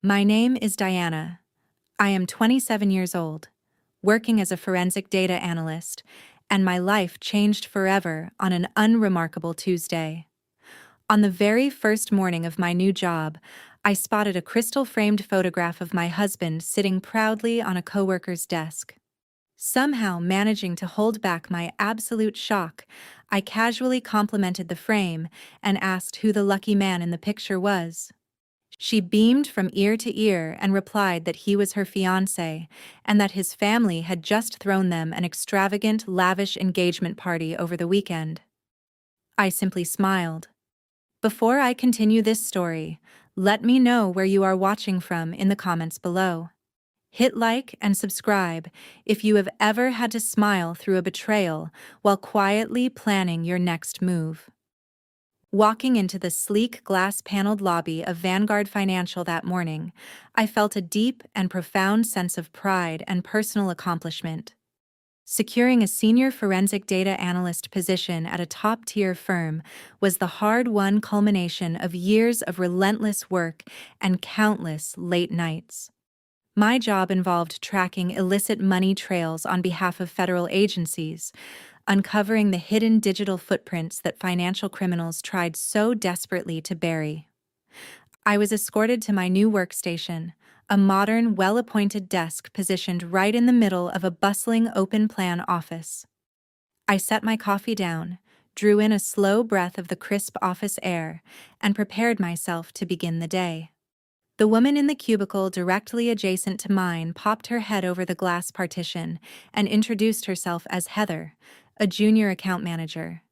My name is Diana. I am 27 years old, working as a forensic data analyst, and my life changed forever on an unremarkable Tuesday. On the very first morning of my new job, I spotted a crystal-framed photograph of my husband sitting proudly on a coworker's desk. Somehow managing to hold back my absolute shock, I casually complimented the frame and asked who the lucky man in the picture was. She beamed from ear to ear and replied that he was her fiancé and that his family had just thrown them an extravagant, lavish engagement party over the weekend. I simply smiled. Before I continue this story, let me know where you are watching from in the comments below. Hit like and subscribe if you have ever had to smile through a betrayal while quietly planning your next move. Walking into the sleek glass-paneled lobby of Vanguard Financial that morning, I felt a deep and profound sense of pride and personal accomplishment. Securing a senior forensic data analyst position at a top-tier firm was the hard-won culmination of years of relentless work and countless late nights. My job involved tracking illicit money trails on behalf of federal agencies, uncovering the hidden digital footprints that financial criminals tried so desperately to bury. I was escorted to my new workstation, a modern, well-appointed desk positioned right in the middle of a bustling open-plan office. I set my coffee down, drew in a slow breath of the crisp office air, and prepared myself to begin the day. The woman in the cubicle directly adjacent to mine popped her head over the glass partition and introduced herself as Heather, a junior account manager.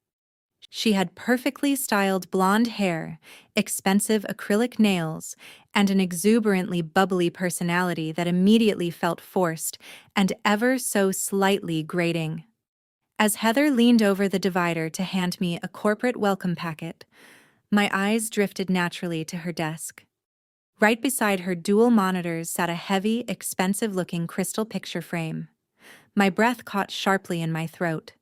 She had perfectly styled blonde hair, expensive acrylic nails, and an exuberantly bubbly personality that immediately felt forced and ever so slightly grating. As Heather leaned over the divider to hand me a corporate welcome packet, my eyes drifted naturally to her desk. Right beside her dual monitors sat a heavy, expensive-looking crystal picture frame. My breath caught sharply in my throat.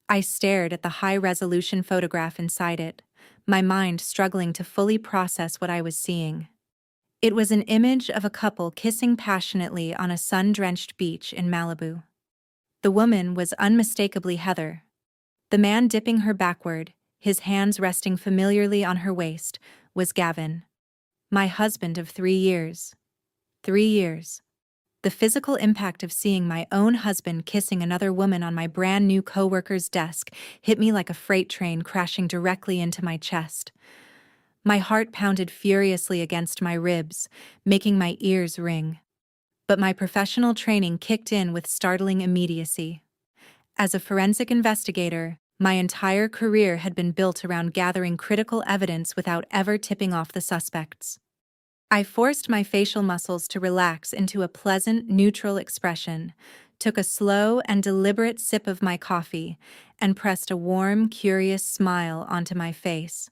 I stared at the high-resolution photograph inside it, my mind struggling to fully process what I was seeing. It was an image of a couple kissing passionately on a sun-drenched beach in Malibu. The woman was unmistakably Heather. The man dipping her backward, his hands resting familiarly on her waist, was Gavin. My husband of 3 years. 3 years. The physical impact of seeing my own husband kissing another woman on my brand new coworker's desk hit me like a freight train crashing directly into my chest. My heart pounded furiously against my ribs, making my ears ring. But my professional training kicked in with startling immediacy. As a forensic investigator, my entire career had been built around gathering critical evidence without ever tipping off the suspects. I forced my facial muscles to relax into a pleasant, neutral expression, took a slow and deliberate sip of my coffee, and pressed a warm, curious smile onto my face.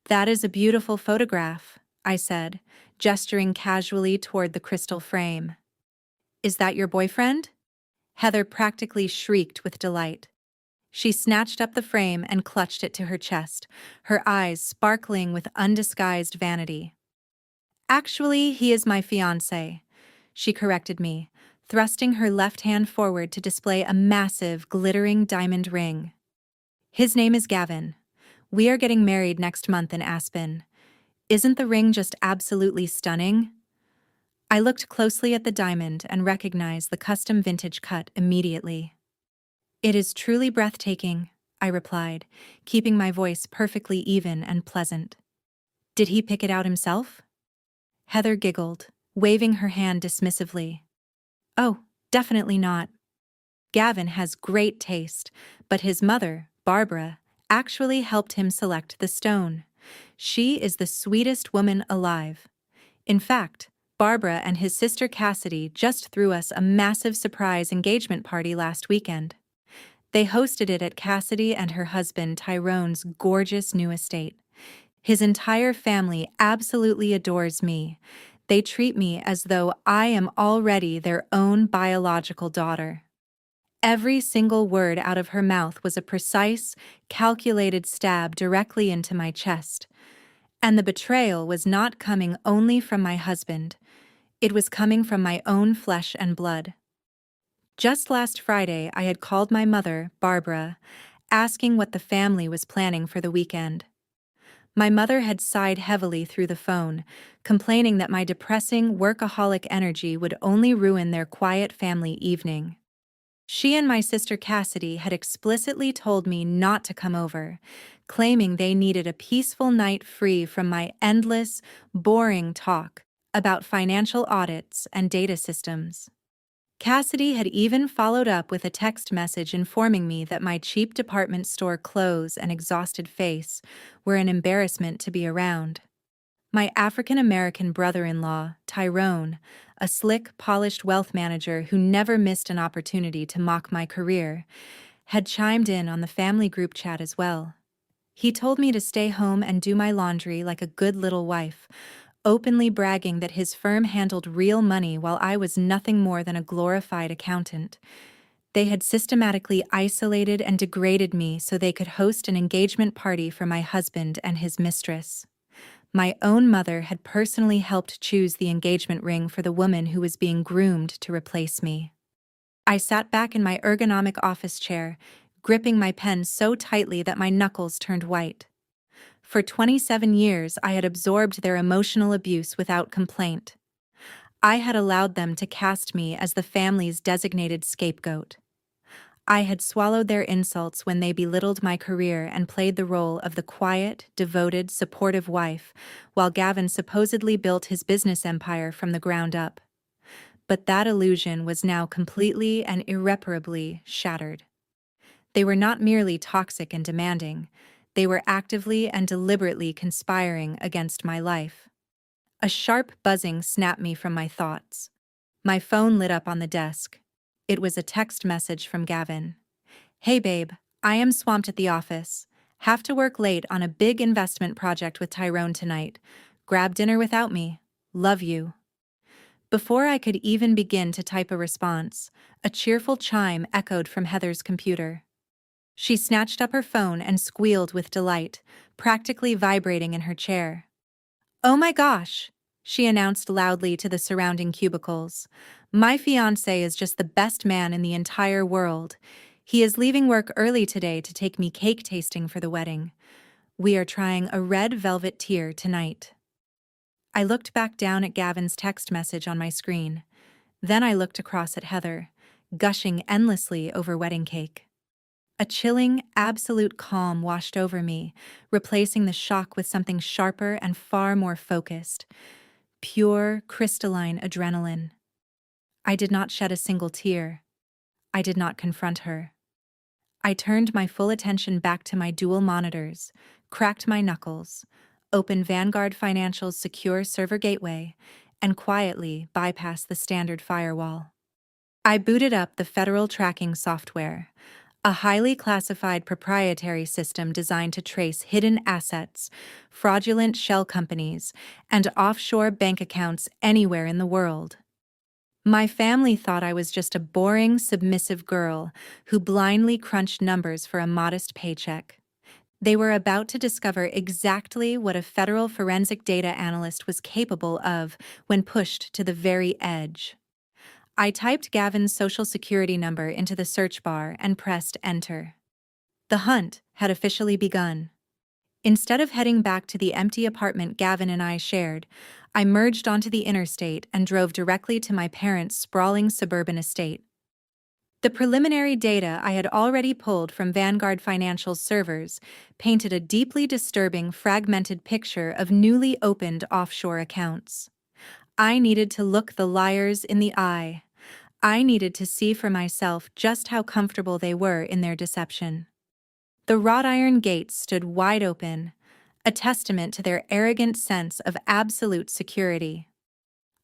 "That is a beautiful photograph," I said, gesturing casually toward the crystal frame. "Is that your boyfriend?" Heather practically shrieked with delight. She snatched up the frame and clutched it to her chest, her eyes sparkling with undisguised vanity. "Actually, he is my fiancé," she corrected me, thrusting her left hand forward to display a massive, glittering diamond ring. "His name is Gavin. We are getting married next month in Aspen. Isn't the ring just absolutely stunning?" I looked closely at the diamond and recognized the custom vintage cut immediately. "It is truly breathtaking," I replied, keeping my voice perfectly even and pleasant. "Did he pick it out himself?" Heather giggled, waving her hand dismissively. "Oh, definitely not. Gavin has great taste, but his mother, Barbara, actually helped him select the stone. She is the sweetest woman alive. In fact, Barbara and his sister Cassidy just threw us a massive surprise engagement party last weekend. They hosted it at Cassidy and her husband Tyrone's gorgeous new estate. His entire family absolutely adores me. They treat me as though I am already their own biological daughter." Every single word out of her mouth was a precise, calculated stab directly into my chest. And the betrayal was not coming only from my husband, it was coming from my own flesh and blood. Just last Friday, I had called my mother, Barbara, asking what the family was planning for the weekend. My mother had sighed heavily through the phone, complaining that my depressing, workaholic energy would only ruin their quiet family evening. She and my sister Cassidy had explicitly told me not to come over, claiming they needed a peaceful night free from my endless, boring talk about financial audits and data systems. Cassidy had even followed up with a text message informing me that my cheap department store clothes and exhausted face were an embarrassment to be around. My African-American brother-in-law, Tyrone, a slick, polished wealth manager who never missed an opportunity to mock my career, had chimed in on the family group chat as well. He told me to stay home and do my laundry like a good little wife, openly bragging that his firm handled real money while I was nothing more than a glorified accountant. They had systematically isolated and degraded me so they could host an engagement party for my husband and his mistress. My own mother had personally helped choose the engagement ring for the woman who was being groomed to replace me. I sat back in my ergonomic office chair, gripping my pen so tightly that my knuckles turned white. For 27 years, I had absorbed their emotional abuse without complaint. I had allowed them to cast me as the family's designated scapegoat. I had swallowed their insults when they belittled my career and played the role of the quiet, devoted, supportive wife, while Gavin supposedly built his business empire from the ground up. But that illusion was now completely and irreparably shattered. They were not merely toxic and demanding, they were actively and deliberately conspiring against my life. A sharp buzzing snapped me from my thoughts. My phone lit up on the desk. It was a text message from Gavin. "Hey babe, I am swamped at the office. Have to work late on a big investment project with Tyrone tonight. Grab dinner without me. Love you." Before I could even begin to type a response, a cheerful chime echoed from Heather's computer. She snatched up her phone and squealed with delight, practically vibrating in her chair. "Oh my gosh," she announced loudly to the surrounding cubicles. "My fiancé is just the best man in the entire world. He is leaving work early today to take me cake tasting for the wedding. We are trying a red velvet tier tonight." I looked back down at Gavin's text message on my screen. Then I looked across at Heather, gushing endlessly over wedding cake. A chilling, absolute calm washed over me, replacing the shock with something sharper and far more focused. Pure, crystalline adrenaline. I did not shed a single tear. I did not confront her. I turned my full attention back to my dual monitors, cracked my knuckles, opened Vanguard Financial's secure server gateway, and quietly bypassed the standard firewall. I booted up the Federal Tracking Software, a highly classified proprietary system designed to trace hidden assets, fraudulent shell companies, and offshore bank accounts anywhere in the world. My family thought I was just a boring, submissive girl who blindly crunched numbers for a modest paycheck. They were about to discover exactly what a federal forensic data analyst was capable of when pushed to the very edge. I typed Gavin's social security number into the search bar and pressed enter. The hunt had officially begun. Instead of heading back to the empty apartment Gavin and I shared, I merged onto the interstate and drove directly to my parents' sprawling suburban estate. The preliminary data I had already pulled from Vanguard Financial's servers painted a deeply disturbing, fragmented picture of newly opened offshore accounts. I needed to look the liars in the eye. I needed to see for myself just how comfortable they were in their deception. The wrought iron gates stood wide open, a testament to their arrogant sense of absolute security.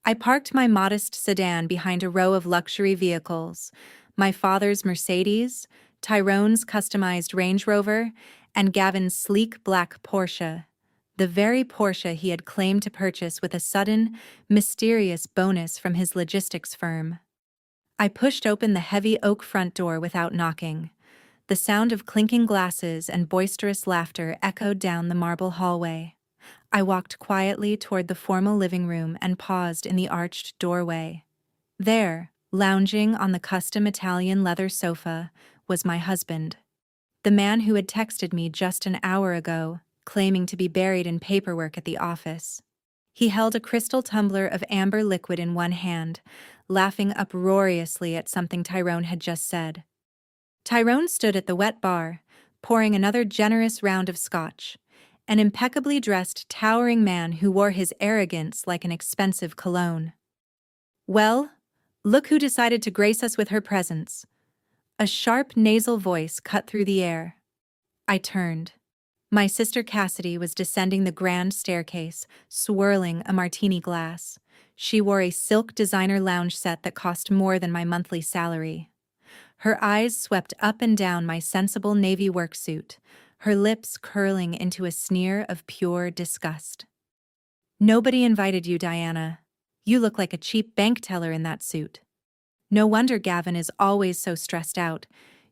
I parked my modest sedan behind a row of luxury vehicles, my father's Mercedes, Tyrone's customized Range Rover, and Gavin's sleek black Porsche, the very Porsche he had claimed to purchase with a sudden, mysterious bonus from his logistics firm. I pushed open the heavy oak front door without knocking. The sound of clinking glasses and boisterous laughter echoed down the marble hallway. I walked quietly toward the formal living room and paused in the arched doorway. There, lounging on the custom Italian leather sofa, was my husband. The man who had texted me just an hour ago, claiming to be buried in paperwork at the office. He held a crystal tumbler of amber liquid in one hand, laughing uproariously at something Tyrone had just said. Tyrone stood at the wet bar, pouring another generous round of scotch, an impeccably dressed, towering man who wore his arrogance like an expensive cologne. "Well, look who decided to grace us with her presence." A sharp nasal voice cut through the air. I turned. My sister Cassidy was descending the grand staircase, swirling a martini glass. She wore a silk designer lounge set that cost more than my monthly salary. Her eyes swept up and down my sensible navy work suit, her lips curling into a sneer of pure disgust. "Nobody invited you, Diana. You look like a cheap bank teller in that suit. No wonder Gavin is always so stressed out.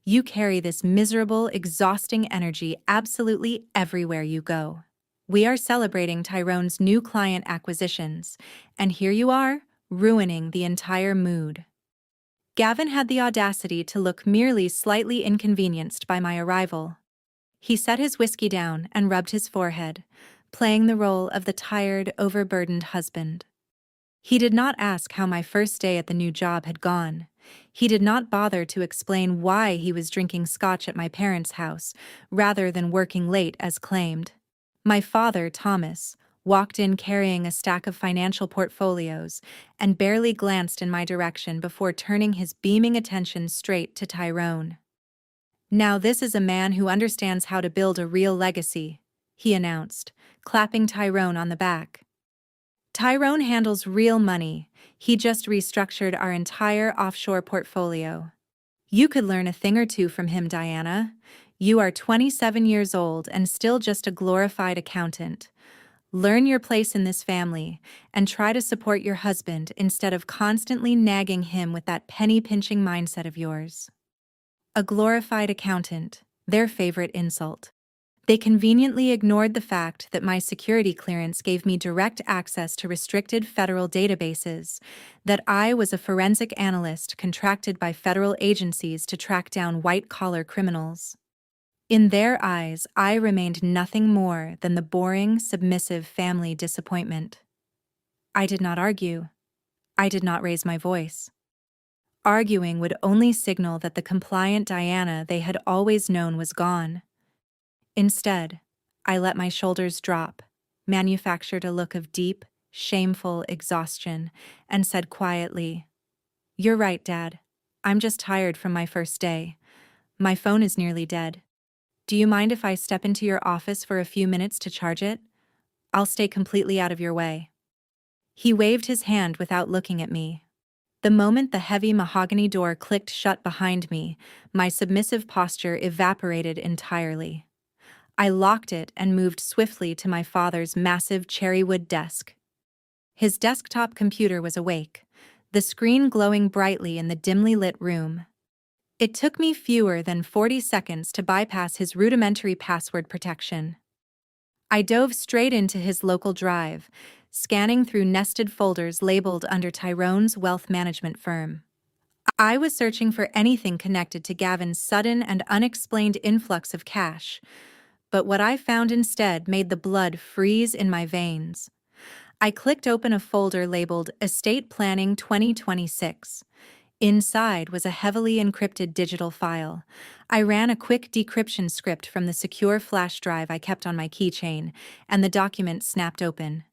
You carry this miserable, exhausting energy absolutely everywhere you go. We are celebrating Tyrone's new client acquisitions, and here you are, ruining the entire mood." Gavin had the audacity to look merely slightly inconvenienced by my arrival. He set his whiskey down and rubbed his forehead, playing the role of the tired, overburdened husband. He did not ask how my first day at the new job had gone. He did not bother to explain why he was drinking scotch at my parents' house, rather than working late as claimed. My father, Thomas, walked in carrying a stack of financial portfolios and barely glanced in my direction before turning his beaming attention straight to Tyrone. "Now this is a man who understands how to build a real legacy," he announced, clapping Tyrone on the back. "Tyrone handles real money. He just restructured our entire offshore portfolio. You could learn a thing or two from him, Diana. You are 27 years old and still just a glorified accountant. Learn your place in this family and try to support your husband instead of constantly nagging him with that penny-pinching mindset of yours." A glorified accountant, their favorite insult. They conveniently ignored the fact that my security clearance gave me direct access to restricted federal databases, that I was a forensic analyst contracted by federal agencies to track down white-collar criminals. In their eyes, I remained nothing more than the boring, submissive family disappointment. I did not argue. I did not raise my voice. Arguing would only signal that the compliant Diana they had always known was gone. Instead, I let my shoulders drop, manufactured a look of deep, shameful exhaustion, and said quietly, "You're right, Dad. I'm just tired from my first day. My phone is nearly dead. Do you mind if I step into your office for a few minutes to charge it? I'll stay completely out of your way." He waved his hand without looking at me. The moment the heavy mahogany door clicked shut behind me, my submissive posture evaporated entirely. I locked it and moved swiftly to my father's massive cherrywood desk. His desktop computer was awake, the screen glowing brightly in the dimly lit room. It took me fewer than 40 seconds to bypass his rudimentary password protection. I dove straight into his local drive, scanning through nested folders labeled under Tyrone's wealth management firm. I was searching for anything connected to Gavin's sudden and unexplained influx of cash, but what I found instead made the blood freeze in my veins. I clicked open a folder labeled Estate Planning 2026. Inside was a heavily encrypted digital file. I ran a quick decryption script from the secure flash drive I kept on my keychain, and the document snapped open.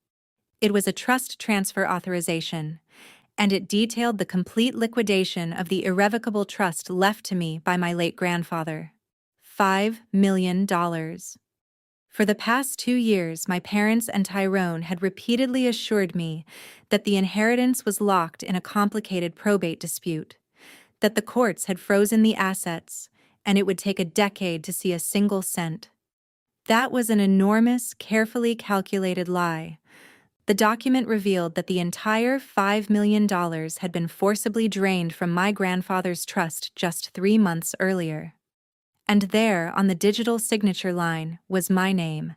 It was a trust transfer authorization, and it detailed the complete liquidation of the irrevocable trust left to me by my late grandfather. $5 million. For the past 2 years, my parents and Tyrone had repeatedly assured me that the inheritance was locked in a complicated probate dispute, that the courts had frozen the assets, and it would take a decade to see a single cent. That was an enormous, carefully calculated lie. The document revealed that the entire $5 million had been forcibly drained from my grandfather's trust just 3 months earlier. And there, on the digital signature line, was my name,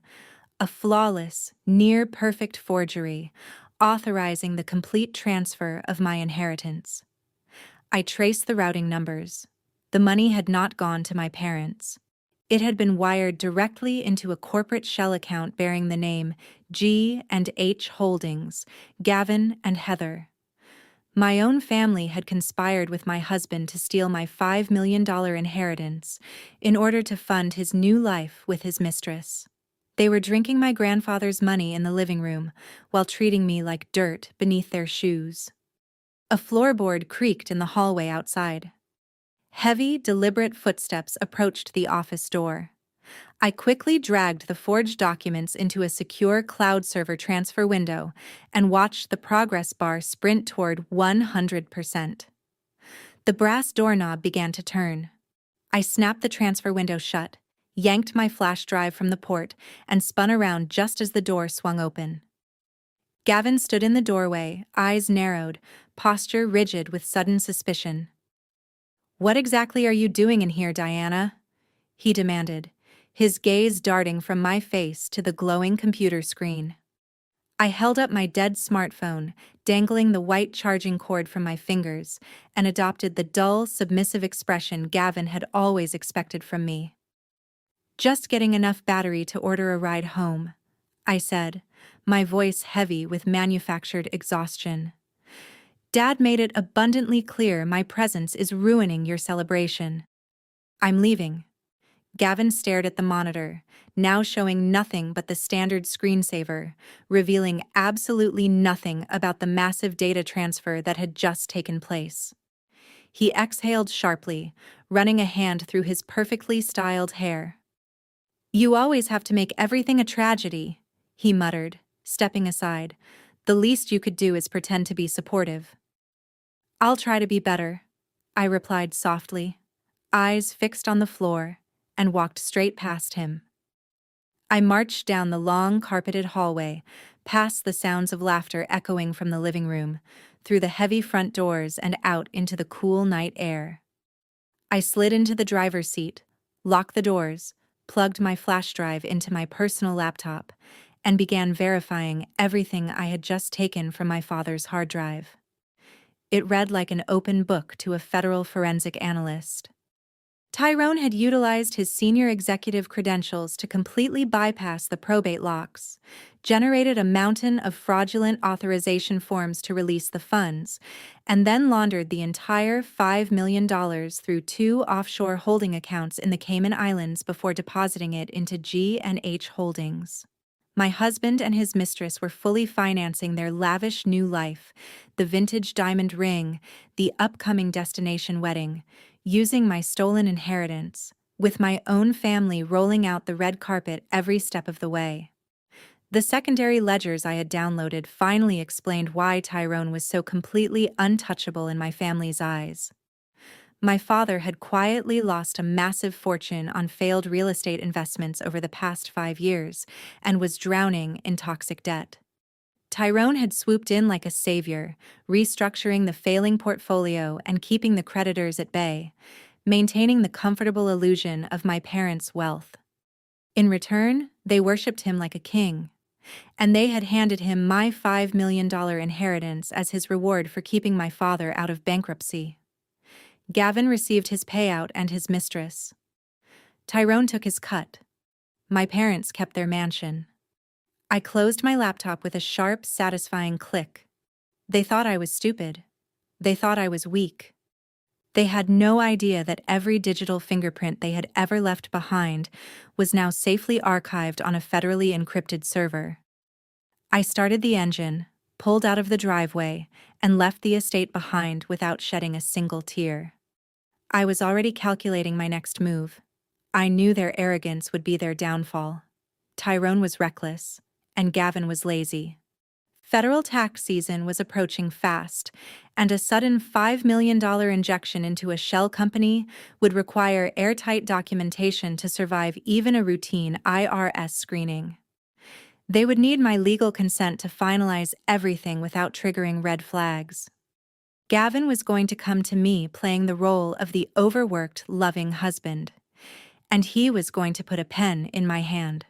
A flawless, near-perfect forgery, authorizing the complete transfer of my inheritance. I traced the routing numbers. The money had not gone to my parents. It had been wired directly into a corporate shell account bearing the name G&H Holdings, Gavin and Heather. My own family had conspired with my husband to steal my $5 million inheritance in order to fund his new life with his mistress. They were drinking my grandfather's money in the living room while treating me like dirt beneath their shoes. A floorboard creaked in the hallway outside. Heavy, deliberate footsteps approached the office door. I quickly dragged the forged documents into a secure cloud server transfer window and watched the progress bar sprint toward 100%. The brass doorknob began to turn. I snapped the transfer window shut, yanked my flash drive from the port, and spun around just as the door swung open. Gavin stood in the doorway, eyes narrowed, posture rigid with sudden suspicion. "What exactly are you doing in here, Diana?" he demanded, his gaze darting from my face to the glowing computer screen. I held up my dead smartphone, dangling the white charging cord from my fingers, and adopted the dull, submissive expression Gavin had always expected from me. "Just getting enough battery to order a ride home," I said, my voice heavy with manufactured exhaustion. "Dad made it abundantly clear my presence is ruining your celebration. I'm leaving." Gavin stared at the monitor, now showing nothing but the standard screensaver, revealing absolutely nothing about the massive data transfer that had just taken place. He exhaled sharply, running a hand through his perfectly styled hair. "You always have to make everything a tragedy," he muttered, stepping aside. "The least you could do is pretend to be supportive." "I'll try to be better," I replied softly, eyes fixed on the floor, and walked straight past him. I marched down the long, carpeted hallway, past the sounds of laughter echoing from the living room, through the heavy front doors and out into the cool night air. I slid into the driver's seat, locked the doors, plugged my flash drive into my personal laptop, and began verifying everything I had just taken from my father's hard drive. It read like an open book to a federal forensic analyst. Tyrone had utilized his senior executive credentials to completely bypass the probate locks, generated a mountain of fraudulent authorization forms to release the funds, and then laundered the entire $5 million through 2 offshore holding accounts in the Cayman Islands before depositing it into G&H Holdings. My husband and his mistress were fully financing their lavish new life, the vintage diamond ring, the upcoming destination wedding, using my stolen inheritance, with my own family rolling out the red carpet every step of the way. The secondary ledgers I had downloaded finally explained why Tyrone was so completely untouchable in my family's eyes. My father had quietly lost a massive fortune on failed real estate investments over the past 5 years and was drowning in toxic debt. Tyrone had swooped in like a savior, restructuring the failing portfolio and keeping the creditors at bay, maintaining the comfortable illusion of my parents' wealth. In return, they worshipped him like a king, and they had handed him my $5 million inheritance as his reward for keeping my father out of bankruptcy. Gavin received his payout and his mistress. Tyrone took his cut. My parents kept their mansion. I closed my laptop with a sharp, satisfying click. They thought I was stupid. They thought I was weak. They had no idea that every digital fingerprint they had ever left behind was now safely archived on a federally encrypted server. I started the engine, pulled out of the driveway, and left the estate behind without shedding a single tear. I was already calculating my next move. I knew their arrogance would be their downfall. Tyrone was reckless, and Gavin was lazy. Federal tax season was approaching fast, and a sudden $5 million injection into a shell company would require airtight documentation to survive even a routine IRS screening. They would need my legal consent to finalize everything without triggering red flags. Gavin was going to come to me playing the role of the overworked, loving husband, and he was going to put a pen in my hand.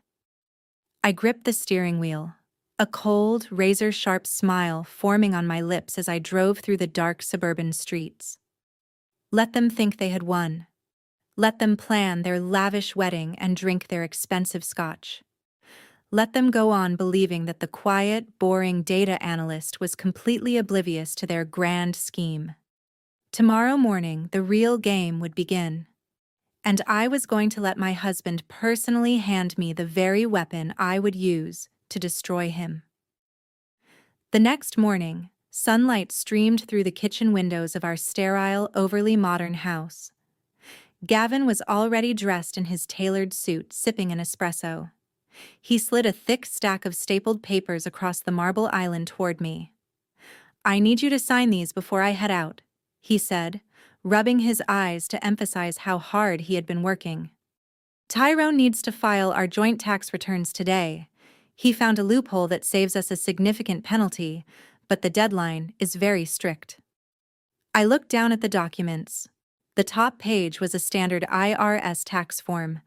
I gripped the steering wheel, a cold, razor-sharp smile forming on my lips as I drove through the dark suburban streets. Let them think they had won. Let them plan their lavish wedding and drink their expensive scotch. Let them go on believing that the quiet, boring data analyst was completely oblivious to their grand scheme. Tomorrow morning, the real game would begin. And I was going to let my husband personally hand me the very weapon I would use to destroy him. The next morning, sunlight streamed through the kitchen windows of our sterile, overly modern house. Gavin was already dressed in his tailored suit, sipping an espresso. He slid a thick stack of stapled papers across the marble island toward me. "I need you to sign these before I head out," he said, rubbing his eyes to emphasize how hard he had been working. "Tyrone needs to file our joint tax returns today. He found a loophole that saves us a significant penalty, but the deadline is very strict." I looked down at the documents. The top page was a standard IRS tax form,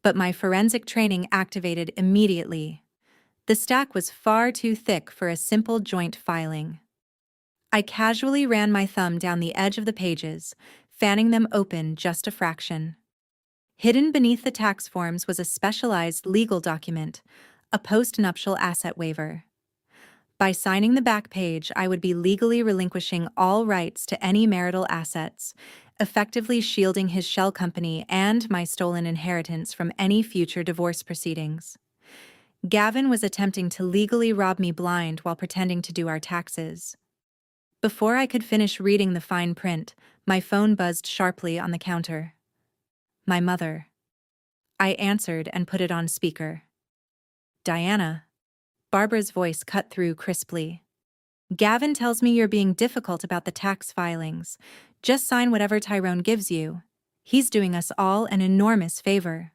but my forensic training activated immediately. The stack was far too thick for a simple joint filing. I casually ran my thumb down the edge of the pages, fanning them open just a fraction. Hidden beneath the tax forms was a specialized legal document, a post-nuptial asset waiver. By signing the back page, I would be legally relinquishing all rights to any marital assets, effectively shielding his shell company and my stolen inheritance from any future divorce proceedings. Gavin was attempting to legally rob me blind while pretending to do our taxes. Before I could finish reading the fine print, my phone buzzed sharply on the counter. My mother. I answered and put it on speaker. "Diana." Barbara's voice cut through crisply. "Gavin tells me you're being difficult about the tax filings. Just sign whatever Tyrone gives you. He's doing us all an enormous favor."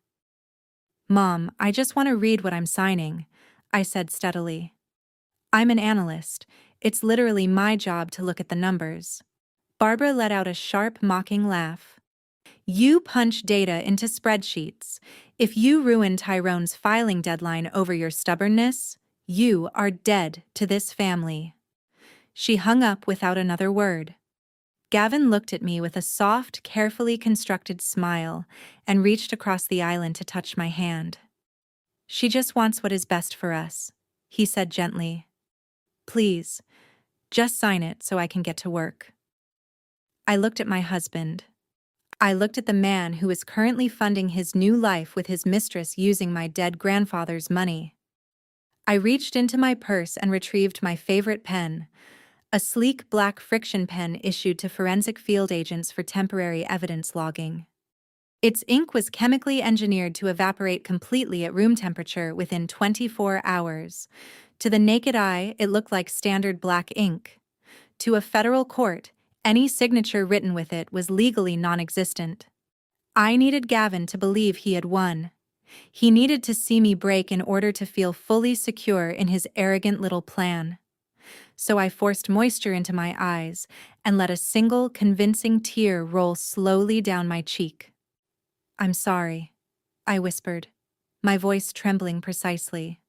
"Mom, I just want to read what I'm signing," I said steadily. "I'm an analyst. It's literally my job to look at the numbers." Barbara let out a sharp, mocking laugh. "You punch data into spreadsheets. If you ruin Tyrone's filing deadline over your stubbornness, you are dead to this family." She hung up without another word. Gavin looked at me with a soft, carefully constructed smile and reached across the island to touch my hand. "She just wants what is best for us," he said gently. "Please, just sign it so I can get to work." I looked at my husband. I looked at the man who is currently funding his new life with his mistress using my dead grandfather's money. I reached into my purse and retrieved my favorite pen, a sleek black friction pen issued to forensic field agents for temporary evidence logging. Its ink was chemically engineered to evaporate completely at room temperature within 24 hours. To the naked eye, it looked like standard black ink. To a federal court, any signature written with it was legally non-existent. I needed Gavin to believe he had won. He needed to see me break in order to feel fully secure in his arrogant little plan. So I forced moisture into my eyes and let a single convincing tear roll slowly down my cheek. "I'm sorry," I whispered, my voice trembling precisely.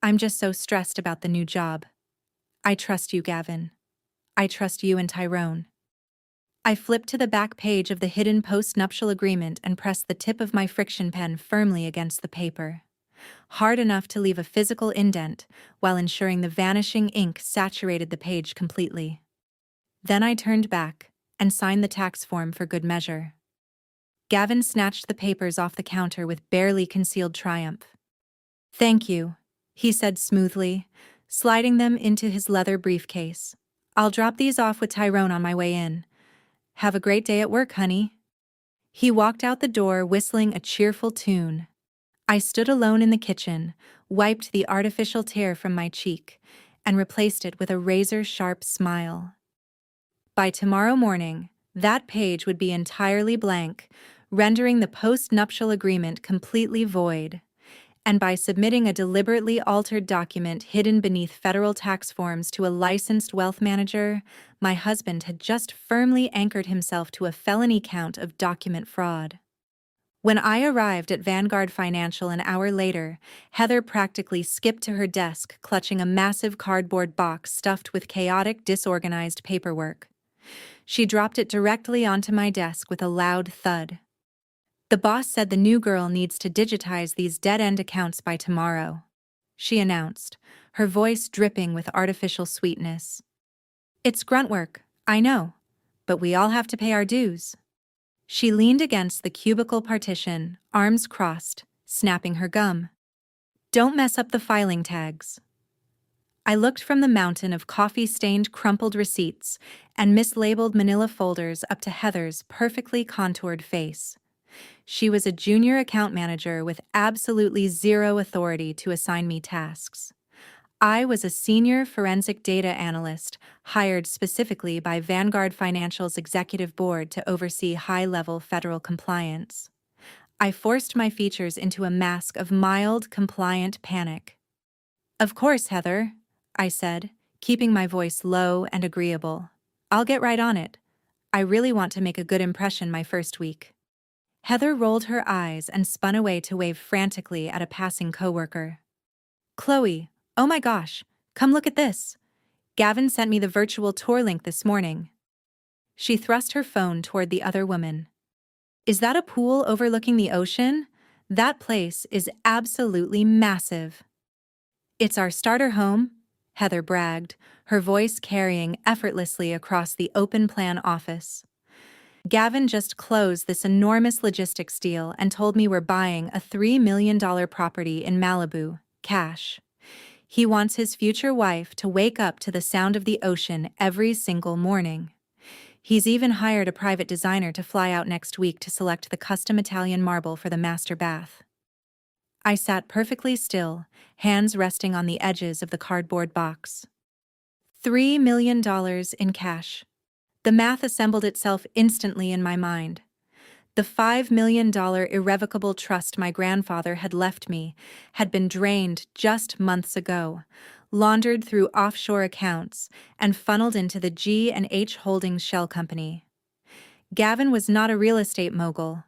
"I'm just so stressed about the new job. I trust you, Gavin. I trust you and Tyrone." I flipped to the back page of the hidden post-nuptial agreement and pressed the tip of my friction pen firmly against the paper, hard enough to leave a physical indent while ensuring the vanishing ink saturated the page completely. Then I turned back and signed the tax form for good measure. Gavin snatched the papers off the counter with barely concealed triumph. "Thank you," he said smoothly, sliding them into his leather briefcase. "I'll drop these off with Tyrone on my way in. Have a great day at work, honey." He walked out the door whistling a cheerful tune. I stood alone in the kitchen, wiped the artificial tear from my cheek, and replaced it with a razor-sharp smile. By tomorrow morning, that page would be entirely blank, rendering the post-nuptial agreement completely void. And by submitting a deliberately altered document hidden beneath federal tax forms to a licensed wealth manager, my husband had just firmly anchored himself to a felony count of document fraud. When I arrived at Vanguard Financial an hour later, Heather practically skipped to her desk, clutching a massive cardboard box stuffed with chaotic, disorganized paperwork. She dropped it directly onto my desk with a loud thud. "The boss said the new girl needs to digitize these dead-end accounts by tomorrow," she announced, her voice dripping with artificial sweetness. "It's grunt work, I know, but we all have to pay our dues." She leaned against the cubicle partition, arms crossed, snapping her gum. "Don't mess up the filing tags." I looked from the mountain of coffee-stained crumpled receipts and mislabeled manila folders up to Heather's perfectly contoured face. She was a junior account manager with absolutely zero authority to assign me tasks. I was a senior forensic data analyst hired specifically by Vanguard Financial's executive board to oversee high-level federal compliance. I forced my features into a mask of mild, compliant panic. "Of course, Heather," I said, keeping my voice low and agreeable. "I'll get right on it. I really want to make a good impression my first week." Heather rolled her eyes and spun away to wave frantically at a passing coworker. "Chloe, oh my gosh, come look at this. Gavin sent me the virtual tour link this morning." She thrust her phone toward the other woman. "Is that a pool overlooking the ocean? That place is absolutely massive." "It's our starter home," Heather bragged, her voice carrying effortlessly across the open-plan office. "Gavin just closed this enormous logistics deal and told me we're buying a $3 million property in Malibu, cash. He wants his future wife to wake up to the sound of the ocean every single morning. He's even hired a private designer to fly out next week to select the custom Italian marble for the master bath." I sat perfectly still, hands resting on the edges of the cardboard box. $3 million in cash. The math assembled itself instantly in my mind. The $5 million irrevocable trust my grandfather had left me had been drained just months ago, laundered through offshore accounts, and funneled into the G&H Holdings shell company. Gavin was not a real estate mogul.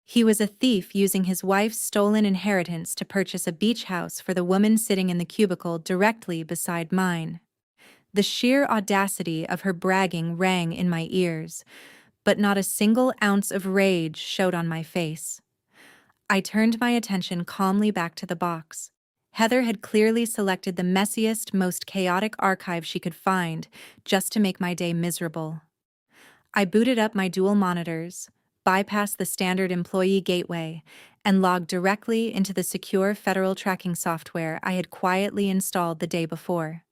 He was a thief using his wife's stolen inheritance to purchase a beach house for the woman sitting in the cubicle directly beside mine. The sheer audacity of her bragging rang in my ears, but not a single ounce of rage showed on my face. I turned my attention calmly back to the box. Heather had clearly selected the messiest, most chaotic archive she could find just to make my day miserable. I booted up my dual monitors, bypassed the standard employee gateway, and logged directly into the secure federal tracking software I had quietly installed the day before.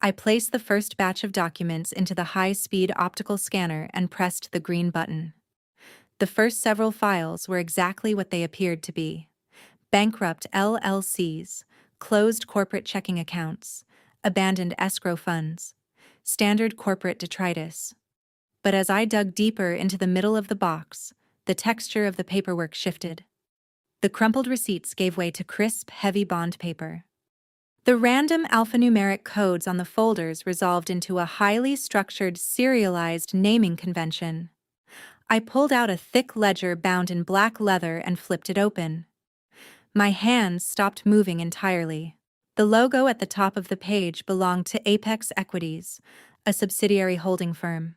I placed the first batch of documents into the high-speed optical scanner and pressed the green button. The first several files were exactly what they appeared to be: bankrupt LLCs, closed corporate checking accounts, abandoned escrow funds, standard corporate detritus. But as I dug deeper into the middle of the box, the texture of the paperwork shifted. The crumpled receipts gave way to crisp, heavy bond paper. The random alphanumeric codes on the folders resolved into a highly structured, serialized naming convention. I pulled out a thick ledger bound in black leather and flipped it open. My hands stopped moving entirely. The logo at the top of the page belonged to Apex Equities, a subsidiary holding firm.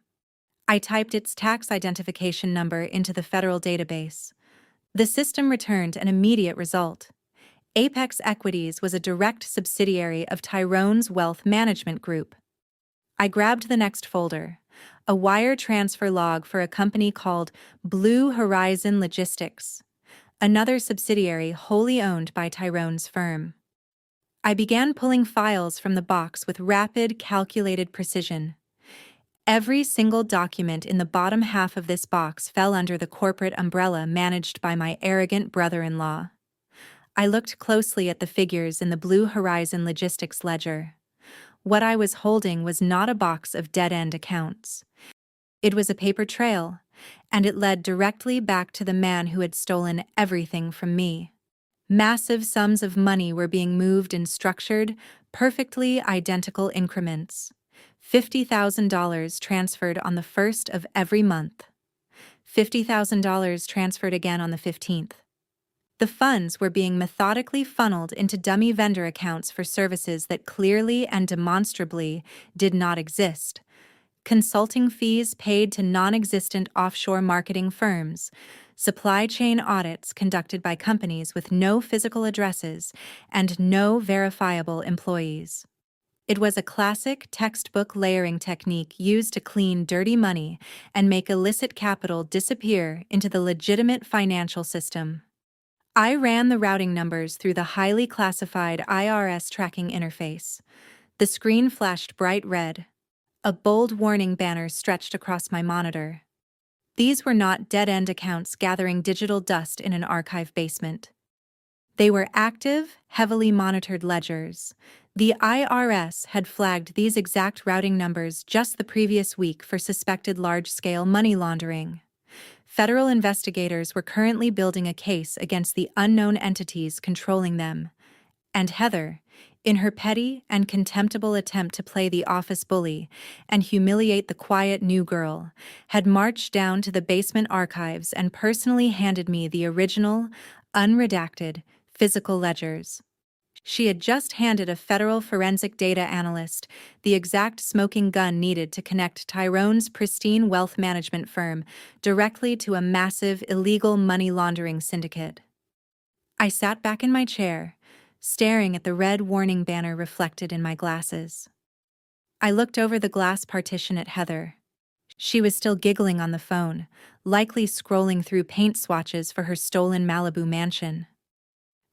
I typed its tax identification number into the federal database. The system returned an immediate result. Apex Equities was a direct subsidiary of Tyrone's Wealth Management Group. I grabbed the next folder, a wire transfer log for a company called Blue Horizon Logistics, another subsidiary wholly owned by Tyrone's firm. I began pulling files from the box with rapid, calculated precision. Every single document in the bottom half of this box fell under the corporate umbrella managed by my arrogant brother-in-law. I looked closely at the figures in the Blue Horizon Logistics ledger. What I was holding was not a box of dead-end accounts. It was a paper trail, and it led directly back to the man who had stolen everything from me. Massive sums of money were being moved in structured, perfectly identical increments. $50,000 transferred on the first of every month. $50,000 transferred again on the 15th. The funds were being methodically funneled into dummy vendor accounts for services that clearly and demonstrably did not exist. Consulting fees paid to non-existent offshore marketing firms, supply chain audits conducted by companies with no physical addresses and no verifiable employees. It was a classic textbook layering technique used to clean dirty money and make illicit capital disappear into the legitimate financial system. I ran the routing numbers through the highly classified IRS tracking interface. The screen flashed bright red. A bold warning banner stretched across my monitor. These were not dead-end accounts gathering digital dust in an archive basement. They were active, heavily monitored ledgers. The IRS had flagged these exact routing numbers just the previous week for suspected large-scale money laundering. Federal investigators were currently building a case against the unknown entities controlling them. And Heather, in her petty and contemptible attempt to play the office bully and humiliate the quiet new girl, had marched down to the basement archives and personally handed me the original, unredacted, physical ledgers. She had just handed a federal forensic data analyst the exact smoking gun needed to connect Tyrone's pristine wealth management firm directly to a massive illegal money laundering syndicate. I sat back in my chair, staring at the red warning banner reflected in my glasses. I looked over the glass partition at Heather. She was still giggling on the phone, likely scrolling through paint swatches for her stolen Malibu mansion.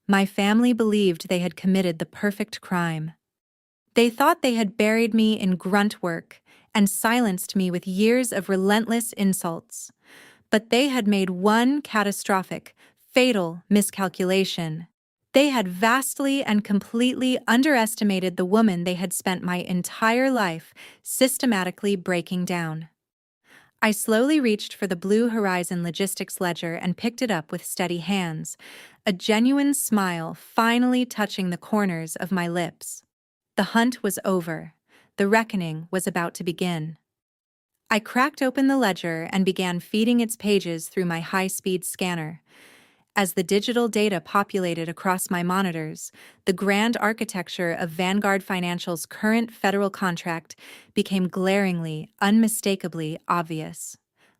My family believed they had committed the perfect crime. They thought they had buried me in grunt work and silenced me with years of relentless insults. But they had made one catastrophic, fatal miscalculation. They had vastly and completely underestimated the woman they had spent my entire life systematically breaking down. I slowly reached for the Blue Horizon Logistics ledger and picked it up with steady hands, a genuine smile finally touching the corners of my lips. The hunt was over. The reckoning was about to begin. I cracked open the ledger and began feeding its pages through my high-speed scanner. As the digital data populated across my monitors, the grand architecture of Vanguard Financial's current federal contract became glaringly, unmistakably obvious.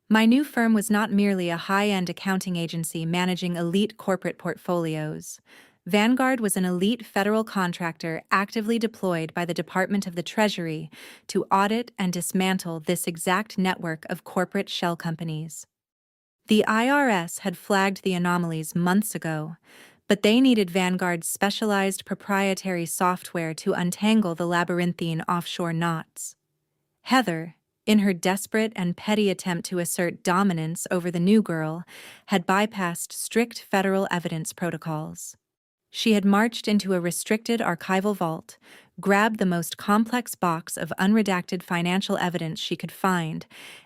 My new firm was not merely a high-end accounting agency managing elite corporate portfolios. Vanguard was an elite federal contractor actively deployed by the Department of the Treasury to audit and dismantle this exact network of corporate shell companies. The IRS had flagged the anomalies months ago, but they needed Vanguard's specialized proprietary software to untangle the labyrinthine offshore knots. Heather, in her desperate and petty attempt to assert dominance over the new girl, had bypassed strict federal evidence protocols. She had marched into a restricted archival vault, grabbed the most complex box of unredacted financial evidence she could find,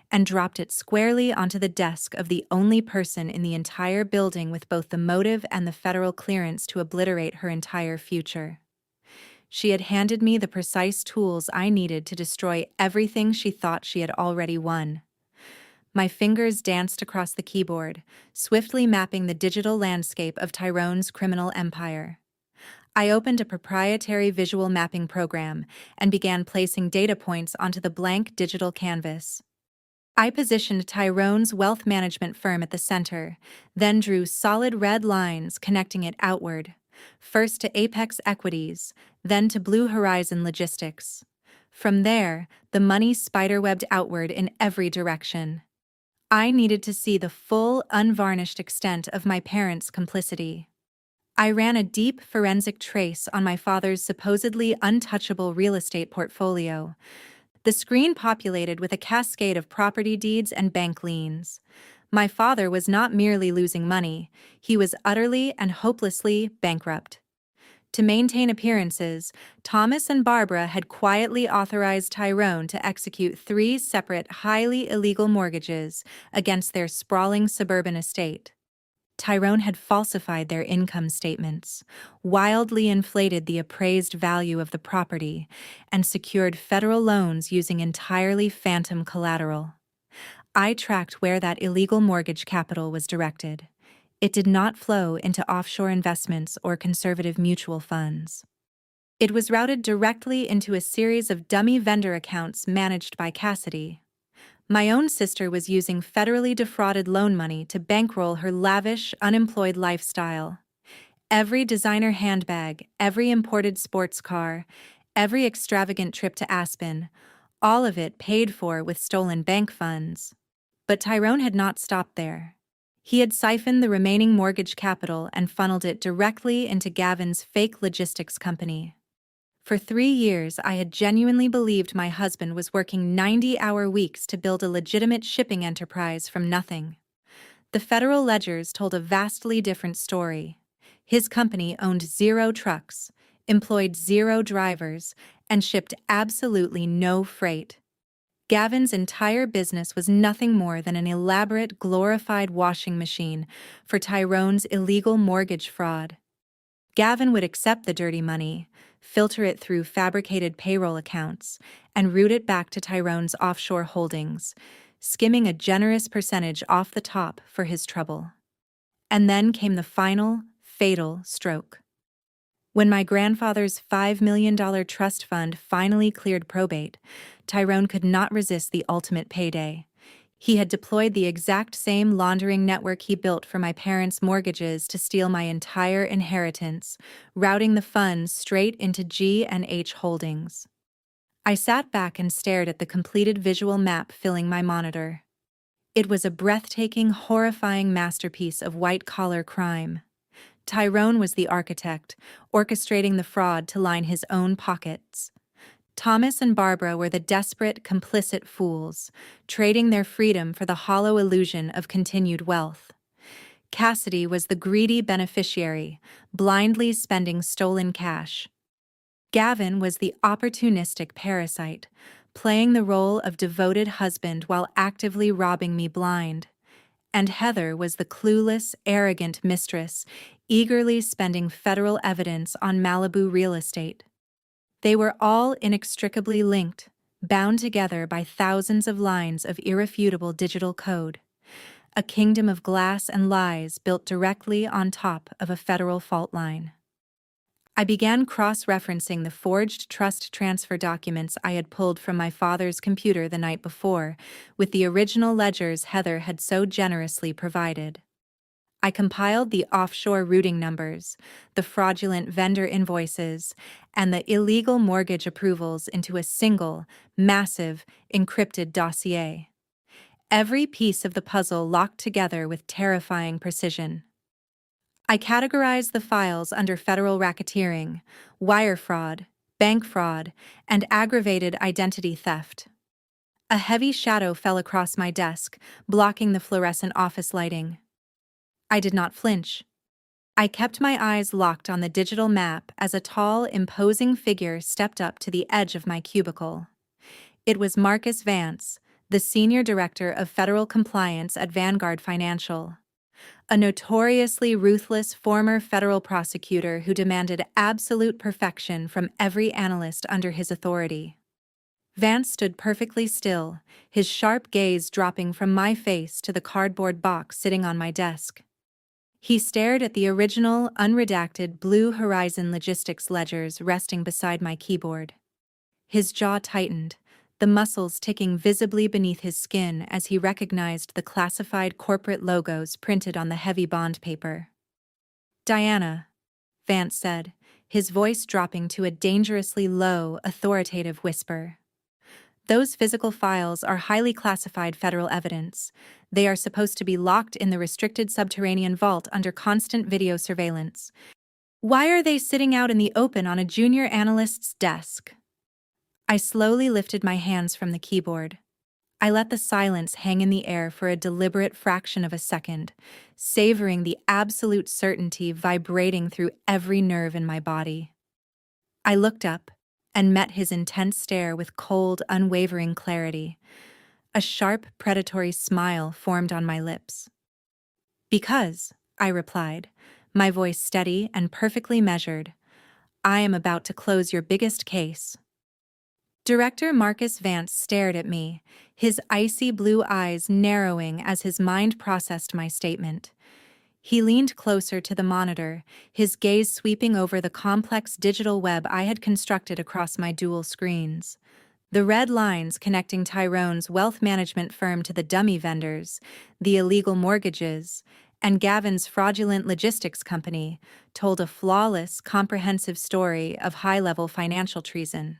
and dropped it squarely onto the desk of the only person in the entire building with both the motive and the federal clearance to obliterate her entire future. She had handed me the precise tools I needed to destroy everything she thought she had already won. My fingers danced across the keyboard, swiftly mapping the digital landscape of Tyrone's criminal empire. I opened a proprietary visual mapping program and began placing data points onto the blank digital canvas. I positioned Tyrone's wealth management firm at the center, then drew solid red lines connecting it outward, first to Apex Equities, then to Blue Horizon Logistics. From there, the money spiderwebbed outward in every direction. I needed to see the full, unvarnished extent of my parents' complicity. I ran a deep forensic trace on my father's supposedly untouchable real estate portfolio. The screen populated with a cascade of property deeds and bank liens. My father was not merely losing money, he was utterly and hopelessly bankrupt. To maintain appearances, Thomas and Barbara had quietly authorized Tyrone to execute 3 separate, highly illegal mortgages against their sprawling suburban estate. Tyrone had falsified their income statements, wildly inflated the appraised value of the property, and secured federal loans using entirely phantom collateral. I tracked where that illegal mortgage capital was directed. It did not flow into offshore investments or conservative mutual funds. It was routed directly into a series of dummy vendor accounts managed by Cassidy. My own sister was using federally defrauded loan money to bankroll her lavish, unemployed lifestyle. Every designer handbag, every imported sports car, every extravagant trip to Aspen, all of it paid for with stolen bank funds. But Tyrone had not stopped there. He had siphoned the remaining mortgage capital and funneled it directly into Gavin's fake logistics company. For 3 years, I had genuinely believed my husband was working 90-hour weeks to build a legitimate shipping enterprise from nothing. The federal ledgers told a vastly different story. His company owned 0 trucks, employed 0 drivers, and shipped absolutely no freight. Gavin's entire business was nothing more than an elaborate, glorified washing machine for Tyrone's illegal mortgage fraud. Gavin would accept the dirty money, filter it through fabricated payroll accounts, and route it back to Tyrone's offshore holdings, skimming a generous percentage off the top for his trouble. And then came the final, fatal stroke. When my grandfather's $5 million trust fund finally cleared probate, Tyrone could not resist the ultimate payday. He had deployed the exact same laundering network he built for my parents' mortgages to steal my entire inheritance, routing the funds straight into G&H Holdings. I sat back and stared at the completed visual map filling my monitor. It was a breathtaking, horrifying masterpiece of white-collar crime. Tyrone was the architect, orchestrating the fraud to line his own pockets. Thomas and Barbara were the desperate, complicit fools, trading their freedom for the hollow illusion of continued wealth. Cassidy was the greedy beneficiary, blindly spending stolen cash. Gavin was the opportunistic parasite, playing the role of devoted husband while actively robbing me blind. And Heather was the clueless, arrogant mistress, eagerly spending federal evidence on Malibu real estate. They were all inextricably linked, bound together by thousands of lines of irrefutable digital code. A kingdom of glass and lies built directly on top of a federal fault line. I began cross-referencing the forged trust transfer documents I had pulled from my father's computer the night before with the original ledgers Heather had so generously provided. I compiled the offshore routing numbers, the fraudulent vendor invoices, and the illegal mortgage approvals into a single, massive, encrypted dossier. Every piece of the puzzle locked together with terrifying precision. I categorized the files under federal racketeering, wire fraud, bank fraud, and aggravated identity theft. A heavy shadow fell across my desk, blocking the fluorescent office lighting. I did not flinch. I kept my eyes locked on the digital map as a tall, imposing figure stepped up to the edge of my cubicle. It was Marcus Vance, the Senior Director of Federal Compliance at Vanguard Financial, a notoriously ruthless former federal prosecutor who demanded absolute perfection from every analyst under his authority. Vance stood perfectly still, his sharp gaze dropping from my face to the cardboard box sitting on my desk. He stared at the original, unredacted Blue Horizon Logistics ledgers resting beside my keyboard. His jaw tightened, the muscles ticking visibly beneath his skin as he recognized the classified corporate logos printed on the heavy bond paper. "Diana," Vance said, his voice dropping to a dangerously low, authoritative whisper. "Those physical files are highly classified federal evidence. They are supposed to be locked in the restricted subterranean vault under constant video surveillance. Why are they sitting out in the open on a junior analyst's desk?" I slowly lifted my hands from the keyboard. I let the silence hang in the air for a deliberate fraction of a second, savoring the absolute certainty vibrating through every nerve in my body. I looked up and met his intense stare with cold, unwavering clarity. A sharp, predatory smile formed on my lips. "Because," I replied, my voice steady and perfectly measured, "I am about to close your biggest case." Director Marcus Vance stared at me, his icy blue eyes narrowing as his mind processed my statement. He leaned closer to the monitor, his gaze sweeping over the complex digital web I had constructed across my dual screens. The red lines connecting Tyrone's wealth management firm to the dummy vendors, the illegal mortgages, and Gavin's fraudulent logistics company told a flawless, comprehensive story of high-level financial treason.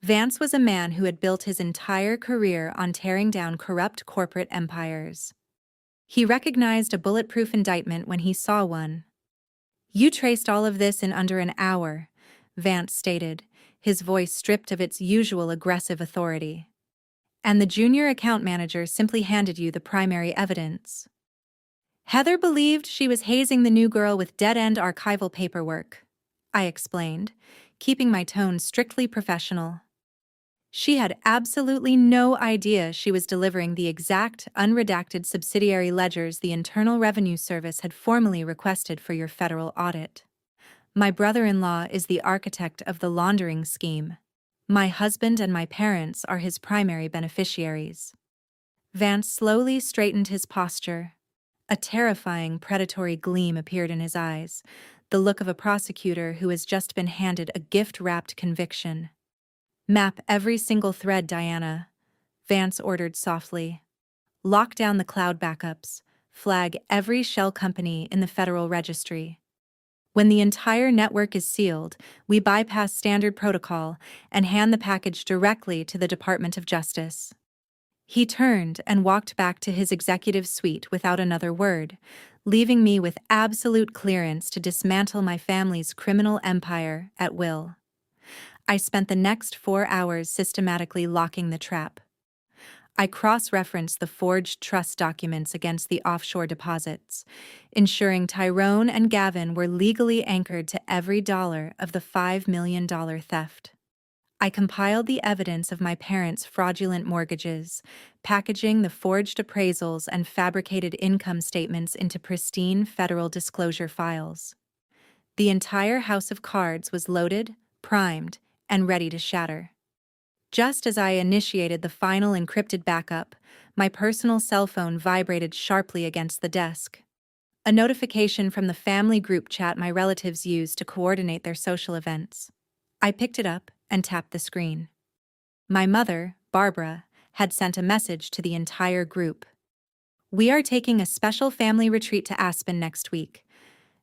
Vance was a man who had built his entire career on tearing down corrupt corporate empires. He recognized a bulletproof indictment when he saw one. "You traced all of this in under an hour," Vance stated, his voice stripped of its usual aggressive authority. "And the junior account manager simply handed you the primary evidence." "Heather believed she was hazing the new girl with dead-end archival paperwork," I explained, keeping my tone strictly professional. "She had absolutely no idea she was delivering the exact, unredacted subsidiary ledgers the Internal Revenue Service had formally requested for your federal audit. My brother-in-law is the architect of the laundering scheme. My husband and my parents are his primary beneficiaries." Vance slowly straightened his posture. A terrifying, predatory gleam appeared in his eyes, the look of a prosecutor who has just been handed a gift-wrapped conviction. "Map every single thread, Diana," Vance ordered softly. "Lock down the cloud backups. Flag every shell company in the Federal Registry. When the entire network is sealed, we bypass standard protocol and hand the package directly to the Department of Justice." He turned and walked back to his executive suite without another word, leaving me with absolute clearance to dismantle my family's criminal empire at will. I spent the next 4 hours systematically locking the trap. I cross-referenced the forged trust documents against the offshore deposits, ensuring Tyrone and Gavin were legally anchored to every dollar of the $5 million theft. I compiled the evidence of my parents' fraudulent mortgages, packaging the forged appraisals and fabricated income statements into pristine federal disclosure files. The entire house of cards was loaded, primed, and ready to shatter. Just as I initiated the final encrypted backup, my personal cell phone vibrated sharply against the desk. A notification from the family group chat my relatives use to coordinate their social events. I picked it up and tapped the screen. My mother, Barbara, had sent a message to the entire group. "We are taking a special family retreat to Aspen next week.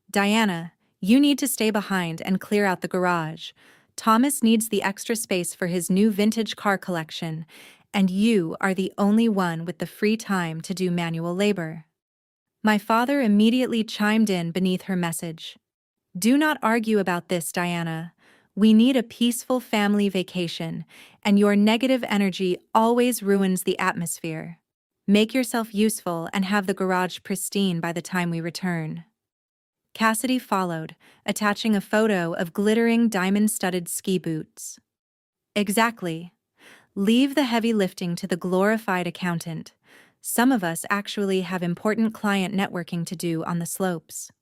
Diana, you need to stay behind and clear out the garage. Thomas needs the extra space for his new vintage car collection, and you are the only one with the free time to do manual labor." My father immediately chimed in beneath her message. "Do not argue about this, Diana. We need a peaceful family vacation, and your negative energy always ruins the atmosphere. Make yourself useful and have the garage pristine by the time we return." Cassidy followed, attaching a photo of glittering diamond-studded ski boots. "Exactly. Leave the heavy lifting to the glorified accountant. Some of us actually have important client networking to do on the slopes."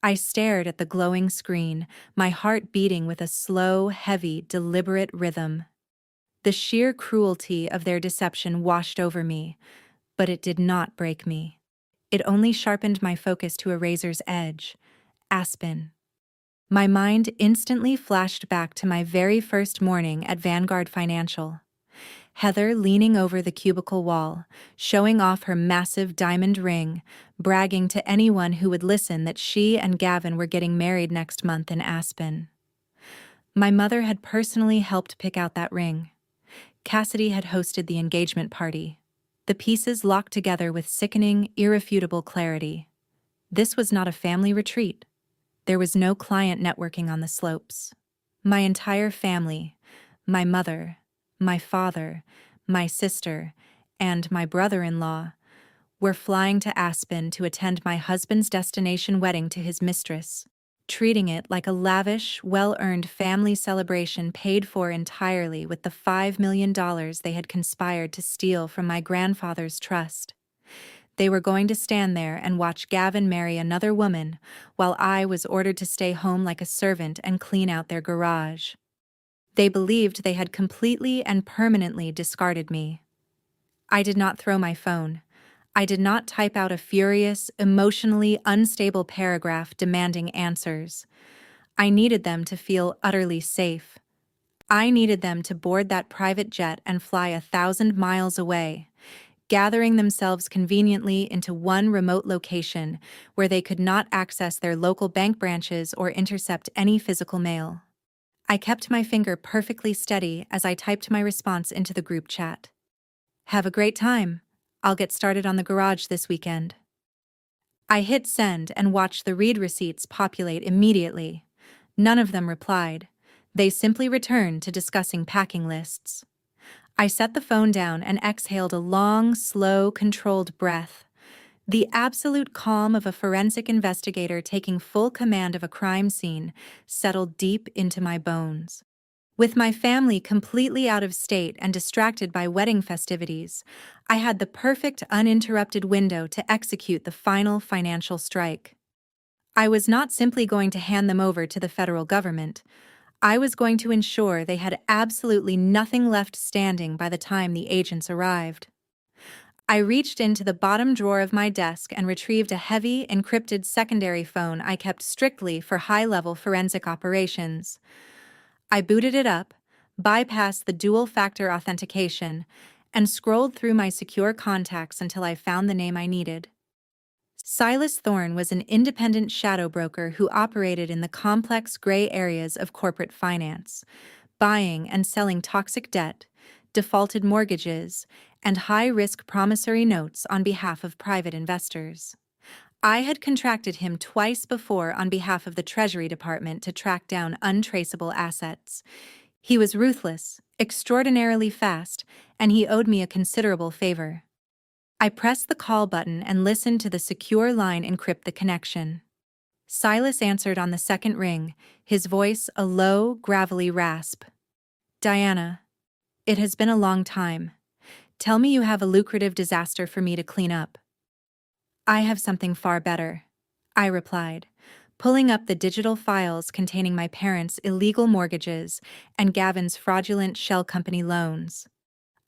I stared at the glowing screen, my heart beating with a slow, heavy, deliberate rhythm. The sheer cruelty of their deception washed over me, but it did not break me. It only sharpened my focus to a razor's edge. Aspen. My mind instantly flashed back to my very first morning at Vanguard Financial. Heather leaning over the cubicle wall, showing off her massive diamond ring, bragging to anyone who would listen that she and Gavin were getting married next month in Aspen. My mother had personally helped pick out that ring. Cassidy had hosted the engagement party. The pieces locked together with sickening, irrefutable clarity. This was not a family retreat. There was no client networking on the slopes. My entire family, my mother, my father, my sister, and my brother-in-law, were flying to Aspen to attend my husband's destination wedding to his mistress, treating it like a lavish, well-earned family celebration paid for entirely with the $5 million they had conspired to steal from my grandfather's trust. They were going to stand there and watch Gavin marry another woman, while I was ordered to stay home like a servant and clean out their garage. They believed they had completely and permanently discarded me. I did not throw my phone. I did not type out a furious, emotionally unstable paragraph demanding answers. I needed them to feel utterly safe. I needed them to board that private jet and fly 1,000 miles away, gathering themselves conveniently into one remote location where they could not access their local bank branches or intercept any physical mail. I kept my finger perfectly steady as I typed my response into the group chat. Have a great time. I'll get started on the garage this weekend. I hit send and watched the read receipts populate immediately. None of them replied. They simply returned to discussing packing lists. I set the phone down and exhaled a long, slow, controlled breath. The absolute calm of a forensic investigator taking full command of a crime scene settled deep into my bones. With my family completely out of state and distracted by wedding festivities, I had the perfect uninterrupted window to execute the final financial strike. I was not simply going to hand them over to the federal government. I was going to ensure they had absolutely nothing left standing by the time the agents arrived. I reached into the bottom drawer of my desk and retrieved a heavy, encrypted secondary phone I kept strictly for high-level forensic operations. I booted it up, bypassed the dual-factor authentication, and scrolled through my secure contacts until I found the name I needed. Silas Thorne was an independent shadow broker who operated in the complex gray areas of corporate finance, buying and selling toxic debt, defaulted mortgages, and high-risk promissory notes on behalf of private investors. I had contracted him twice before on behalf of the Treasury Department to track down untraceable assets. He was ruthless, extraordinarily fast, and he owed me a considerable favor. I pressed the call button and listened to the secure line encrypt the connection. Silas answered on the second ring, his voice a low, gravelly rasp. Diana, it has been a long time. Tell me you have a lucrative disaster for me to clean up. I have something far better, I replied, pulling up the digital files containing my parents' illegal mortgages and Gavin's fraudulent shell company loans.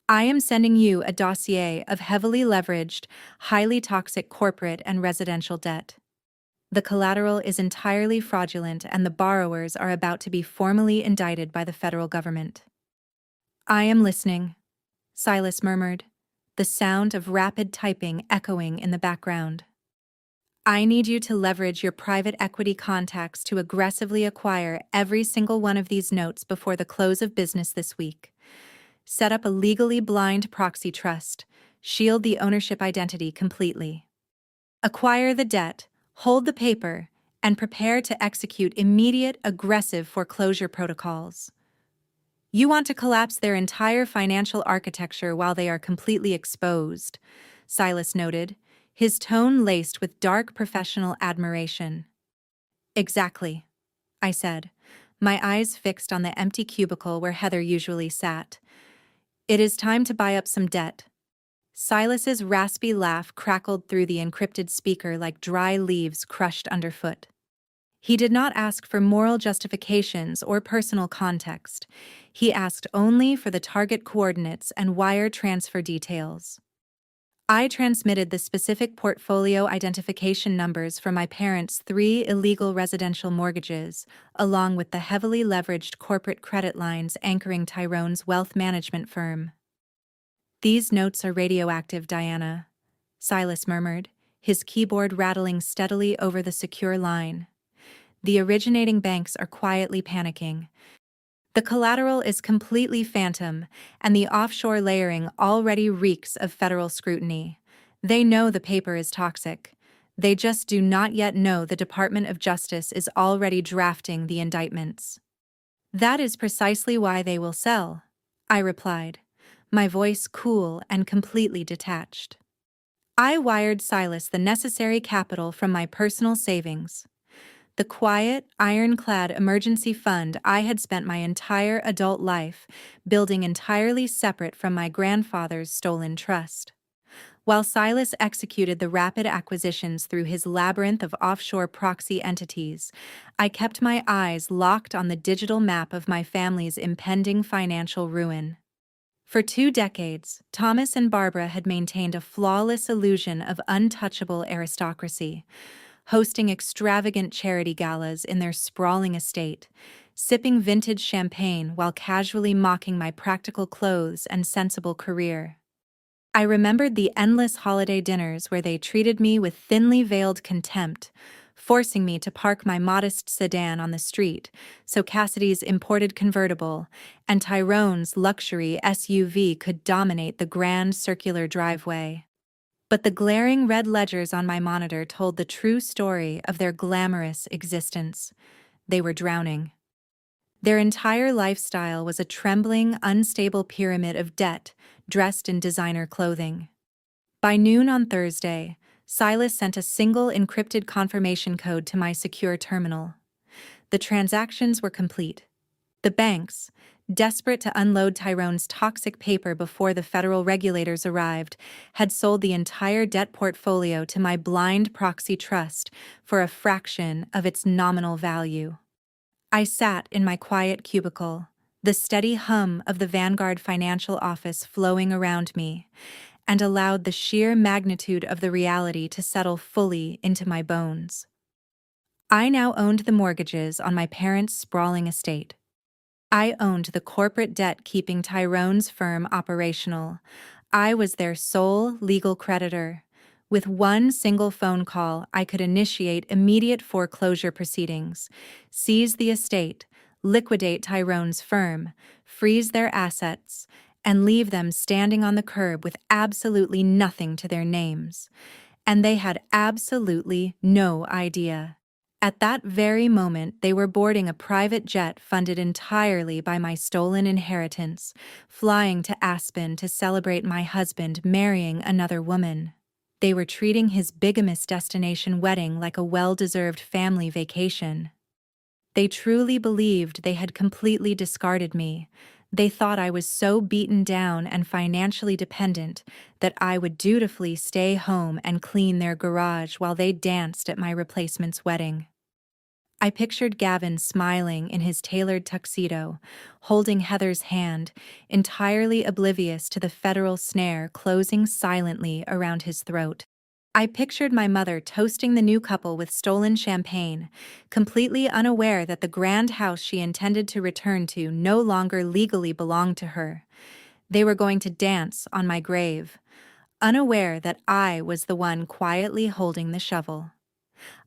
I am sending you a dossier of heavily leveraged, highly toxic corporate and residential debt. The collateral is entirely fraudulent and the borrowers are about to be formally indicted by the federal government. I am listening, Silas murmured, the sound of rapid typing echoing in the background. I need you to leverage your private equity contacts to aggressively acquire every single one of these notes before the close of business this week. Set up a legally blind proxy trust, shield the ownership identity completely. Acquire the debt, hold the paper, and prepare to execute immediate, aggressive foreclosure protocols. You want to collapse their entire financial architecture while they are completely exposed, Silas noted, his tone laced with dark professional admiration. Exactly, I said, my eyes fixed on the empty cubicle where Heather usually sat. It is time to buy up some debt. Silas's raspy laugh crackled through the encrypted speaker like dry leaves crushed underfoot. He did not ask for moral justifications or personal context. He asked only for the target coordinates and wire transfer details. I transmitted the specific portfolio identification numbers for my parents' 3 illegal residential mortgages, along with the heavily leveraged corporate credit lines anchoring Tyrone's wealth management firm. These notes are radioactive, Diana, Silas murmured, his keyboard rattling steadily over the secure line. The originating banks are quietly panicking. The collateral is completely phantom, and the offshore layering already reeks of federal scrutiny. They know the paper is toxic. They just do not yet know the Department of Justice is already drafting the indictments. That is precisely why they will sell, I replied, my voice cool and completely detached. I wired Silas the necessary capital from my personal savings. The quiet, ironclad emergency fund I had spent my entire adult life building entirely separate from my grandfather's stolen trust. While Silas executed the rapid acquisitions through his labyrinth of offshore proxy entities, I kept my eyes locked on the digital map of my family's impending financial ruin. For 2 decades, Thomas and Barbara had maintained a flawless illusion of untouchable aristocracy, hosting extravagant charity galas in their sprawling estate, sipping vintage champagne while casually mocking my practical clothes and sensible career. I remembered the endless holiday dinners where they treated me with thinly veiled contempt, forcing me to park my modest sedan on the street so Cassidy's imported convertible and Tyrone's luxury SUV could dominate the grand circular driveway. But the glaring red ledgers on my monitor told the true story of their glamorous existence. They were drowning. Their entire lifestyle was a trembling, unstable pyramid of debt dressed in designer clothing. By noon on Thursday, Silas sent a single encrypted confirmation code to my secure terminal. The transactions were complete. The banks, desperate to unload Tyrone's toxic paper before the federal regulators arrived, had sold the entire debt portfolio to my blind proxy trust for a fraction of its nominal value. I sat in my quiet cubicle, the steady hum of the Vanguard financial office flowing around me, and allowed the sheer magnitude of the reality to settle fully into my bones. I now owned the mortgages on my parents' sprawling estate. I owned the corporate debt keeping Tyrone's firm operational. I was their sole legal creditor. With one single phone call, I could initiate immediate foreclosure proceedings, seize the estate, liquidate Tyrone's firm, freeze their assets, and leave them standing on the curb with absolutely nothing to their names. And they had absolutely no idea. At that very moment, they were boarding a private jet funded entirely by my stolen inheritance, flying to Aspen to celebrate my husband marrying another woman. They were treating his bigamous destination wedding like a well-deserved family vacation. They truly believed they had completely discarded me. They thought I was so beaten down and financially dependent that I would dutifully stay home and clean their garage while they danced at my replacement's wedding. I pictured Gavin smiling in his tailored tuxedo, holding Heather's hand, entirely oblivious to the federal snare closing silently around his throat. I pictured my mother toasting the new couple with stolen champagne, completely unaware that the grand house she intended to return to no longer legally belonged to her. They were going to dance on my grave, unaware that I was the one quietly holding the shovel.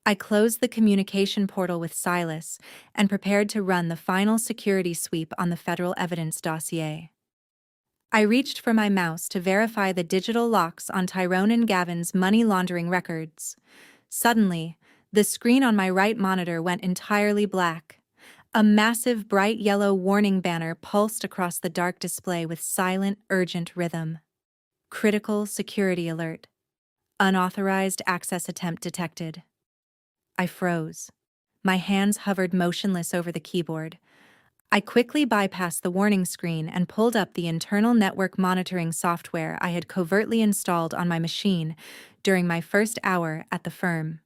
I closed the communication portal with Silas and prepared to run the final security sweep on the federal evidence dossier. I reached for my mouse to verify the digital locks on Tyrone and Gavin's money laundering records. Suddenly, the screen on my right monitor went entirely black. A massive bright yellow warning banner pulsed across the dark display with silent, urgent rhythm. Critical security alert. Unauthorized access attempt detected. I froze. My hands hovered motionless over the keyboard. I quickly bypassed the warning screen and pulled up the internal network monitoring software I had covertly installed on my machine during my first hour at the firm.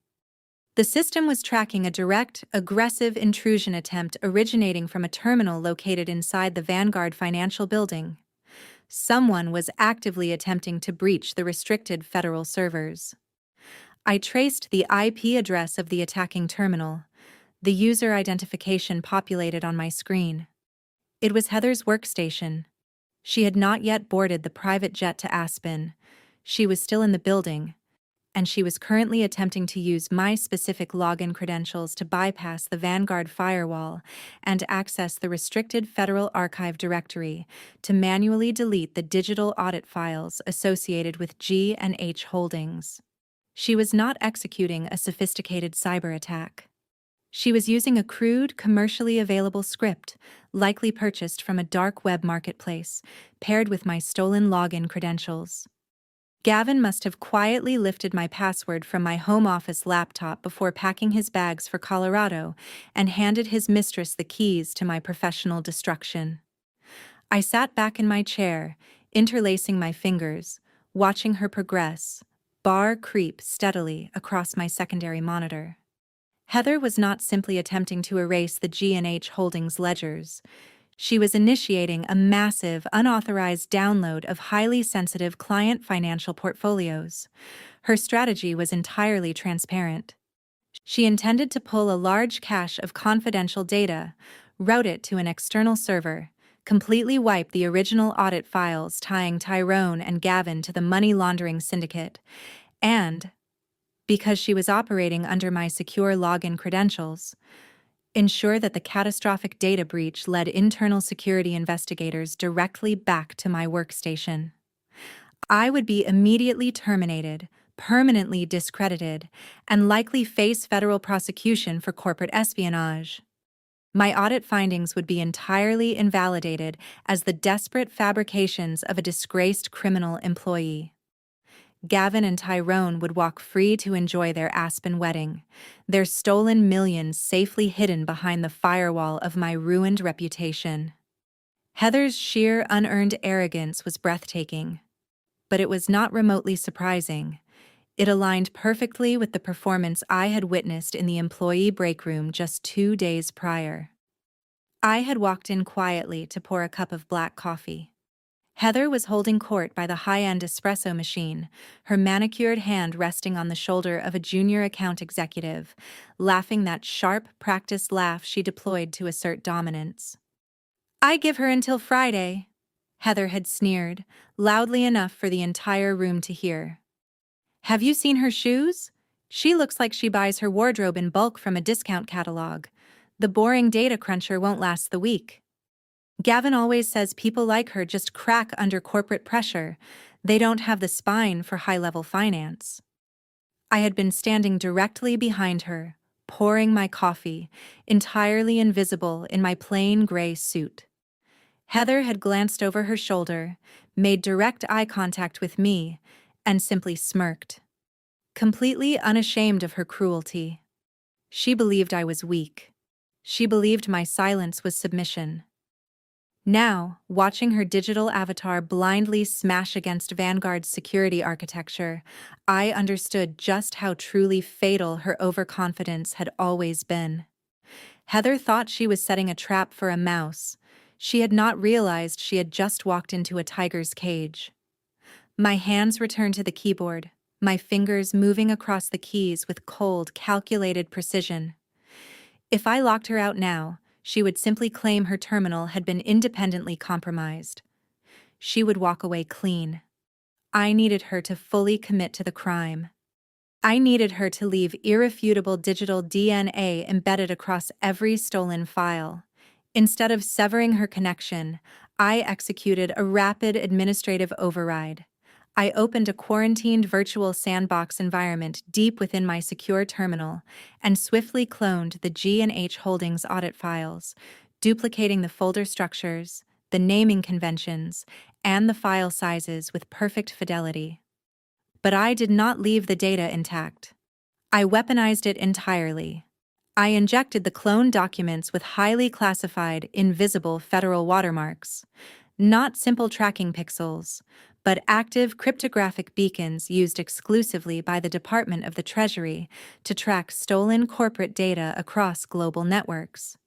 The system was tracking a direct, aggressive intrusion attempt originating from a terminal located inside the Vanguard financial building. Someone was actively attempting to breach the restricted federal servers. I traced the IP address of the attacking terminal. The user identification populated on my screen. It was Heather's workstation. She had not yet boarded the private jet to Aspen. She was still in the building, and she was currently attempting to use my specific login credentials to bypass the Vanguard firewall and access the restricted Federal Archive directory to manually delete the digital audit files associated with G&H Holdings. She was not executing a sophisticated cyber attack. She was using a crude, commercially available script, likely purchased from a dark web marketplace, paired with my stolen login credentials. Gavin must have quietly lifted my password from my home office laptop before packing his bags for Colorado and handed his mistress the keys to my professional destruction. I sat back in my chair, interlacing my fingers, watching her progress, bar creep steadily across my secondary monitor. Heather was not simply attempting to erase the G&H Holdings ledgers. She was initiating a massive, unauthorized download of highly sensitive client financial portfolios. Her strategy was entirely transparent. She intended to pull a large cache of confidential data, route it to an external server, completely wipe the original audit files tying Tyrone and Gavin to the money laundering syndicate, and, because she was operating under my secure login credentials, ensure that the catastrophic data breach led internal security investigators directly back to my workstation. I would be immediately terminated, permanently discredited, and likely face federal prosecution for corporate espionage. My audit findings would be entirely invalidated as the desperate fabrications of a disgraced criminal employee. Gavin and Tyrone would walk free to enjoy their Aspen wedding, their stolen millions safely hidden behind the firewall of my ruined reputation. Heather's sheer unearned arrogance was breathtaking, but it was not remotely surprising. It aligned perfectly with the performance I had witnessed in the employee break room just 2 days prior. I had walked in quietly to pour a cup of black coffee. Heather was holding court by the high-end espresso machine, her manicured hand resting on the shoulder of a junior account executive, laughing that sharp, practiced laugh she deployed to assert dominance. "I give her until Friday," Heather had sneered, loudly enough for the entire room to hear. "Have you seen her shoes? She looks like she buys her wardrobe in bulk from a discount catalog. The boring data cruncher won't last the week. Gavin always says people like her just crack under corporate pressure. They don't have the spine for high-level finance." I had been standing directly behind her, pouring my coffee, entirely invisible in my plain gray suit. Heather had glanced over her shoulder, made direct eye contact with me, and simply smirked. Completely unashamed of her cruelty. She believed I was weak. She believed my silence was submission. Now, watching her digital avatar blindly smash against Vanguard's security architecture, I understood just how truly fatal her overconfidence had always been. Heather thought she was setting a trap for a mouse. She had not realized she had just walked into a tiger's cage. My hands returned to the keyboard, my fingers moving across the keys with cold, calculated precision. If I locked her out now, she would simply claim her terminal had been independently compromised. She would walk away clean. I needed her to fully commit to the crime. I needed her to leave irrefutable digital DNA embedded across every stolen file. Instead of severing her connection, I executed a rapid administrative override. I opened a quarantined virtual sandbox environment deep within my secure terminal and swiftly cloned the G&H Holdings audit files, duplicating the folder structures, the naming conventions, and the file sizes with perfect fidelity. But I did not leave the data intact. I weaponized it entirely. I injected the cloned documents with highly classified, invisible federal watermarks, not simple tracking pixels, but active cryptographic beacons used exclusively by the Department of the Treasury to track stolen corporate data across global networks.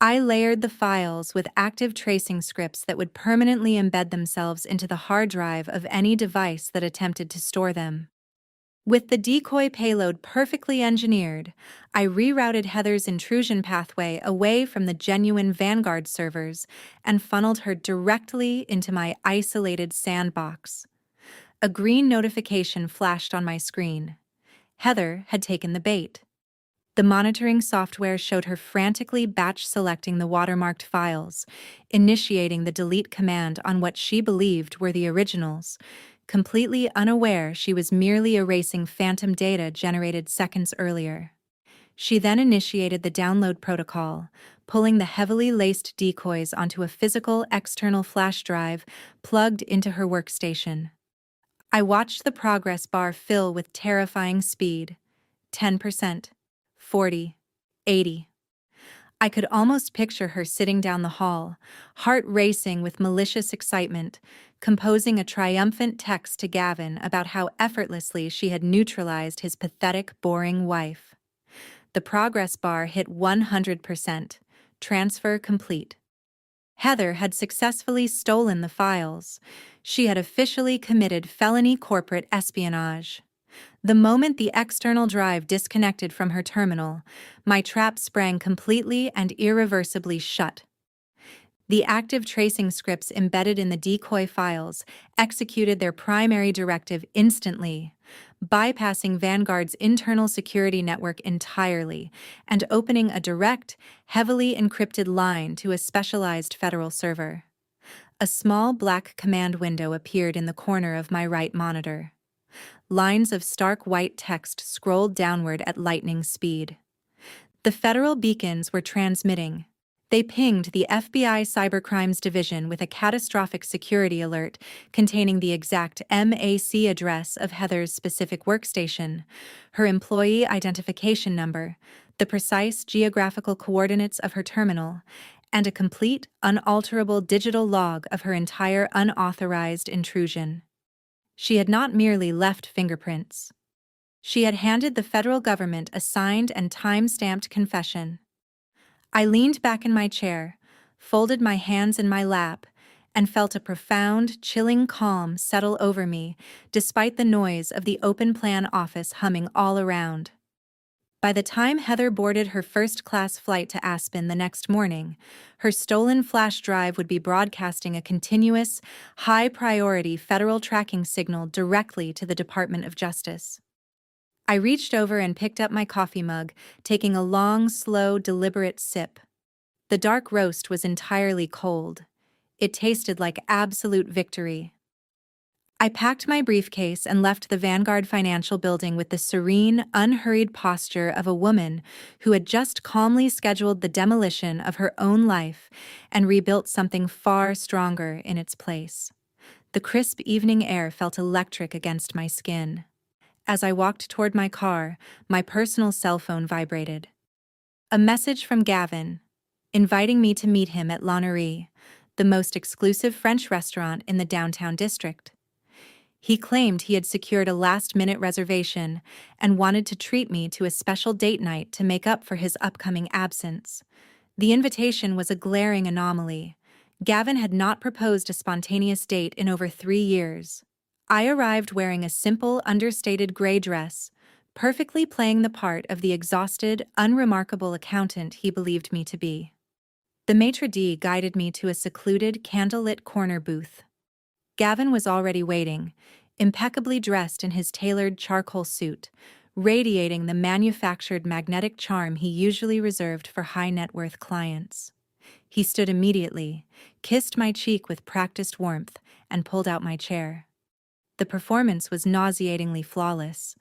I layered the files with active tracing scripts that would permanently embed themselves into the hard drive of any device that attempted to store them. With the decoy payload perfectly engineered, I rerouted Heather's intrusion pathway away from the genuine Vanguard servers and funneled her directly into my isolated sandbox. A green notification flashed on my screen. Heather had taken the bait. The monitoring software showed her frantically batch-selecting the watermarked files, initiating the delete command on what she believed were the originals, completely unaware she was merely erasing phantom data generated seconds earlier. She then initiated the download protocol, pulling the heavily laced decoys onto a physical external flash drive plugged into her workstation. I watched the progress bar fill with terrifying speed. 10%, 40, 80. I could almost picture her sitting down the hall, heart racing with malicious excitement, composing a triumphant text to Gavin about how effortlessly she had neutralized his pathetic, boring wife. The progress bar hit 100%. Transfer complete. Heather had successfully stolen the files. She had officially committed felony corporate espionage. The moment the external drive disconnected from her terminal, my trap sprang completely and irreversibly shut. The active tracing scripts embedded in the decoy files executed their primary directive instantly, bypassing Vanguard's internal security network entirely and opening a direct, heavily encrypted line to a specialized federal server. A small black command window appeared in the corner of my right monitor. Lines of stark white text scrolled downward at lightning speed. The federal beacons were transmitting. They pinged the FBI Cybercrimes Division with a catastrophic security alert containing the exact MAC address of Heather's specific workstation, her employee identification number, the precise geographical coordinates of her terminal, and a complete, unalterable digital log of her entire unauthorized intrusion. She had not merely left fingerprints. She had handed the federal government a signed and time-stamped confession. I leaned back in my chair, folded my hands in my lap, and felt a profound, chilling calm settle over me despite the noise of the open-plan office humming all around. By the time Heather boarded her first-class flight to Aspen the next morning, her stolen flash drive would be broadcasting a continuous, high-priority federal tracking signal directly to the Department of Justice. I reached over and picked up my coffee mug, taking a long, slow, deliberate sip. The dark roast was entirely cold. It tasted like absolute victory. I packed my briefcase and left the Vanguard Financial Building with the serene, unhurried posture of a woman who had just calmly scheduled the demolition of her own life and rebuilt something far stronger in its place. The crisp evening air felt electric against my skin. As I walked toward my car, my personal cell phone vibrated. A message from Gavin, inviting me to meet him at La Nourie, the most exclusive French restaurant in the downtown district. He claimed he had secured a last-minute reservation and wanted to treat me to a special date night to make up for his upcoming absence. The invitation was a glaring anomaly. Gavin had not proposed a spontaneous date in over 3 years. I arrived wearing a simple, understated gray dress, perfectly playing the part of the exhausted, unremarkable accountant he believed me to be. The maitre d' guided me to a secluded, candlelit corner booth. Gavin was already waiting, impeccably dressed in his tailored charcoal suit, radiating the manufactured magnetic charm he usually reserved for high-net-worth clients. He stood immediately, kissed my cheek with practiced warmth, and pulled out my chair. The performance was nauseatingly flawless.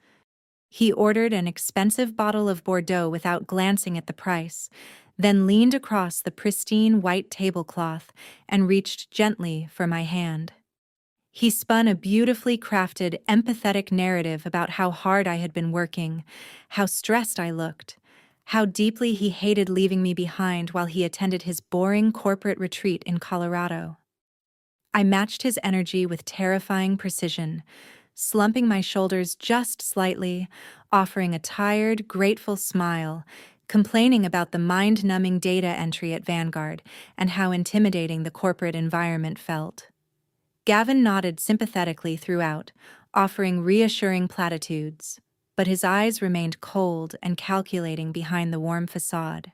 He ordered an expensive bottle of Bordeaux without glancing at the price, then leaned across the pristine white tablecloth and reached gently for my hand. He spun a beautifully crafted, empathetic narrative about how hard I had been working, how stressed I looked, how deeply he hated leaving me behind while he attended his boring corporate retreat in Colorado. I matched his energy with terrifying precision, slumping my shoulders just slightly, offering a tired, grateful smile, complaining about the mind-numbing data entry at Vanguard and how intimidating the corporate environment felt. Gavin nodded sympathetically throughout, offering reassuring platitudes, but his eyes remained cold and calculating behind the warm facade.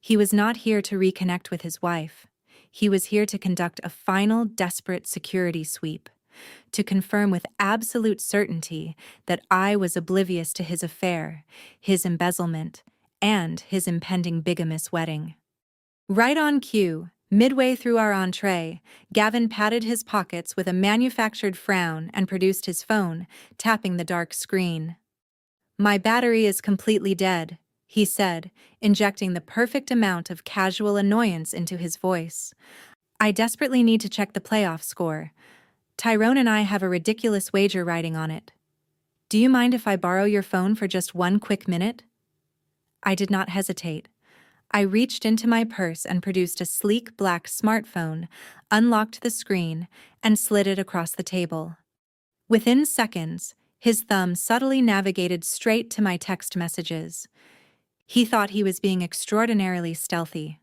He was not here to reconnect with his wife. He was here to conduct a final, desperate security sweep, to confirm with absolute certainty that I was oblivious to his affair, his embezzlement, and his impending bigamous wedding. Right on cue, midway through our entree, Gavin patted his pockets with a manufactured frown and produced his phone, tapping the dark screen. "My battery is completely dead," he said, injecting the perfect amount of casual annoyance into his voice. "I desperately need to check the playoff score. Tyrone and I have a ridiculous wager riding on it. Do you mind if I borrow your phone for just one quick minute?" I did not hesitate. I reached into my purse and produced a sleek black smartphone, unlocked the screen, and slid it across the table. Within seconds, his thumb subtly navigated straight to my text messages. He thought he was being extraordinarily stealthy.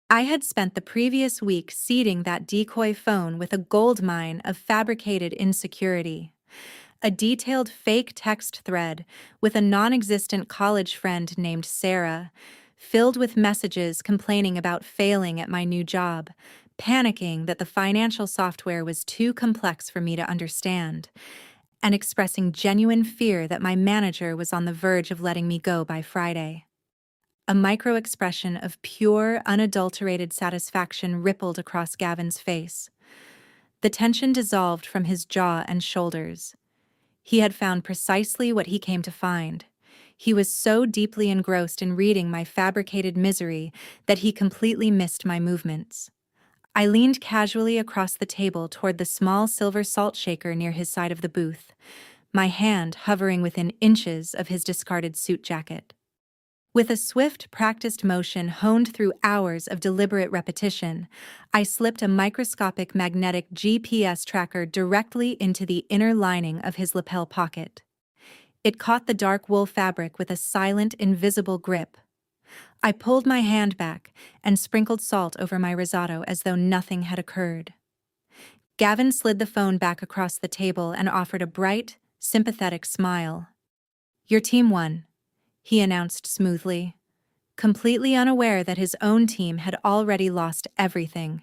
I had spent the previous week seeding that decoy phone with a goldmine of fabricated insecurity. A detailed fake text thread with a non-existent college friend named Sarah, filled with messages complaining about failing at my new job, panicking that the financial software was too complex for me to understand, and expressing genuine fear that my manager was on the verge of letting me go by Friday. A micro-expression of pure, unadulterated satisfaction rippled across Gavin's face. The tension dissolved from his jaw and shoulders. He had found precisely what he came to find. He was so deeply engrossed in reading my fabricated misery that he completely missed my movements. I leaned casually across the table toward the small silver salt shaker near his side of the booth, my hand hovering within inches of his discarded suit jacket. With a swift, practiced motion honed through hours of deliberate repetition, I slipped a microscopic magnetic GPS tracker directly into the inner lining of his lapel pocket. It caught the dark wool fabric with a silent, invisible grip. I pulled my hand back and sprinkled salt over my risotto as though nothing had occurred. Gavin slid the phone back across the table and offered a bright, sympathetic smile. "Your team won," he announced smoothly, completely unaware that his own team had already lost everything.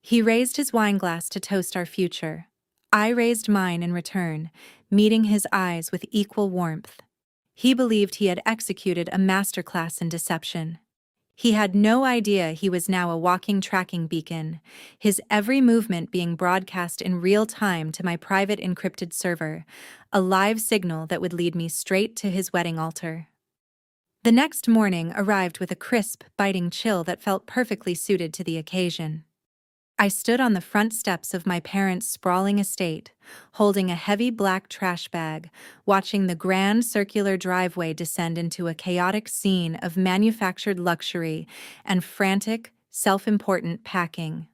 He raised his wineglass to toast our future. I raised mine in return, meeting his eyes with equal warmth. He believed he had executed a masterclass in deception. He had no idea he was now a walking tracking beacon, his every movement being broadcast in real time to my private encrypted server, a live signal that would lead me straight to his wedding altar. The next morning arrived with a crisp, biting chill that felt perfectly suited to the occasion. I stood on the front steps of my parents' sprawling estate, holding a heavy black trash bag, watching the grand circular driveway descend into a chaotic scene of manufactured luxury and frantic, self-important packing.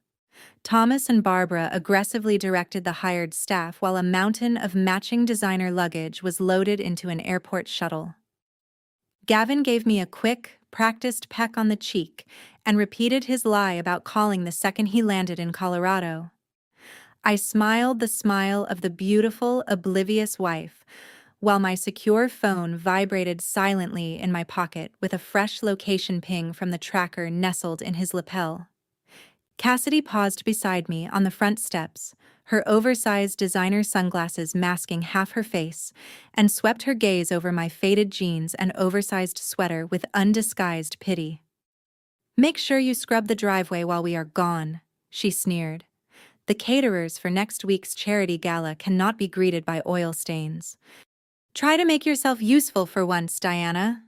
Thomas and Barbara aggressively directed the hired staff while a mountain of matching designer luggage was loaded into an airport shuttle. Gavin gave me a quick, practiced peck on the cheek and repeated his lie about calling the second he landed in Colorado. I smiled the smile of the beautiful, oblivious wife, while my secure phone vibrated silently in my pocket with a fresh location ping from the tracker nestled in his lapel. Cassidy paused beside me on the front steps, her oversized designer sunglasses masking half her face, and swept her gaze over my faded jeans and oversized sweater with undisguised pity. "Make sure you scrub the driveway while we are gone," she sneered. "The caterers for next week's charity gala cannot be greeted by oil stains. Try to make yourself useful for once, Diana."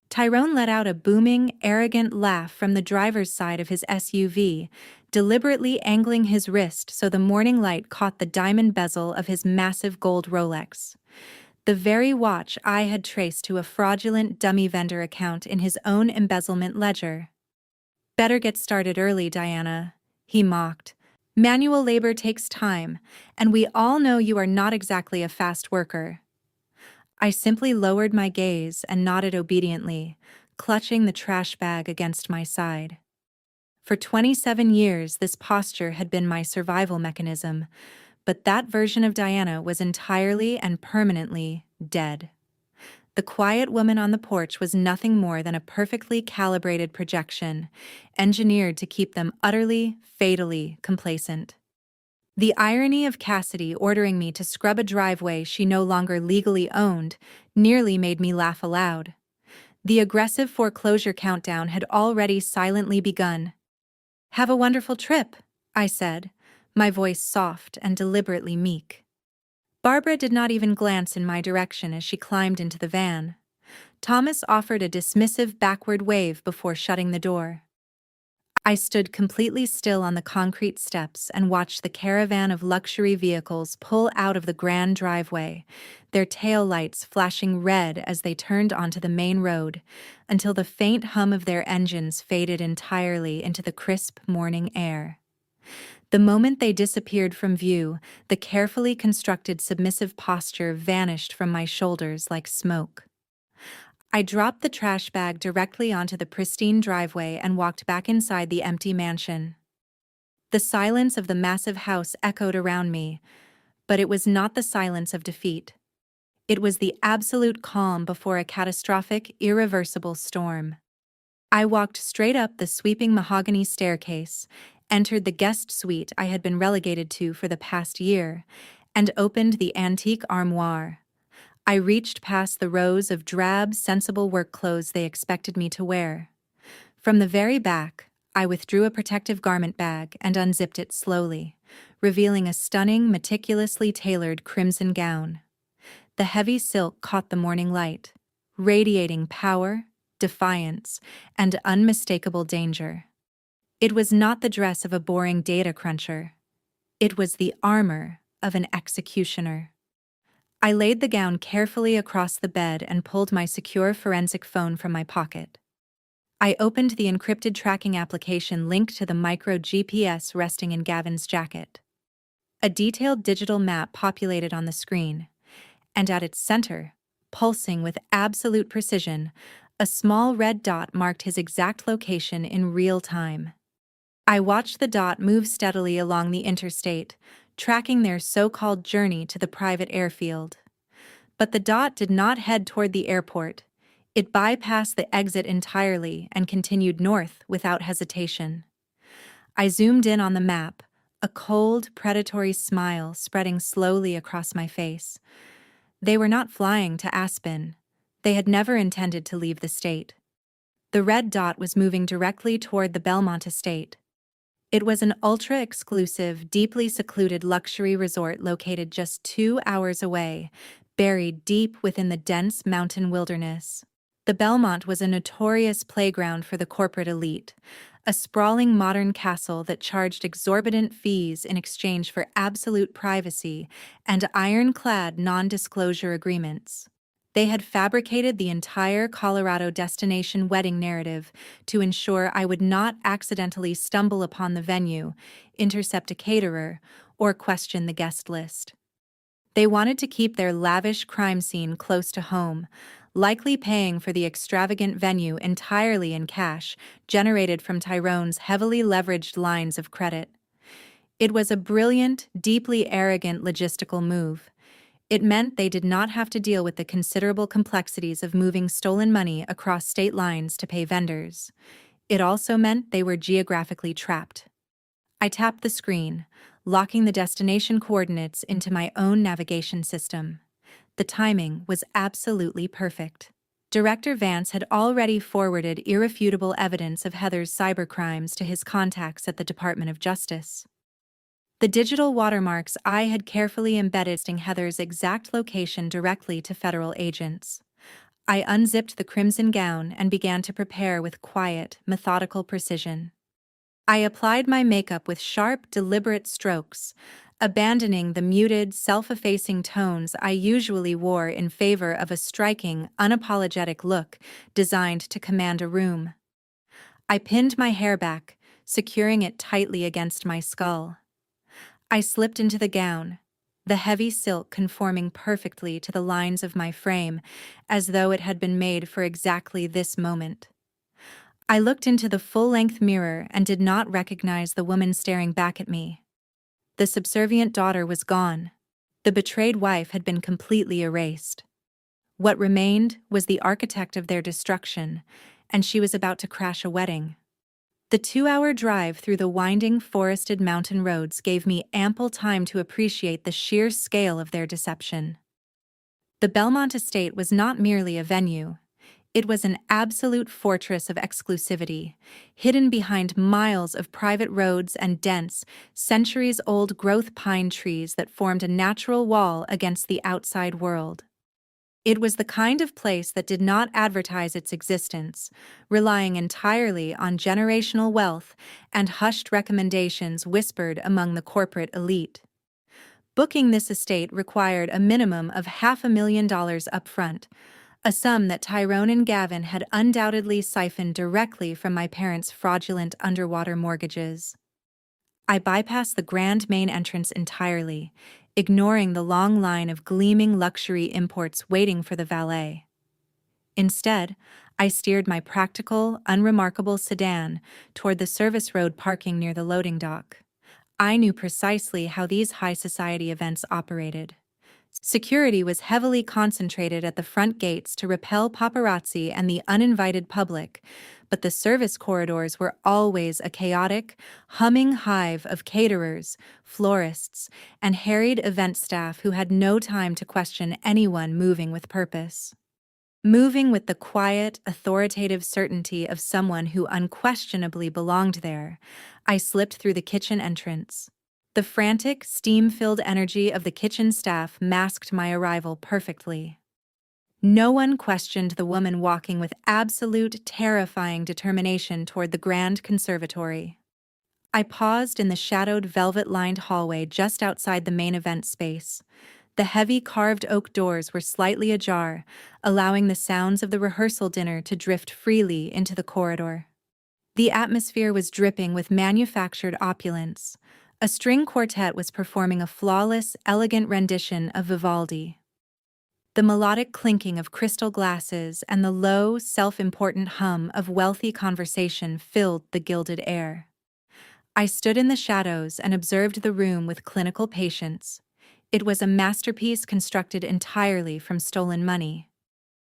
Tyrone let out a booming, arrogant laugh from the driver's side of his SUV, deliberately angling his wrist so the morning light caught the diamond bezel of his massive gold Rolex. The very watch I had traced to a fraudulent dummy vendor account in his own embezzlement ledger. "Better get started early, Diana," he mocked. "Manual labor takes time, and we all know you are not exactly a fast worker." I simply lowered my gaze and nodded obediently, clutching the trash bag against my side. For 27 years, this posture had been my survival mechanism, but that version of Diana was entirely and permanently dead. The quiet woman on the porch was nothing more than a perfectly calibrated projection, engineered to keep them utterly, fatally complacent. The irony of Cassidy ordering me to scrub a driveway she no longer legally owned nearly made me laugh aloud. The aggressive foreclosure countdown had already silently begun. "Have a wonderful trip," I said, my voice soft and deliberately meek. Barbara did not even glance in my direction as she climbed into the van. Thomas offered a dismissive backward wave before shutting the door. I stood completely still on the concrete steps and watched the caravan of luxury vehicles pull out of the grand driveway, their tail lights flashing red as they turned onto the main road, until the faint hum of their engines faded entirely into the crisp morning air. The moment they disappeared from view, the carefully constructed submissive posture vanished from my shoulders like smoke. I dropped the trash bag directly onto the pristine driveway and walked back inside the empty mansion. The silence of the massive house echoed around me, but it was not the silence of defeat. It was the absolute calm before a catastrophic, irreversible storm. I walked straight up the sweeping mahogany staircase, entered the guest suite I had been relegated to for the past year, and opened the antique armoire. I reached past the rows of drab, sensible work clothes they expected me to wear. From the very back, I withdrew a protective garment bag and unzipped it slowly, revealing a stunning, meticulously tailored crimson gown. The heavy silk caught the morning light, radiating power, defiance, and unmistakable danger. It was not the dress of a boring data cruncher. It was the armor of an executioner. I laid the gown carefully across the bed and pulled my secure forensic phone from my pocket. I opened the encrypted tracking application linked to the micro GPS resting in Gavin's jacket. A detailed digital map populated on the screen, and at its center, pulsing with absolute precision, a small red dot marked his exact location in real time. I watched the dot move steadily along the interstate, tracking their so-called journey to the private airfield. But the dot did not head toward the airport. It bypassed the exit entirely and continued north without hesitation. I zoomed in on the map, a cold, predatory smile spreading slowly across my face. They were not flying to Aspen. They had never intended to leave the state. The red dot was moving directly toward the Belmont estate. It was an ultra-exclusive, deeply secluded luxury resort located just 2 hours away, buried deep within the dense mountain wilderness. The Belmont was a notorious playground for the corporate elite, a sprawling modern castle that charged exorbitant fees in exchange for absolute privacy and ironclad non-disclosure agreements. They had fabricated the entire Colorado destination wedding narrative to ensure I would not accidentally stumble upon the venue, intercept a caterer, or question the guest list. They wanted to keep their lavish crime scene close to home, likely paying for the extravagant venue entirely in cash generated from Tyrone's heavily leveraged lines of credit. It was a brilliant, deeply arrogant logistical move. It meant they did not have to deal with the considerable complexities of moving stolen money across state lines to pay vendors. It also meant they were geographically trapped. I tapped the screen, locking the destination coordinates into my own navigation system. The timing was absolutely perfect. Director Vance had already forwarded irrefutable evidence of Heather's cybercrimes to his contacts at the Department of Justice. The digital watermarks I had carefully embedded Heather's exact location directly to federal agents. I unzipped the crimson gown and began to prepare with quiet, methodical precision. I applied my makeup with sharp, deliberate strokes, abandoning the muted, self-effacing tones I usually wore in favor of a striking, unapologetic look designed to command a room. I pinned my hair back, securing it tightly against my skull. I slipped into the gown, the heavy silk conforming perfectly to the lines of my frame, as though it had been made for exactly this moment. I looked into the full-length mirror and did not recognize the woman staring back at me. The subservient daughter was gone. The betrayed wife had been completely erased. What remained was the architect of their destruction, and she was about to crash a wedding. The 2-hour drive through the winding, forested mountain roads gave me ample time to appreciate the sheer scale of their deception. The Belmont estate was not merely a venue. It was an absolute fortress of exclusivity, hidden behind miles of private roads and dense, centuries-old growth pine trees that formed a natural wall against the outside world. It was the kind of place that did not advertise its existence, relying entirely on generational wealth and hushed recommendations whispered among the corporate elite. Booking this estate required a minimum of $500,000 upfront, a sum that Tyrone and Gavin had undoubtedly siphoned directly from my parents' fraudulent underwater mortgages. I bypassed the grand main entrance entirely, ignoring the long line of gleaming luxury imports waiting for the valet. Instead, I steered my practical, unremarkable sedan toward the service road parking near the loading dock. I knew precisely how these high society events operated. Security was heavily concentrated at the front gates to repel paparazzi and the uninvited public, but the service corridors were always a chaotic, humming hive of caterers, florists, and harried event staff who had no time to question anyone moving with purpose. Moving with the quiet, authoritative certainty of someone who unquestionably belonged there, I slipped through the kitchen entrance. The frantic, steam-filled energy of the kitchen staff masked my arrival perfectly. No one questioned the woman walking with absolute, terrifying determination toward the grand conservatory. I paused in the shadowed, velvet-lined hallway just outside the main event space. The heavy carved oak doors were slightly ajar, allowing the sounds of the rehearsal dinner to drift freely into the corridor. The atmosphere was dripping with manufactured opulence. A string quartet was performing a flawless, elegant rendition of Vivaldi. The melodic clinking of crystal glasses and the low, self-important hum of wealthy conversation filled the gilded air. I stood in the shadows and observed the room with clinical patience. It was a masterpiece constructed entirely from stolen money.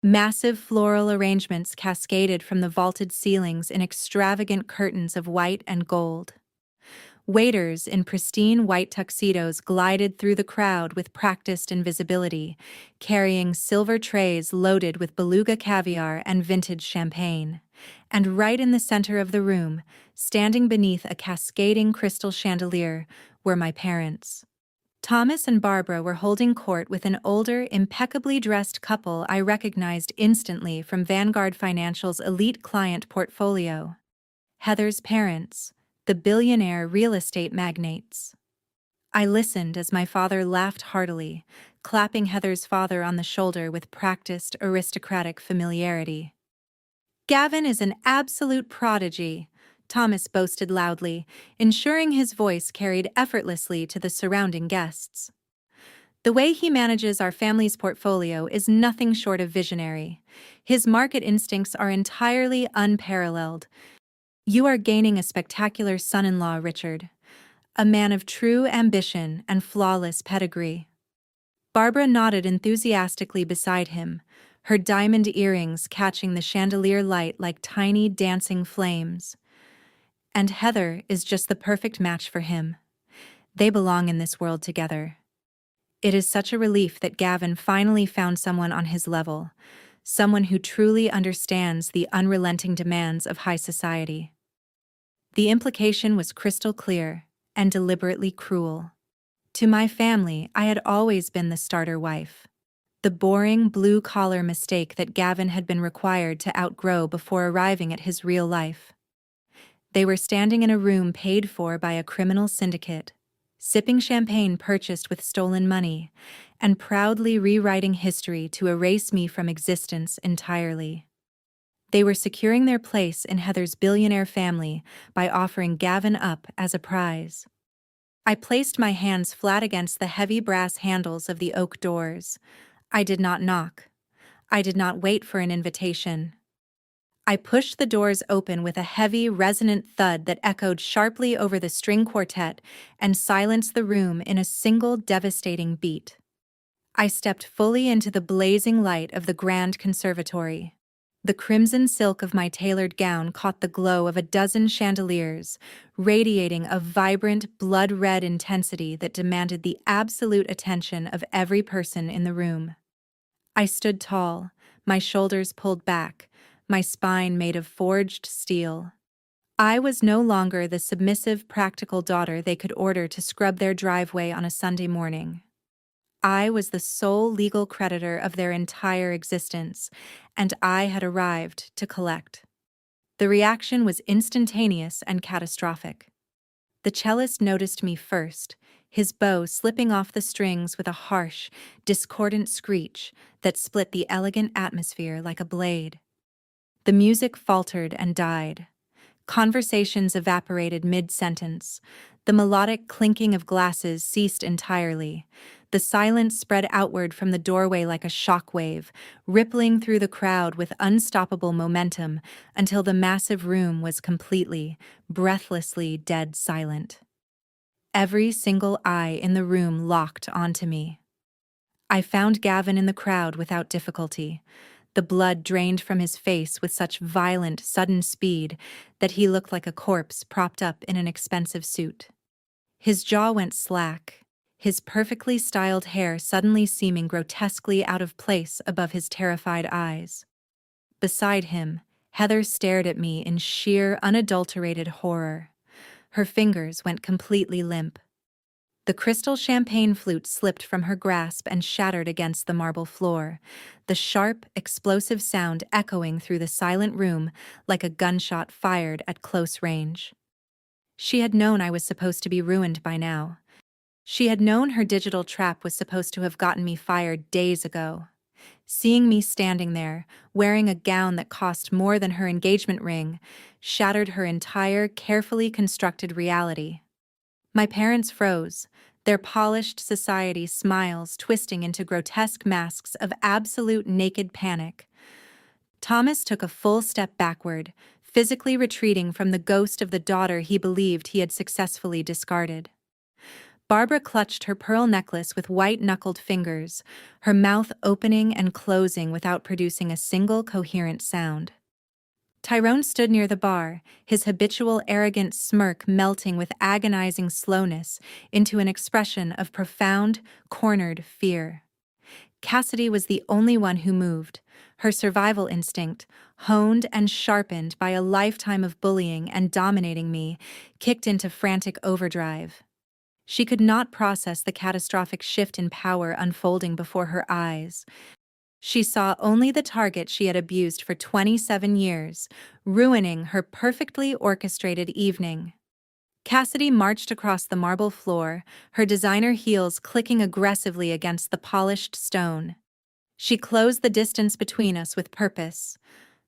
Massive floral arrangements cascaded from the vaulted ceilings in extravagant curtains of white and gold. Waiters in pristine white tuxedos glided through the crowd with practiced invisibility, carrying silver trays loaded with beluga caviar and vintage champagne. And right in the center of the room, standing beneath a cascading crystal chandelier, were my parents. Thomas and Barbara were holding court with an older, impeccably dressed couple I recognized instantly from Vanguard Financial's elite client portfolio. Heather's parents, the billionaire real estate magnates. I listened as my father laughed heartily, clapping Heather's father on the shoulder with practiced, aristocratic familiarity. "Gavin is an absolute prodigy," Thomas boasted loudly, ensuring his voice carried effortlessly to the surrounding guests. "The way he manages our family's portfolio is nothing short of visionary. His market instincts are entirely unparalleled. You are gaining a spectacular son-in-law, Richard. A man of true ambition and flawless pedigree." Barbara nodded enthusiastically beside him, her diamond earrings catching the chandelier light like tiny dancing flames. "And Heather is just the perfect match for him. They belong in this world together." It is such a relief that Gavin finally found someone on his level, someone who truly understands the unrelenting demands of high society. The implication was crystal clear and deliberately cruel. To my family, I had always been the starter wife, the boring blue-collar mistake that Gavin had been required to outgrow before arriving at his real life. They were standing in a room paid for by a criminal syndicate, sipping champagne purchased with stolen money, and proudly rewriting history to erase me from existence entirely. They were securing their place in Heather's billionaire family by offering Gavin up as a prize. I placed my hands flat against the heavy brass handles of the oak doors. I did not knock. I did not wait for an invitation. I pushed the doors open with a heavy, resonant thud that echoed sharply over the string quartet and silenced the room in a single devastating beat. I stepped fully into the blazing light of the grand conservatory. The crimson silk of my tailored gown caught the glow of a dozen chandeliers, radiating a vibrant, blood-red intensity that demanded the absolute attention of every person in the room. I stood tall, my shoulders pulled back, my spine made of forged steel. I was no longer the submissive, practical daughter they could order to scrub their driveway on a Sunday morning. I was the sole legal creditor of their entire existence, and I had arrived to collect. The reaction was instantaneous and catastrophic. The cellist noticed me first, his bow slipping off the strings with a harsh, discordant screech that split the elegant atmosphere like a blade. The music faltered and died. Conversations evaporated mid-sentence. The melodic clinking of glasses ceased entirely. The silence spread outward from the doorway like a shockwave, rippling through the crowd with unstoppable momentum until the massive room was completely, breathlessly dead silent. Every single eye in the room locked onto me. I found Gavin in the crowd without difficulty. The blood drained from his face with such violent, sudden speed that he looked like a corpse propped up in an expensive suit. His jaw went slack, his perfectly styled hair suddenly seeming grotesquely out of place above his terrified eyes. Beside him, Heather stared at me in sheer, unadulterated horror. Her fingers went completely limp. The crystal champagne flute slipped from her grasp and shattered against the marble floor, the sharp, explosive sound echoing through the silent room like a gunshot fired at close range. She had known I was supposed to be ruined by now. She had known her digital trap was supposed to have gotten me fired days ago. Seeing me standing there, wearing a gown that cost more than her engagement ring, shattered her entire, carefully constructed reality. My parents froze, their polished society smiles twisting into grotesque masks of absolute naked panic. Thomas took a full step backward, physically retreating from the ghost of the daughter he believed he had successfully discarded. Barbara clutched her pearl necklace with white-knuckled fingers, her mouth opening and closing without producing a single coherent sound. Tyrone stood near the bar, his habitual arrogant smirk melting with agonizing slowness into an expression of profound, cornered fear. Cassidy was the only one who moved, her survival instinct, honed and sharpened by a lifetime of bullying and dominating me, kicked into frantic overdrive. She could not process the catastrophic shift in power unfolding before her eyes. She saw only the target she had abused for 27 years, ruining her perfectly orchestrated evening. Cassidy marched across the marble floor, her designer heels clicking aggressively against the polished stone. She closed the distance between us with purpose,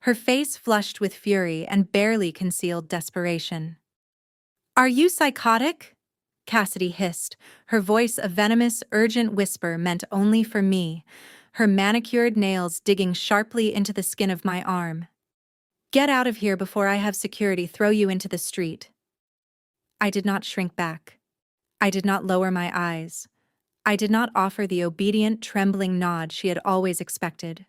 her face flushed with fury and barely concealed desperation. "Are you psychotic?" Cassidy hissed, her voice a venomous, urgent whisper meant only for me, her manicured nails digging sharply into the skin of my arm. "Get out of here before I have security throw you into the street." I did not shrink back. I did not lower my eyes. I did not offer the obedient, trembling nod she had always expected.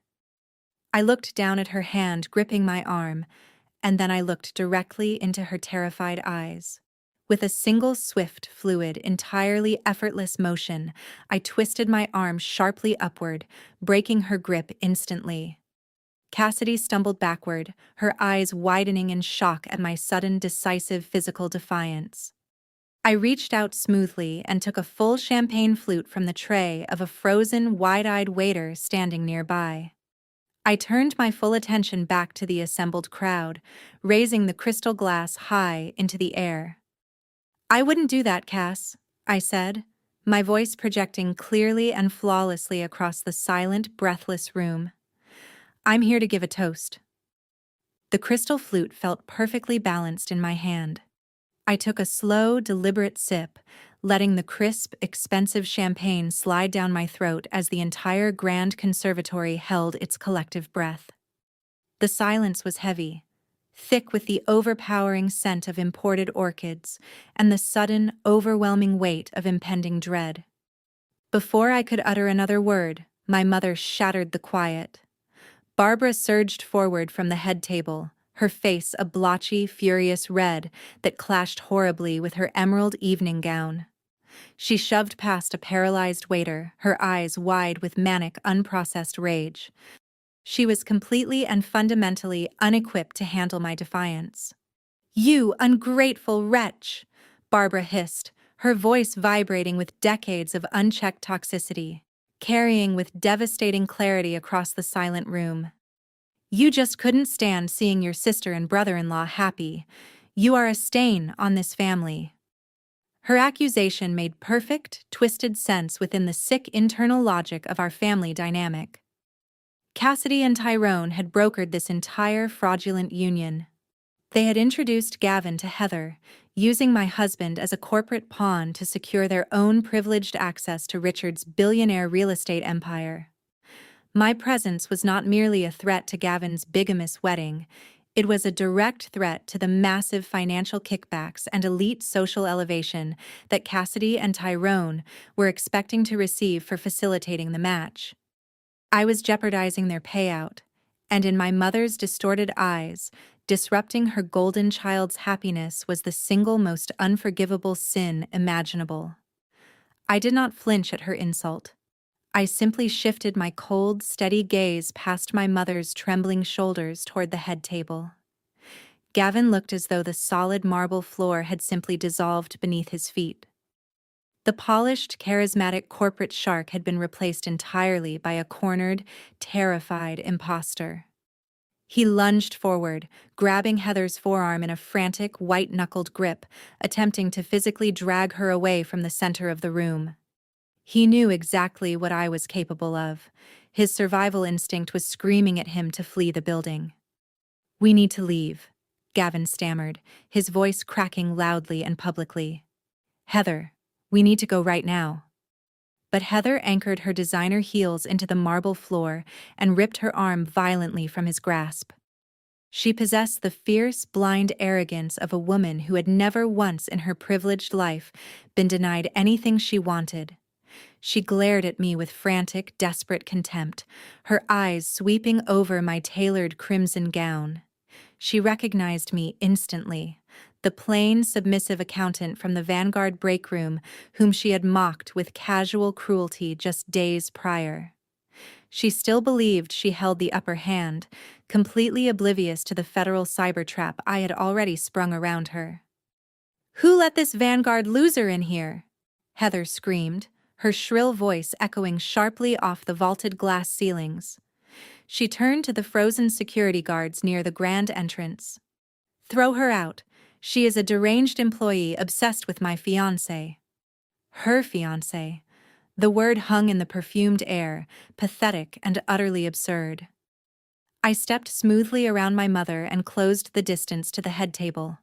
I looked down at her hand gripping my arm, and then I looked directly into her terrified eyes. With a single swift, fluid, entirely effortless motion, I twisted my arm sharply upward, breaking her grip instantly. Cassidy stumbled backward, her eyes widening in shock at my sudden, decisive physical defiance. I reached out smoothly and took a full champagne flute from the tray of a frozen, wide-eyed waiter standing nearby. I turned my full attention back to the assembled crowd, raising the crystal glass high into the air. "I wouldn't do that, Cass," I said, my voice projecting clearly and flawlessly across the silent, breathless room. "I'm here to give a toast." The crystal flute felt perfectly balanced in my hand. I took a slow, deliberate sip, letting the crisp, expensive champagne slide down my throat as the entire grand conservatory held its collective breath. The silence was heavy, thick with the overpowering scent of imported orchids and the sudden, overwhelming weight of impending dread. Before I could utter another word, my mother shattered the quiet. Barbara surged forward from the head table, her face a blotchy, furious red that clashed horribly with her emerald evening gown. She shoved past a paralyzed waiter, her eyes wide with manic, unprocessed rage. She was completely and fundamentally unequipped to handle my defiance. "You ungrateful wretch!" Barbara hissed, her voice vibrating with decades of unchecked toxicity. carrying with devastating clarity across the silent room. You just couldn't stand seeing your sister and brother-in-law happy. You are a stain on this family. Her accusation made perfect, twisted sense within the sick internal logic of our family dynamic. Cassidy and Tyrone had brokered this entire fraudulent union. They had introduced Gavin to Heather, using my husband as a corporate pawn to secure their own privileged access to Richard's billionaire real estate empire. My presence was not merely a threat to Gavin's bigamous wedding, it was a direct threat to the massive financial kickbacks and elite social elevation that Cassidy and Tyrone were expecting to receive for facilitating the match. I was jeopardizing their payout, and in my mother's distorted eyes, disrupting her golden child's happiness was the single most unforgivable sin imaginable. I did not flinch at her insult. I simply shifted my cold, steady gaze past my mother's trembling shoulders toward the head table. Gavin looked as though the solid marble floor had simply dissolved beneath his feet. The polished, charismatic corporate shark had been replaced entirely by a cornered, terrified imposter. He lunged forward, grabbing Heather's forearm in a frantic, white-knuckled grip, attempting to physically drag her away from the center of the room. He knew exactly what I was capable of. His survival instinct was screaming at him to flee the building. "We need to leave," Gavin stammered, his voice cracking loudly and publicly. "Heather, we need to go right now." But Heather anchored her designer heels into the marble floor and ripped her arm violently from his grasp. She possessed the fierce, blind arrogance of a woman who had never once in her privileged life been denied anything she wanted. She glared at me with frantic, desperate contempt, her eyes sweeping over my tailored crimson gown. She recognized me instantly, the plain, submissive accountant from the Vanguard break room whom she had mocked with casual cruelty just days prior. She still believed she held the upper hand, completely oblivious to the federal cyber trap I had already sprung around her. "Who let this Vanguard loser in here?" Heather screamed, her shrill voice echoing sharply off the vaulted glass ceilings. She turned to the frozen security guards near the grand entrance. "Throw her out. She is a deranged employee obsessed with my fiancé." Her fiancé. The word hung in the perfumed air, pathetic and utterly absurd. I stepped smoothly around my mother and closed the distance to the head table.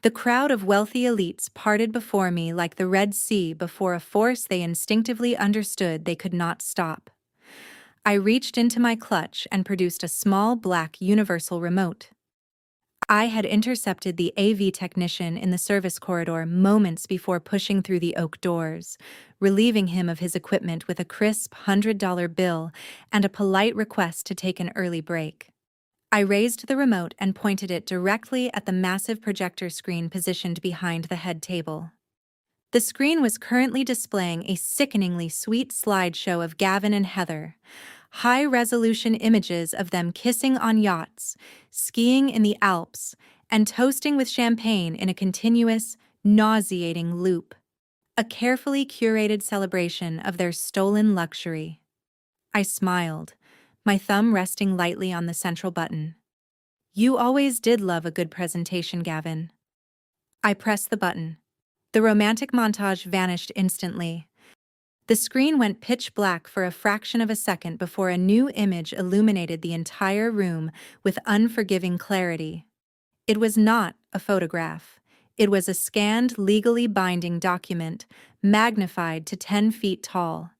The crowd of wealthy elites parted before me like the Red Sea before a force they instinctively understood they could not stop. I reached into my clutch and produced a small black universal remote. I had intercepted the AV technician in the service corridor moments before pushing through the oak doors, relieving him of his equipment with a crisp $100 bill and a polite request to take an early break. I raised the remote and pointed it directly at the massive projector screen positioned behind the head table. The screen was currently displaying a sickeningly sweet slideshow of Gavin and Heather, high-resolution images of them kissing on yachts, skiing in the Alps, and toasting with champagne in a continuous, nauseating loop. A carefully curated celebration of their stolen luxury. I smiled, my thumb resting lightly on the central button. "You always did love a good presentation, Gavin." I pressed the button. The romantic montage vanished instantly. The screen went pitch black for a fraction of a second before a new image illuminated the entire room with unforgiving clarity. It was not a photograph. It was a scanned, legally binding document, magnified to 10 feet tall.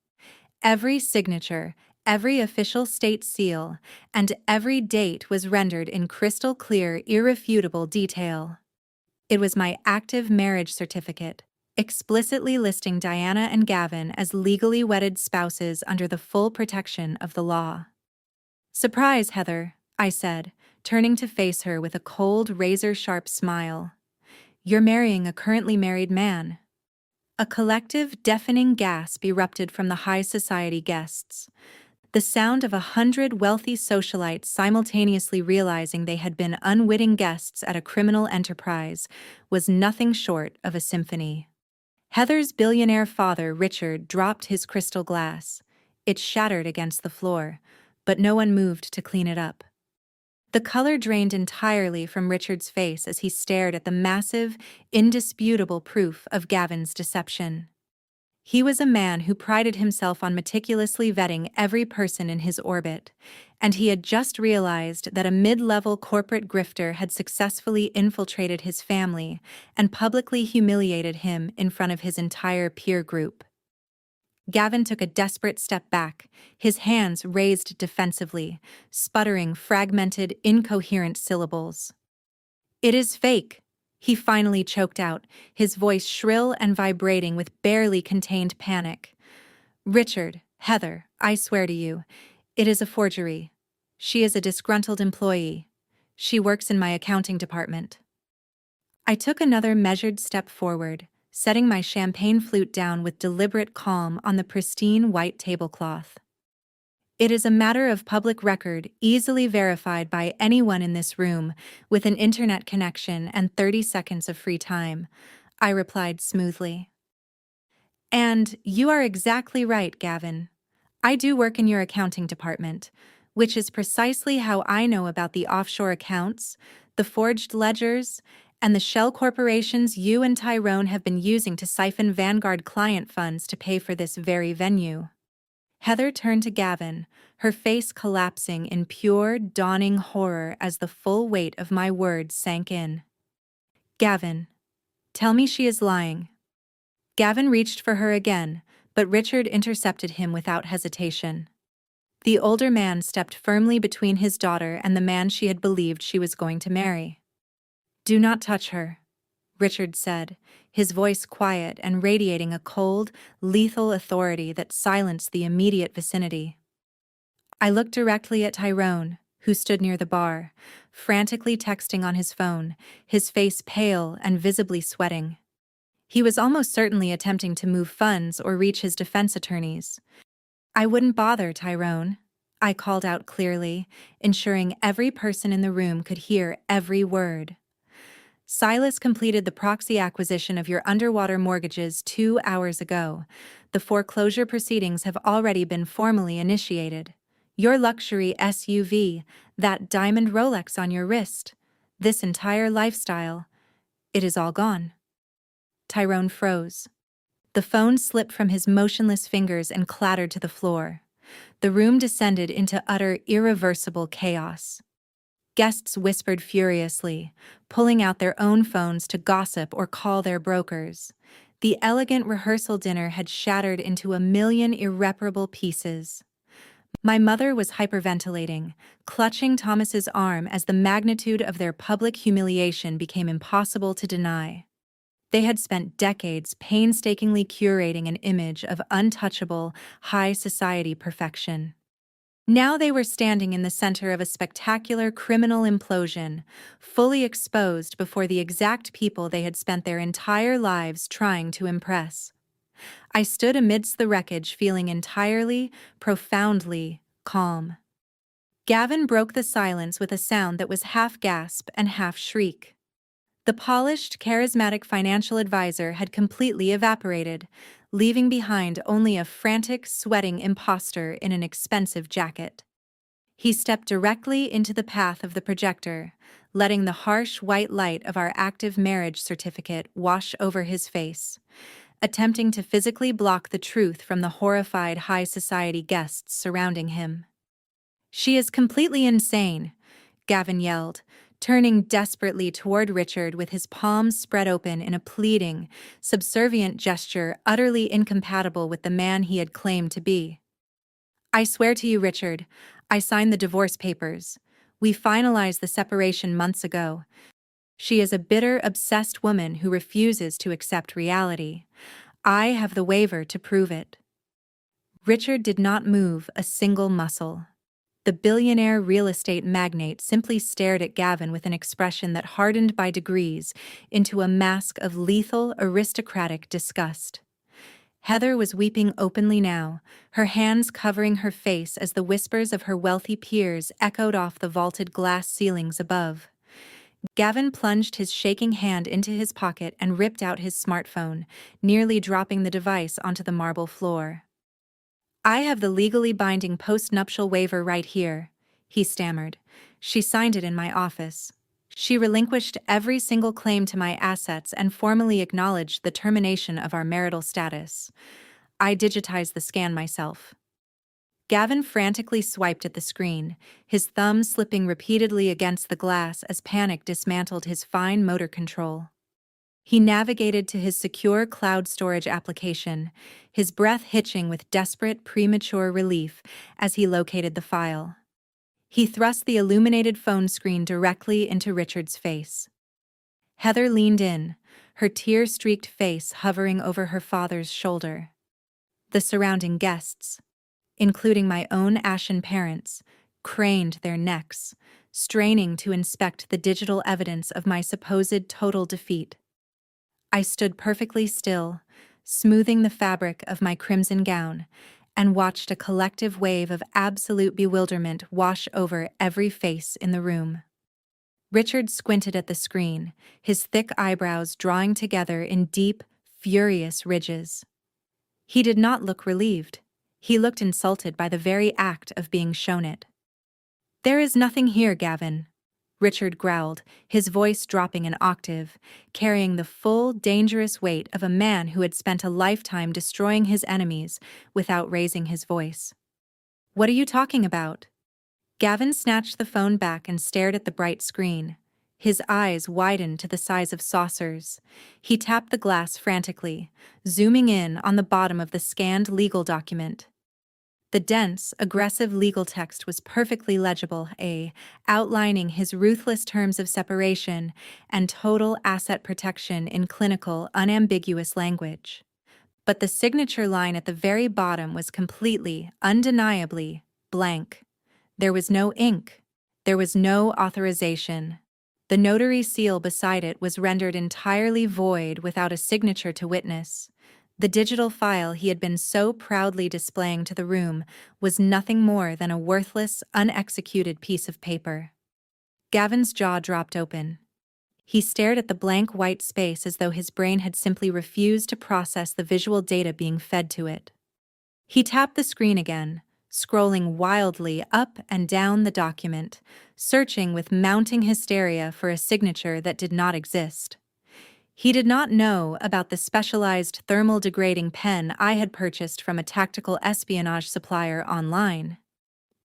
Every signature, every official state seal, and every date was rendered in crystal clear, irrefutable detail. It was my active marriage certificate, explicitly listing Diana and Gavin as legally wedded spouses under the full protection of the law. "Surprise, Heather," I said, turning to face her with a cold, razor-sharp smile. "You're marrying a currently married man." A collective, deafening gasp erupted from the high society guests. The sound of 100 wealthy socialites simultaneously realizing they had been unwitting guests at a criminal enterprise was nothing short of a symphony. Heather's billionaire father, Richard, dropped his crystal glass. It shattered against the floor, but no one moved to clean it up. The color drained entirely from Richard's face as he stared at the massive, indisputable proof of Gavin's deception. He was a man who prided himself on meticulously vetting every person in his orbit, and he had just realized that a mid-level corporate grifter had successfully infiltrated his family and publicly humiliated him in front of his entire peer group. Gavin took a desperate step back, his hands raised defensively, sputtering fragmented, incoherent syllables. "It is fake," he finally choked out, his voice shrill and vibrating with barely contained panic. "Richard, Heather, I swear to you, it is a forgery. She is a disgruntled employee. She works in my accounting department." I took another measured step forward, setting my champagne flute down with deliberate calm on the pristine white tablecloth. "It is a matter of public record, easily verified by anyone in this room with an internet connection and 30 seconds of free time," I replied smoothly. "And you are exactly right, Gavin. I do work in your accounting department, which is precisely how I know about the offshore accounts, the forged ledgers, and the shell corporations you and Tyrone have been using to siphon Vanguard client funds to pay for this very venue." Heather turned to Gavin, her face collapsing in pure, dawning horror as the full weight of my words sank in. "Gavin, tell me she is lying." Gavin reached for her again, but Richard intercepted him without hesitation. The older man stepped firmly between his daughter and the man she had believed she was going to marry. "Do not touch her," Richard said, his voice quiet and radiating a cold, lethal authority that silenced the immediate vicinity. I looked directly at Tyrone, who stood near the bar, frantically texting on his phone, his face pale and visibly sweating. He was almost certainly attempting to move funds or reach his defense attorneys. "I wouldn't bother, Tyrone," I called out clearly, ensuring every person in the room could hear every word. "Silas completed the proxy acquisition of your underwater mortgages 2 hours ago. The foreclosure proceedings have already been formally initiated. Your luxury SUV, that diamond Rolex on your wrist, this entire lifestyle, it is all gone." Tyrone froze. The phone slipped from his motionless fingers and clattered to the floor. The room descended into utter, irreversible chaos. Guests whispered furiously, pulling out their own phones to gossip or call their brokers. The elegant rehearsal dinner had shattered into a million irreparable pieces. My mother was hyperventilating, clutching Thomas's arm as the magnitude of their public humiliation became impossible to deny. They had spent decades painstakingly curating an image of untouchable, high society perfection. Now they were standing in the center of a spectacular criminal implosion, fully exposed before the exact people they had spent their entire lives trying to impress. I stood amidst the wreckage feeling entirely, profoundly calm. Gavin broke the silence with a sound that was half gasp and half shriek. The polished, charismatic financial advisor had completely evaporated, leaving behind only a frantic, sweating imposter in an expensive jacket. He stepped directly into the path of the projector, letting the harsh white light of our active marriage certificate wash over his face, attempting to physically block the truth from the horrified high society guests surrounding him. "She is completely insane," Gavin yelled, turning desperately toward Richard with his palms spread open in a pleading, subservient gesture utterly incompatible with the man he had claimed to be. "I swear to you, Richard, I signed the divorce papers. We finalized the separation months ago. She is a bitter, obsessed woman who refuses to accept reality. I have the waiver to prove it." Richard did not move a single muscle. The billionaire real estate magnate simply stared at Gavin with an expression that hardened by degrees into a mask of lethal, aristocratic disgust. Heather was weeping openly now, her hands covering her face as the whispers of her wealthy peers echoed off the vaulted glass ceilings above. Gavin plunged his shaking hand into his pocket and ripped out his smartphone, nearly dropping the device onto the marble floor. I have the legally binding postnuptial waiver right here, he stammered. She signed it in my office. She relinquished every single claim to my assets and formally acknowledged the termination of our marital status. I digitized the scan myself. Gavin frantically swiped at the screen, his thumb slipping repeatedly against the glass as panic dismantled his fine motor control. He navigated to his secure cloud storage application, his breath hitching with desperate, premature relief as he located the file. He thrust the illuminated phone screen directly into Richard's face. Heather leaned in, her tear-streaked face hovering over her father's shoulder. The surrounding guests, including my own ashen parents, craned their necks, straining to inspect the digital evidence of my supposed total defeat. I stood perfectly still, smoothing the fabric of my crimson gown, and watched a collective wave of absolute bewilderment wash over every face in the room. Richard squinted at the screen, his thick eyebrows drawing together in deep, furious ridges. He did not look relieved. He looked insulted by the very act of being shown it. "There is nothing here, Gavin," Richard growled, his voice dropping an octave, carrying the full, dangerous weight of a man who had spent a lifetime destroying his enemies without raising his voice. "What are you talking about?" Gavin snatched the phone back and stared at the bright screen. His eyes widened to the size of saucers. He tapped the glass frantically, zooming in on the bottom of the scanned legal document. The dense, aggressive legal text was perfectly legible, outlining his ruthless terms of separation and total asset protection in clinical, unambiguous language. But the signature line at the very bottom was completely, undeniably, blank. There was no ink. There was no authorization. The notary seal beside it was rendered entirely void without a signature to witness. The digital file he had been so proudly displaying to the room was nothing more than a worthless, unexecuted piece of paper. Gavin's jaw dropped open. He stared at the blank white space as though his brain had simply refused to process the visual data being fed to it. He tapped the screen again, scrolling wildly up and down the document, searching with mounting hysteria for a signature that did not exist. He did not know about the specialized thermal degrading pen I had purchased from a tactical espionage supplier online.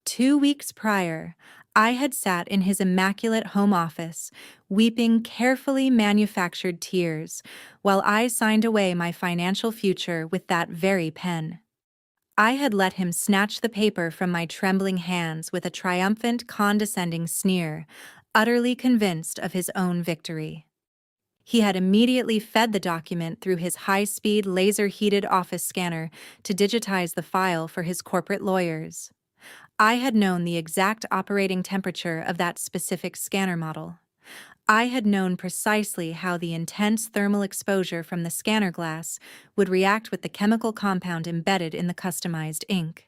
2 weeks prior, I had sat in his immaculate home office, weeping carefully manufactured tears, while I signed away my financial future with that very pen. I had let him snatch the paper from my trembling hands with a triumphant, condescending sneer, utterly convinced of his own victory. He had immediately fed the document through his high-speed, laser-heated office scanner to digitize the file for his corporate lawyers. I had known the exact operating temperature of that specific scanner model. I had known precisely how the intense thermal exposure from the scanner glass would react with the chemical compound embedded in the customized ink.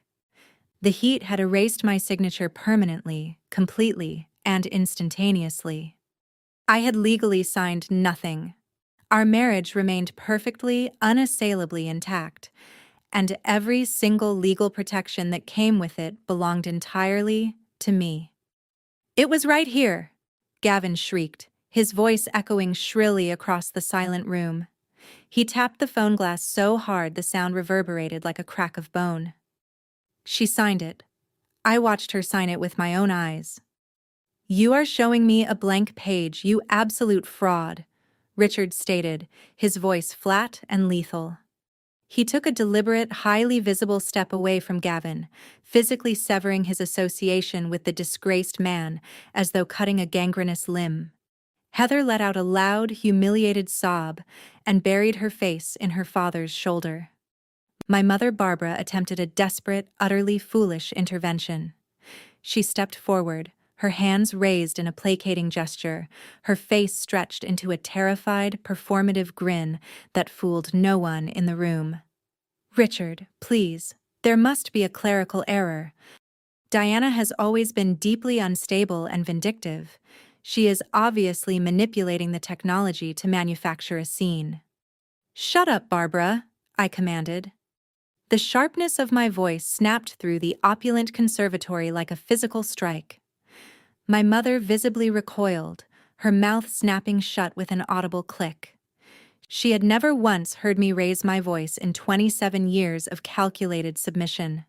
The heat had erased my signature permanently, completely, and instantaneously. I had legally signed nothing. Our marriage remained perfectly, unassailably intact, and every single legal protection that came with it belonged entirely to me. "It was right here," Gavin shrieked, his voice echoing shrilly across the silent room. He tapped the phone glass so hard the sound reverberated like a crack of bone. She signed it. I watched her sign it with my own eyes. "You are showing me a blank page, you absolute fraud," Richard stated, his voice flat and lethal. He took a deliberate, highly visible step away from Gavin, physically severing his association with the disgraced man as though cutting a gangrenous limb. Heather let out a loud, humiliated sob and buried her face in her father's shoulder. My mother Barbara attempted a desperate, utterly foolish intervention. She stepped forward, her hands raised in a placating gesture, her face stretched into a terrified, performative grin that fooled no one in the room. "Richard, please, there must be a clerical error. Diana has always been deeply unstable and vindictive. She is obviously manipulating the technology to manufacture a scene." "Shut up, Barbara," I commanded. The sharpness of my voice snapped through the opulent conservatory like a physical strike. My mother visibly recoiled, her mouth snapping shut with an audible click. She had never once heard me raise my voice in 27 years of calculated submission.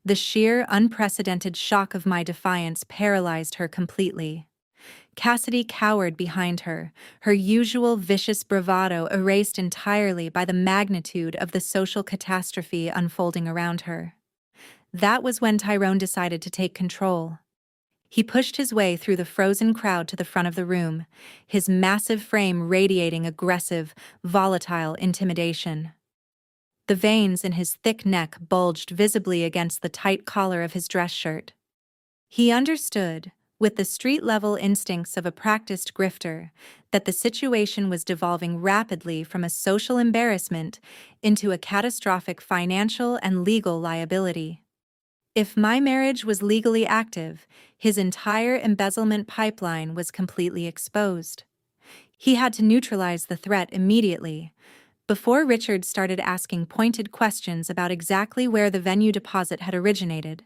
The sheer, unprecedented shock of my defiance paralyzed her completely. Cassidy cowered behind her, her usual vicious bravado erased entirely by the magnitude of the social catastrophe unfolding around her. That was when Tyrone decided to take control. He pushed his way through the frozen crowd to the front of the room, his massive frame radiating aggressive, volatile intimidation. The veins in his thick neck bulged visibly against the tight collar of his dress shirt. He understood, with the street-level instincts of a practiced grifter, that the situation was devolving rapidly from a social embarrassment into a catastrophic financial and legal liability. If my marriage was legally active, his entire embezzlement pipeline was completely exposed. He had to neutralize the threat immediately, before Richard started asking pointed questions about exactly where the venue deposit had originated.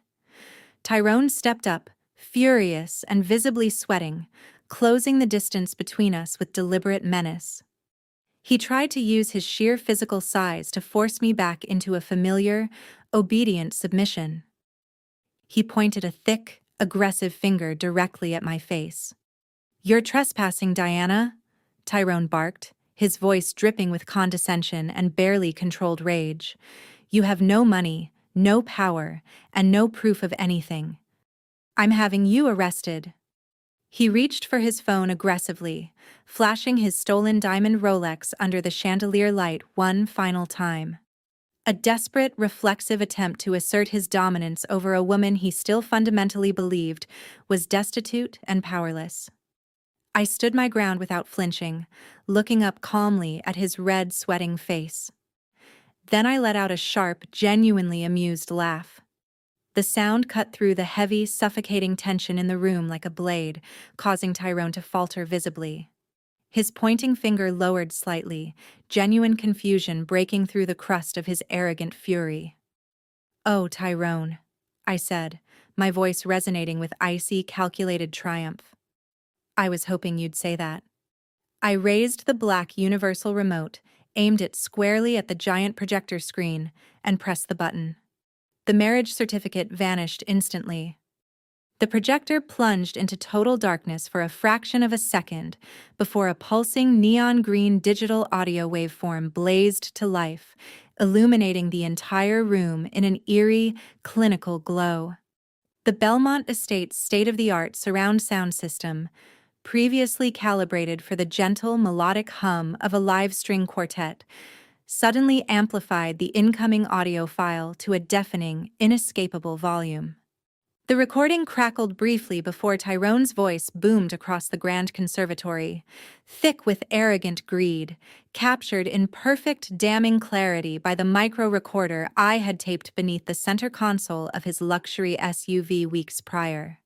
Tyrone stepped up, furious and visibly sweating, closing the distance between us with deliberate menace. He tried to use his sheer physical size to force me back into a familiar, obedient submission. He pointed a thick, aggressive finger directly at my face. "You're trespassing, Diana," Tyrone barked, his voice dripping with condescension and barely controlled rage. "You have no money, no power, and no proof of anything. I'm having you arrested." He reached for his phone aggressively, flashing his stolen diamond Rolex under the chandelier light one final time. A desperate, reflexive attempt to assert his dominance over a woman he still fundamentally believed was destitute and powerless. I stood my ground without flinching, looking up calmly at his red, sweating face. Then I let out a sharp, genuinely amused laugh. The sound cut through the heavy, suffocating tension in the room like a blade, causing Tyrone to falter visibly. His pointing finger lowered slightly, genuine confusion breaking through the crust of his arrogant fury. "Oh, Tyrone," I said, my voice resonating with icy, calculated triumph. "I was hoping you'd say that." I raised the black universal remote, aimed it squarely at the giant projector screen, and pressed the button. The marriage certificate vanished instantly. The projector plunged into total darkness for a fraction of a second before a pulsing neon green digital audio waveform blazed to life, illuminating the entire room in an eerie, clinical glow. The Belmont Estates state-of-the-art surround sound system, previously calibrated for the gentle, melodic hum of a live string quartet, suddenly amplified the incoming audio file to a deafening, inescapable volume. The recording crackled briefly before Tyrone's voice boomed across the grand conservatory, thick with arrogant greed, captured in perfect, damning clarity by the micro-recorder I had taped beneath the center console of his luxury SUV weeks prior.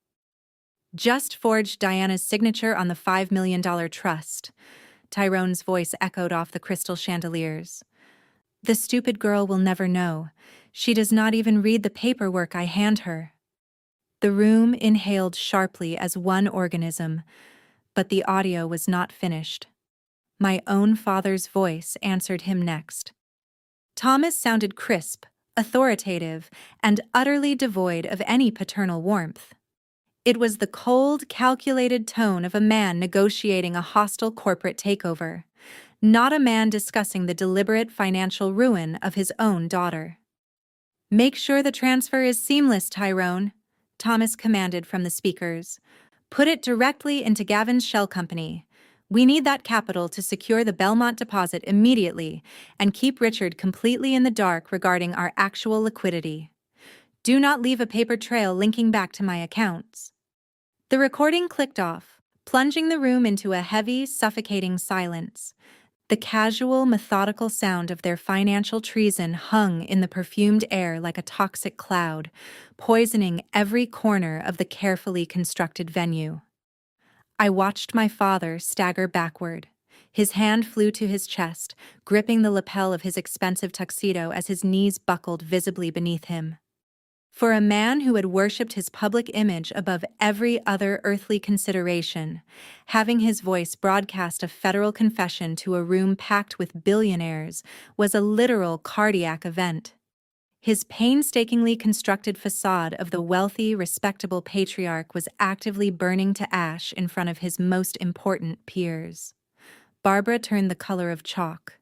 "Just forged Diana's signature on the $5 million trust," Tyrone's voice echoed off the crystal chandeliers. "The stupid girl will never know. She does not even read the paperwork I hand her." The room inhaled sharply as one organism, but the audio was not finished. My own father's voice answered him next. Thomas sounded crisp, authoritative, and utterly devoid of any paternal warmth. It was the cold, calculated tone of a man negotiating a hostile corporate takeover, not a man discussing the deliberate financial ruin of his own daughter. "Make sure the transfer is seamless, Tyrone," Thomas commanded from the speakers. "Put it directly into Gavin's shell company. We need that capital to secure the Belmont deposit immediately and keep Richard completely in the dark regarding our actual liquidity. Do not leave a paper trail linking back to my accounts." The recording clicked off, plunging the room into a heavy, suffocating silence. The casual, methodical sound of their financial treason hung in the perfumed air like a toxic cloud, poisoning every corner of the carefully constructed venue. I watched my father stagger backward, His hand flew to his chest, gripping the lapel of his expensive tuxedo as his knees buckled visibly beneath him. For a man who had worshipped his public image above every other earthly consideration, having his voice broadcast a federal confession to a room packed with billionaires was a literal cardiac event. His painstakingly constructed facade of the wealthy, respectable patriarch was actively burning to ash in front of his most important peers. Barbara turned the color of chalk.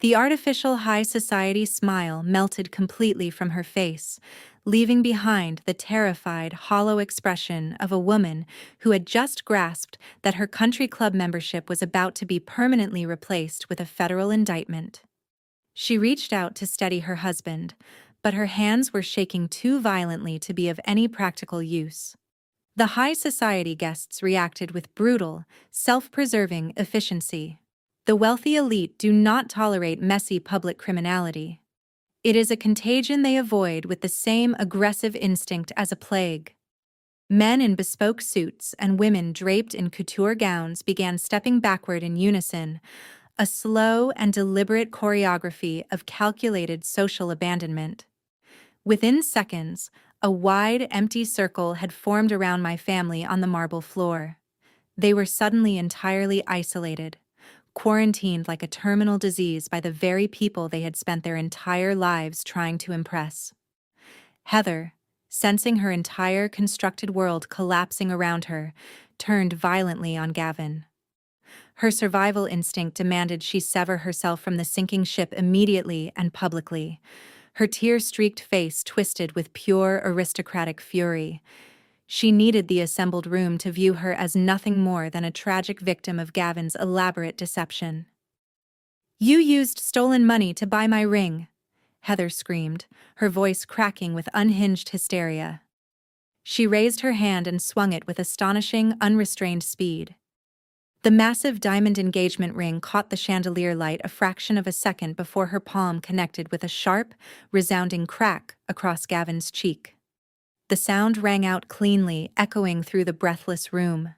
The artificial high society smile melted completely from her face, leaving behind the terrified, hollow expression of a woman who had just grasped that her country club membership was about to be permanently replaced with a federal indictment. She reached out to steady her husband, but her hands were shaking too violently to be of any practical use. The high society guests reacted with brutal, self-preserving efficiency. The wealthy elite do not tolerate messy public criminality. It is a contagion they avoid with the same aggressive instinct as a plague. Men in bespoke suits and women draped in couture gowns began stepping backward in unison, a slow and deliberate choreography of calculated social abandonment. Within seconds, a wide, empty circle had formed around my family on the marble floor. They were suddenly entirely isolated, quarantined like a terminal disease by the very people they had spent their entire lives trying to impress. Heather, sensing her entire constructed world collapsing around her, turned violently on Gavin. Her survival instinct demanded she sever herself from the sinking ship immediately and publicly. Her tear-streaked face twisted with pure aristocratic fury. She needed the assembled room to view her as nothing more than a tragic victim of Gavin's elaborate deception. "You used stolen money to buy my ring," Heather screamed, her voice cracking with unhinged hysteria. She raised her hand and swung it with astonishing, unrestrained speed. The massive diamond engagement ring caught the chandelier light a fraction of a second before her palm connected with a sharp, resounding crack across Gavin's cheek. The sound rang out cleanly, echoing through the breathless room.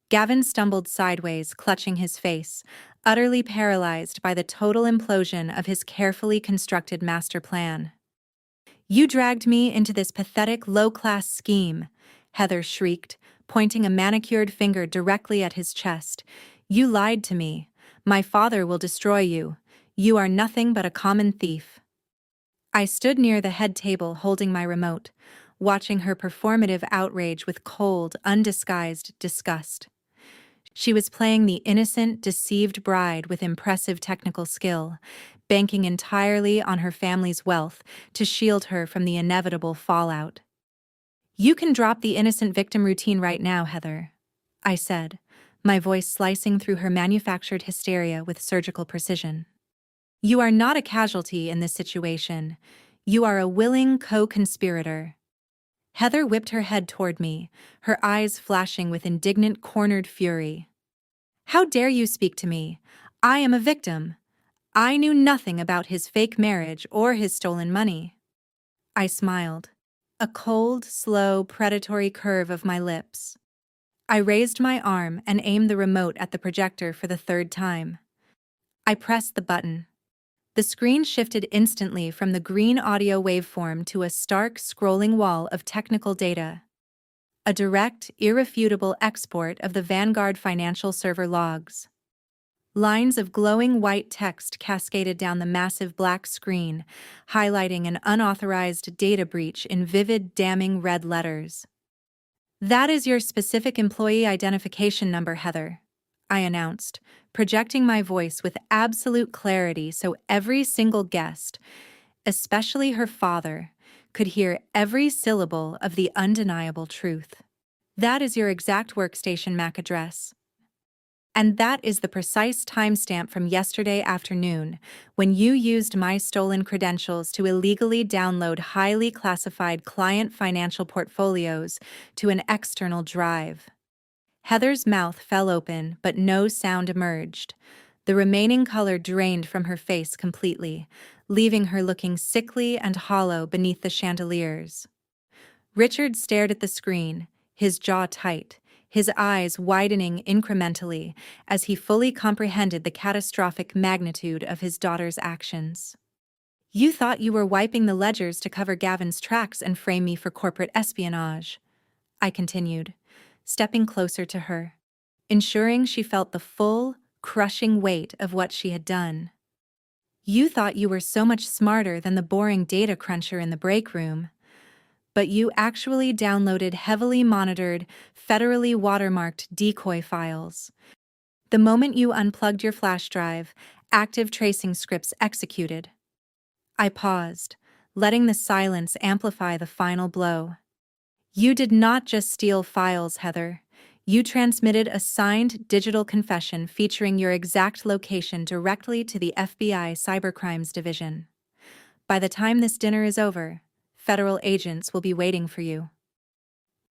Gavin stumbled sideways, clutching his face, utterly paralyzed by the total implosion of his carefully constructed master plan. "You dragged me into this pathetic, low-class scheme," Heather shrieked, pointing a manicured finger directly at his chest. "You lied to me. My father will destroy you. You are nothing but a common thief." I stood near the head table holding my remote, watching her performative outrage with cold, undisguised disgust. She was playing the innocent, deceived bride with impressive technical skill, banking entirely on her family's wealth to shield her from the inevitable fallout. "You can drop the innocent victim routine right now, Heather," I said, my voice slicing through her manufactured hysteria with surgical precision. "You are not a casualty in this situation. You are a willing co-conspirator." Heather whipped her head toward me, her eyes flashing with indignant, cornered fury. "How dare you speak to me? I am a victim. I knew nothing about his fake marriage or his stolen money." I smiled, a cold, slow, predatory curve of my lips. I raised my arm and aimed the remote at the projector for the third time. I pressed the button. The screen shifted instantly from the green audio waveform to a stark, scrolling wall of technical data. A direct, irrefutable export of the Vanguard financial server logs. Lines of glowing white text cascaded down the massive black screen, highlighting an unauthorized data breach in vivid, damning red letters. "That is your specific employee identification number, Heather," I announced, projecting my voice with absolute clarity so every single guest, especially her father, could hear every syllable of the undeniable truth. "That is your exact workstation MAC address. And that is the precise timestamp from yesterday afternoon when you used my stolen credentials to illegally download highly classified client financial portfolios to an external drive." Heather's mouth fell open, but no sound emerged. The remaining color drained from her face completely, leaving her looking sickly and hollow beneath the chandeliers. Richard stared at the screen, his jaw tight, his eyes widening incrementally as he fully comprehended the catastrophic magnitude of his daughter's actions. "You thought you were wiping the ledgers to cover Gavin's tracks and frame me for corporate espionage," I continued, stepping closer to her, ensuring she felt the full, crushing weight of what she had done. "You thought you were so much smarter than the boring data cruncher in the break room, but you actually downloaded heavily monitored, federally watermarked decoy files. The moment you unplugged your flash drive, active tracing scripts executed." I paused, letting the silence amplify the final blow. "You did not just steal files, Heather. You transmitted a signed digital confession featuring your exact location directly to the FBI Cybercrimes Division. By the time this dinner is over, federal agents will be waiting for you."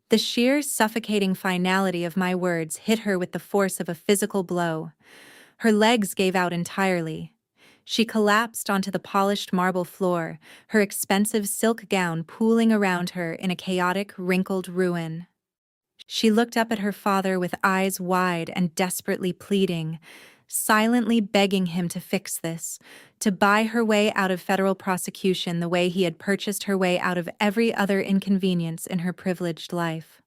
The sheer suffocating finality of my words hit her with the force of a physical blow. Her legs gave out entirely. She collapsed onto the polished marble floor, her expensive silk gown pooling around her in a chaotic, wrinkled ruin. She looked up at her father with eyes wide and desperately pleading, silently begging him to fix this, to buy her way out of federal prosecution the way he had purchased her way out of every other inconvenience in her privileged life.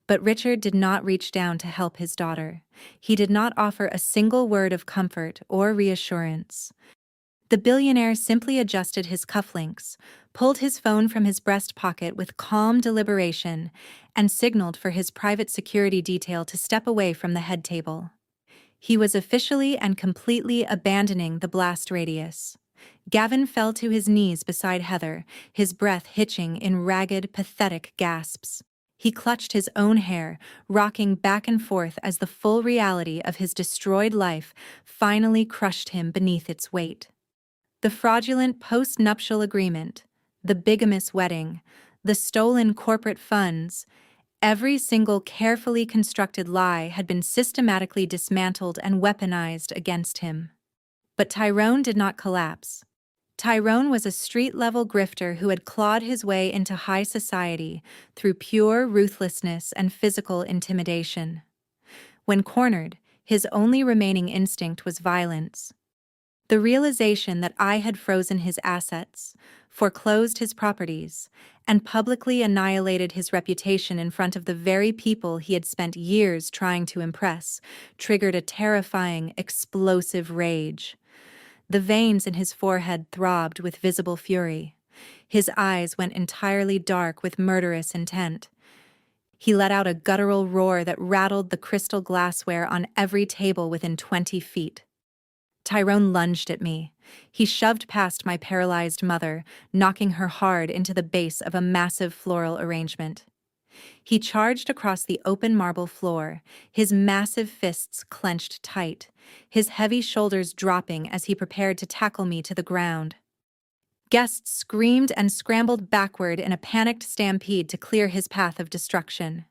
But Richard did not reach down to help his daughter. He did not offer a single word of comfort or reassurance. The billionaire simply adjusted his cufflinks, pulled his phone from his breast pocket with calm deliberation, and signaled for his private security detail to step away from the head table. He was officially and completely abandoning the blast radius. Gavin fell to his knees beside Heather, his breath hitching in ragged, pathetic gasps. He clutched his own hair, rocking back and forth as the full reality of his destroyed life finally crushed him beneath its weight. The fraudulent post-nuptial agreement, the bigamous wedding, the stolen corporate funds, every single carefully constructed lie had been systematically dismantled and weaponized against him. But Tyrone did not collapse. Tyrone was a street-level grifter who had clawed his way into high society through pure ruthlessness and physical intimidation. When cornered, his only remaining instinct was violence. The realization that I had frozen his assets, foreclosed his properties, and publicly annihilated his reputation in front of the very people he had spent years trying to impress triggered a terrifying, explosive rage. The veins in his forehead throbbed with visible fury. His eyes went entirely dark with murderous intent. He let out a guttural roar that rattled the crystal glassware on every table within 20 feet. Tyrone lunged at me. He shoved past my paralyzed mother, knocking her hard into the base of a massive floral arrangement. He charged across the open marble floor, his massive fists clenched tight, his heavy shoulders dropping as he prepared to tackle me to the ground. Guests screamed and scrambled backward in a panicked stampede to clear his path of destruction.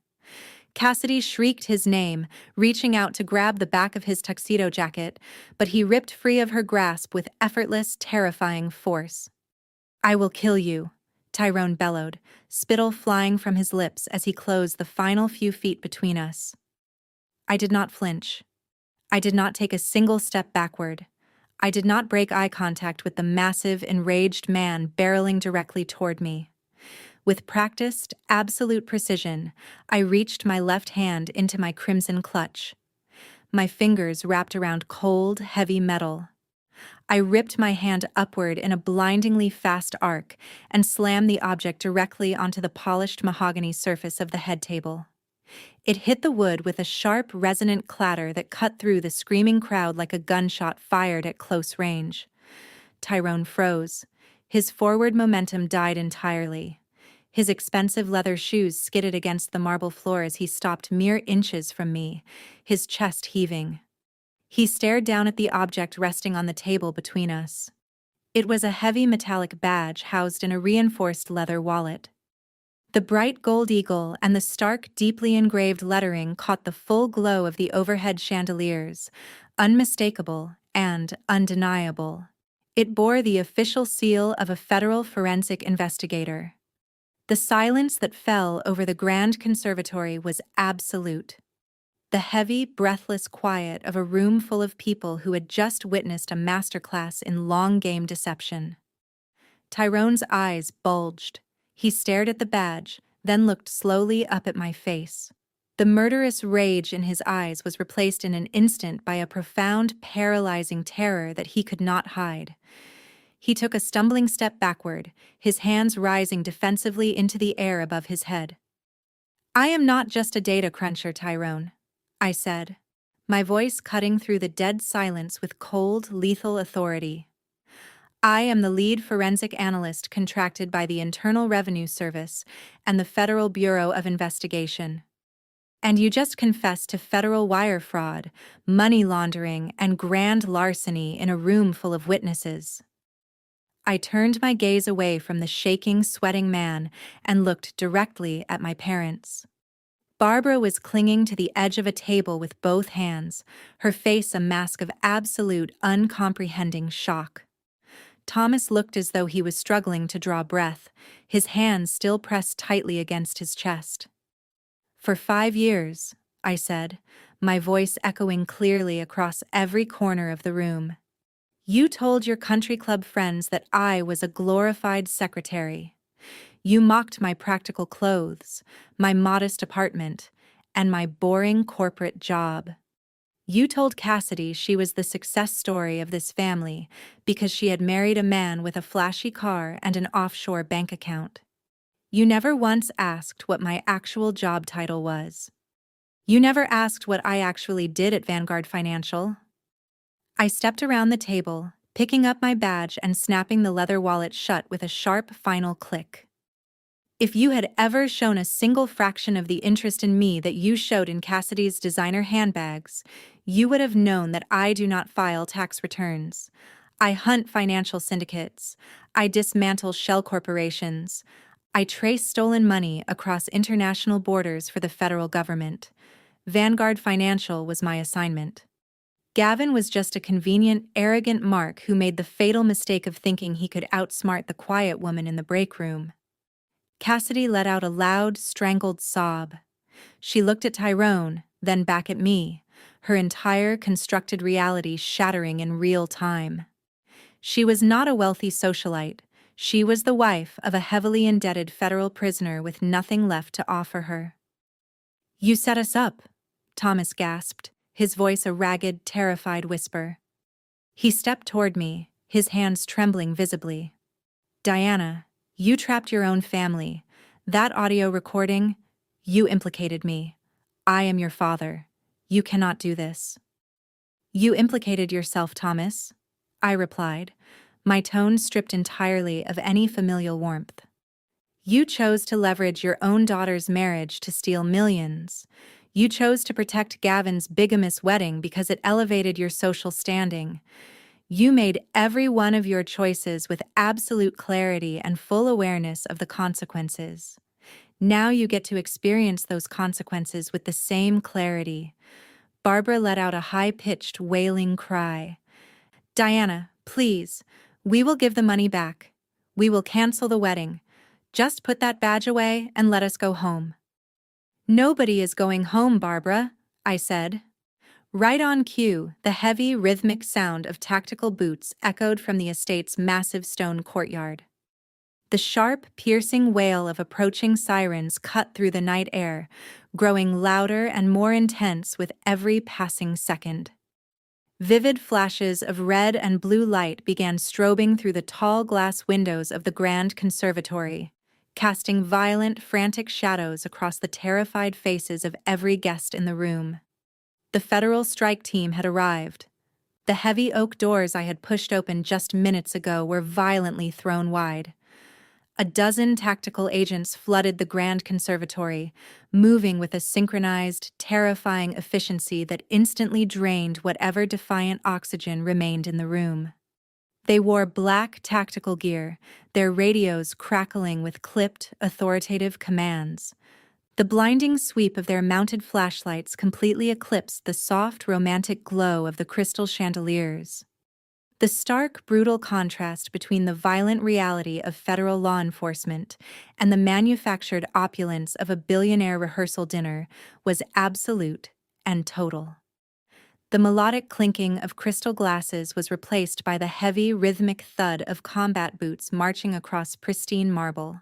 Cassidy shrieked his name, reaching out to grab the back of his tuxedo jacket, but he ripped free of her grasp with effortless, terrifying force. "I will kill you," Tyrone bellowed, spittle flying from his lips as he closed the final few feet between us. I did not flinch. I did not take a single step backward. I did not break eye contact with the massive, enraged man barreling directly toward me. With practiced, absolute precision, I reached my left hand into my crimson clutch. My fingers wrapped around cold, heavy metal. I ripped my hand upward in a blindingly fast arc and slammed the object directly onto the polished mahogany surface of the head table. It hit the wood with a sharp, resonant clatter that cut through the screaming crowd like a gunshot fired at close range. Tyrone froze. His forward momentum died entirely. His expensive leather shoes skidded against the marble floor as he stopped mere inches from me, his chest heaving. He stared down at the object resting on the table between us. It was a heavy metallic badge housed in a reinforced leather wallet. The bright gold eagle and the stark, deeply engraved lettering caught the full glow of the overhead chandeliers, unmistakable and undeniable. It bore the official seal of a federal forensic investigator. The silence that fell over the grand conservatory was absolute. The heavy, breathless quiet of a room full of people who had just witnessed a masterclass in long-game deception. Tyrone's eyes bulged. He stared at the badge, then looked slowly up at my face. The murderous rage in his eyes was replaced in an instant by a profound, paralyzing terror that he could not hide. He took a stumbling step backward, his hands rising defensively into the air above his head. "I am not just a data cruncher, Tyrone," I said, my voice cutting through the dead silence with cold, lethal authority. "I am the lead forensic analyst contracted by the Internal Revenue Service and the Federal Bureau of Investigation. And you just confessed to federal wire fraud, money laundering, and grand larceny in a room full of witnesses." I turned my gaze away from the shaking, sweating man and looked directly at my parents. Barbara was clinging to the edge of a table with both hands, her face a mask of absolute, uncomprehending shock. Thomas looked as though he was struggling to draw breath, his hands still pressed tightly against his chest. "For 5 years," I said, my voice echoing clearly across every corner of the room. "You told your country club friends that I was a glorified secretary. You mocked my practical clothes, my modest apartment, and my boring corporate job. You told Cassidy she was the success story of this family because she had married a man with a flashy car and an offshore bank account. You never once asked what my actual job title was. You never asked what I actually did at Vanguard Financial." I stepped around the table, picking up my badge and snapping the leather wallet shut with a sharp final click. "If you had ever shown a single fraction of the interest in me that you showed in Cassidy's designer handbags, you would have known that I do not file tax returns. I hunt financial syndicates. I dismantle shell corporations. I trace stolen money across international borders for the federal government. Vanguard Financial was my assignment." Gavin was just a convenient, arrogant mark who made the fatal mistake of thinking he could outsmart the quiet woman in the break room. Cassidy let out a loud, strangled sob. She looked at Tyrone, then back at me, her entire constructed reality shattering in real time. She was not a wealthy socialite. She was the wife of a heavily indebted federal prisoner with nothing left to offer her. "You set us up," Thomas gasped, his voice a ragged, terrified whisper. He stepped toward me, his hands trembling visibly. "Diana, you trapped your own family. That audio recording, you implicated me. I am your father. You cannot do this." "You implicated yourself, Thomas," I replied, my tone stripped entirely of any familial warmth. "You chose to leverage your own daughter's marriage to steal millions. You chose to protect Gavin's bigamous wedding because it elevated your social standing. You made every one of your choices with absolute clarity and full awareness of the consequences. Now you get to experience those consequences with the same clarity." Barbara let out a high-pitched, wailing cry. "Diana, please, we will give the money back. We will cancel the wedding. Just put that badge away and let us go home." "Nobody is going home, Barbara," I said. Right on cue, the heavy, rhythmic sound of tactical boots echoed from the estate's massive stone courtyard. The sharp, piercing wail of approaching sirens cut through the night air, growing louder and more intense with every passing second. Vivid flashes of red and blue light began strobing through the tall glass windows of the grand conservatory, casting violent, frantic shadows across the terrified faces of every guest in the room. The federal strike team had arrived. The heavy oak doors I had pushed open just minutes ago were violently thrown wide. A dozen tactical agents flooded the grand conservatory, moving with a synchronized, terrifying efficiency that instantly drained whatever defiant oxygen remained in the room. They wore black tactical gear, their radios crackling with clipped, authoritative commands. The blinding sweep of their mounted flashlights completely eclipsed the soft, romantic glow of the crystal chandeliers. The stark, brutal contrast between the violent reality of federal law enforcement and the manufactured opulence of a billionaire rehearsal dinner was absolute and total. The melodic clinking of crystal glasses was replaced by the heavy, rhythmic thud of combat boots marching across pristine marble.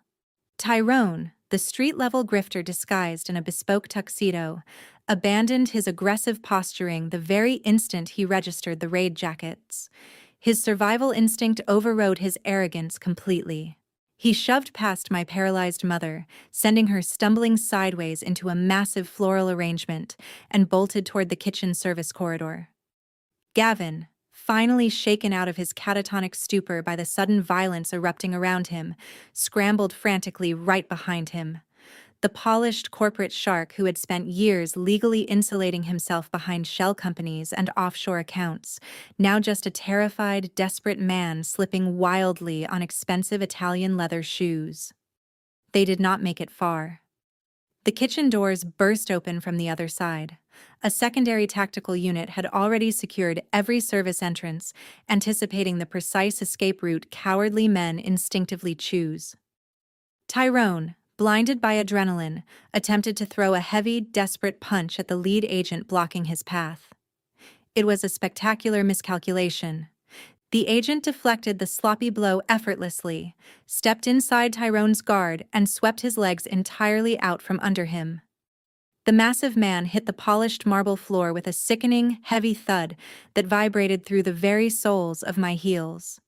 Tyrone, the street-level grifter disguised in a bespoke tuxedo, abandoned his aggressive posturing the very instant he registered the raid jackets. His survival instinct overrode his arrogance completely. He shoved past my paralyzed mother, sending her stumbling sideways into a massive floral arrangement, and bolted toward the kitchen service corridor. Gavin, finally shaken out of his catatonic stupor by the sudden violence erupting around him, scrambled frantically right behind him. The polished corporate shark who had spent years legally insulating himself behind shell companies and offshore accounts, now just a terrified, desperate man slipping wildly on expensive Italian leather shoes. They did not make it far. The kitchen doors burst open from the other side. A secondary tactical unit had already secured every service entrance, anticipating the precise escape route cowardly men instinctively choose. Tyrone, blinded by adrenaline, attempted to throw a heavy, desperate punch at the lead agent blocking his path. It was a spectacular miscalculation. The agent deflected the sloppy blow effortlessly, stepped inside Tyrone's guard, and swept his legs entirely out from under him. The massive man hit the polished marble floor with a sickening, heavy thud that vibrated through the very soles of my heels.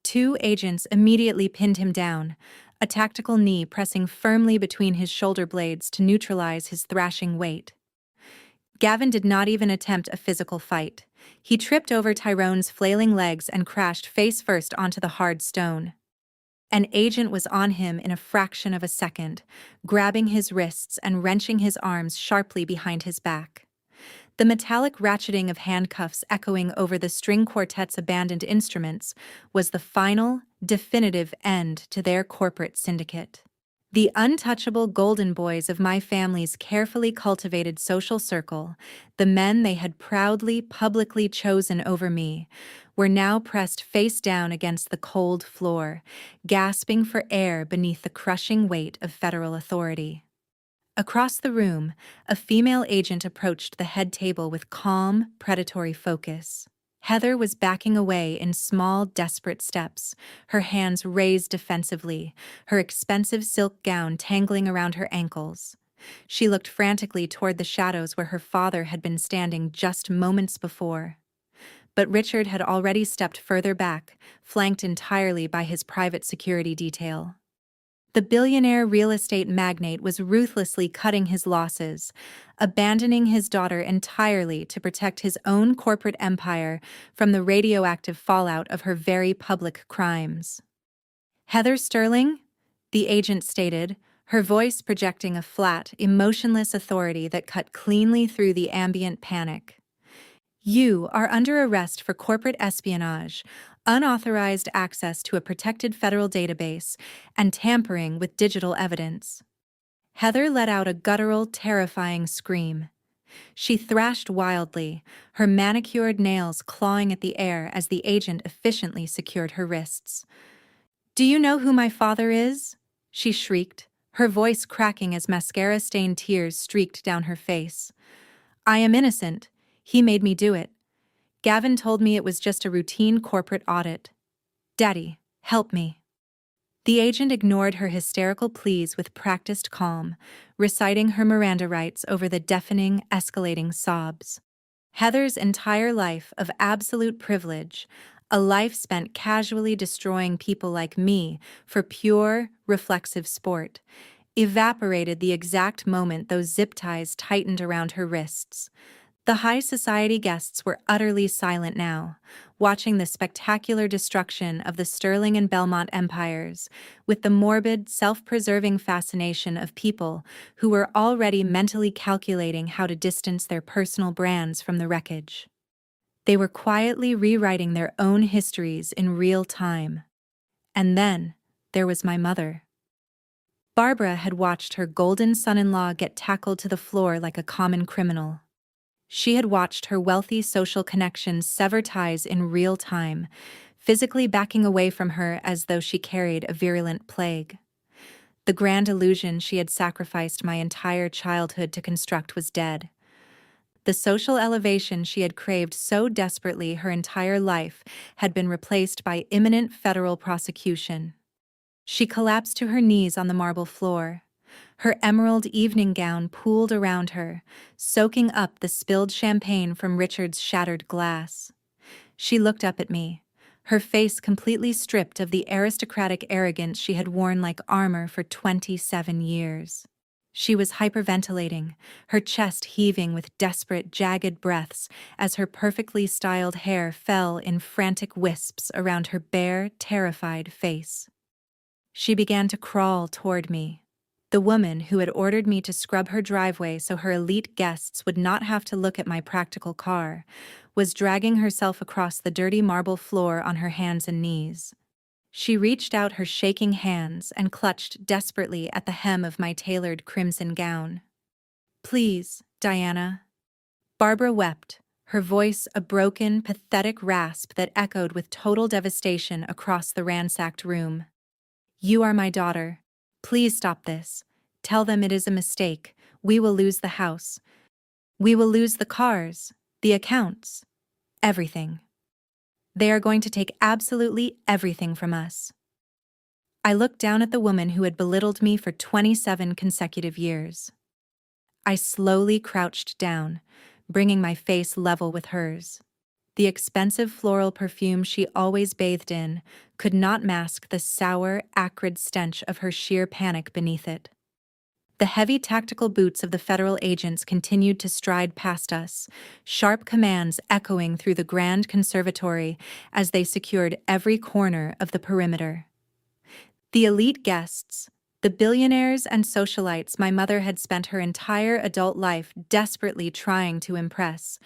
Two agents immediately pinned him down, a tactical knee pressing firmly between his shoulder blades to neutralize his thrashing weight. Gavin did not even attempt a physical fight. He tripped over Tyrone's flailing legs and crashed face-first onto the hard stone. An agent was on him in a fraction of a second, grabbing his wrists and wrenching his arms sharply behind his back. The metallic ratcheting of handcuffs echoing over the string quartet's abandoned instruments was the final, definitive end to their corporate syndicate. The untouchable golden boys of my family's carefully cultivated social circle, the men they had proudly, publicly chosen over me, were now pressed face down against the cold floor, gasping for air beneath the crushing weight of federal authority. Across the room, a female agent approached the head table with calm, predatory focus. Heather was backing away in small, desperate steps, her hands raised defensively, her expensive silk gown tangling around her ankles. She looked frantically toward the shadows where her father had been standing just moments before. But Richard had already stepped further back, flanked entirely by his private security detail. The billionaire real estate magnate was ruthlessly cutting his losses, abandoning his daughter entirely to protect his own corporate empire from the radioactive fallout of her very public crimes. "Heather Sterling?" the agent stated, her voice projecting a flat, emotionless authority that cut cleanly through the ambient panic. "You are under arrest for corporate espionage, unauthorized access to a protected federal database, and tampering with digital evidence." Heather let out a guttural, terrifying scream. She thrashed wildly, her manicured nails clawing at the air as the agent efficiently secured her wrists. "Do you know who my father is?" she shrieked, her voice cracking as mascara-stained tears streaked down her face. "I am innocent. He made me do it. Gavin told me it was just a routine corporate audit. Daddy, help me." The agent ignored her hysterical pleas with practiced calm, reciting her Miranda rights over the deafening, escalating sobs. Heather's entire life of absolute privilege, a life spent casually destroying people like me for pure, reflexive sport, evaporated the exact moment those zip ties tightened around her wrists. The high society guests were utterly silent now, watching the spectacular destruction of the Sterling and Belmont empires, with the morbid, self-preserving fascination of people who were already mentally calculating how to distance their personal brands from the wreckage. They were quietly rewriting their own histories in real time. And then, there was my mother. Barbara had watched her golden son-in-law get tackled to the floor like a common criminal. She had watched her wealthy social connections sever ties in real time, physically backing away from her as though she carried a virulent plague. The grand illusion she had sacrificed my entire childhood to construct was dead. The social elevation she had craved so desperately her entire life had been replaced by imminent federal prosecution. She collapsed to her knees on the marble floor. Her emerald evening gown pooled around her, soaking up the spilled champagne from Richard's shattered glass. She looked up at me, her face completely stripped of the aristocratic arrogance she had worn like armor for 27 years. She was hyperventilating, her chest heaving with desperate, jagged breaths as her perfectly styled hair fell in frantic wisps around her bare, terrified face. She began to crawl toward me. The woman who had ordered me to scrub her driveway so her elite guests would not have to look at my practical car was dragging herself across the dirty marble floor on her hands and knees. She reached out her shaking hands and clutched desperately at the hem of my tailored crimson gown. "Please, Diana." Barbara wept, her voice a broken, pathetic rasp that echoed with total devastation across the ransacked room. "You are my daughter. Please stop this. Tell them it is a mistake. We will lose the house. We will lose the cars, the accounts, everything. They are going to take absolutely everything from us." I looked down at the woman who had belittled me for 27 consecutive years. I slowly crouched down, bringing my face level with hers. The expensive floral perfume she always bathed in could not mask the sour, acrid stench of her sheer panic beneath it. The heavy tactical boots of the federal agents continued to stride past us, sharp commands echoing through the grand conservatory as they secured every corner of the perimeter. The elite guests, the billionaires and socialites my mother had spent her entire adult life desperately trying to impress,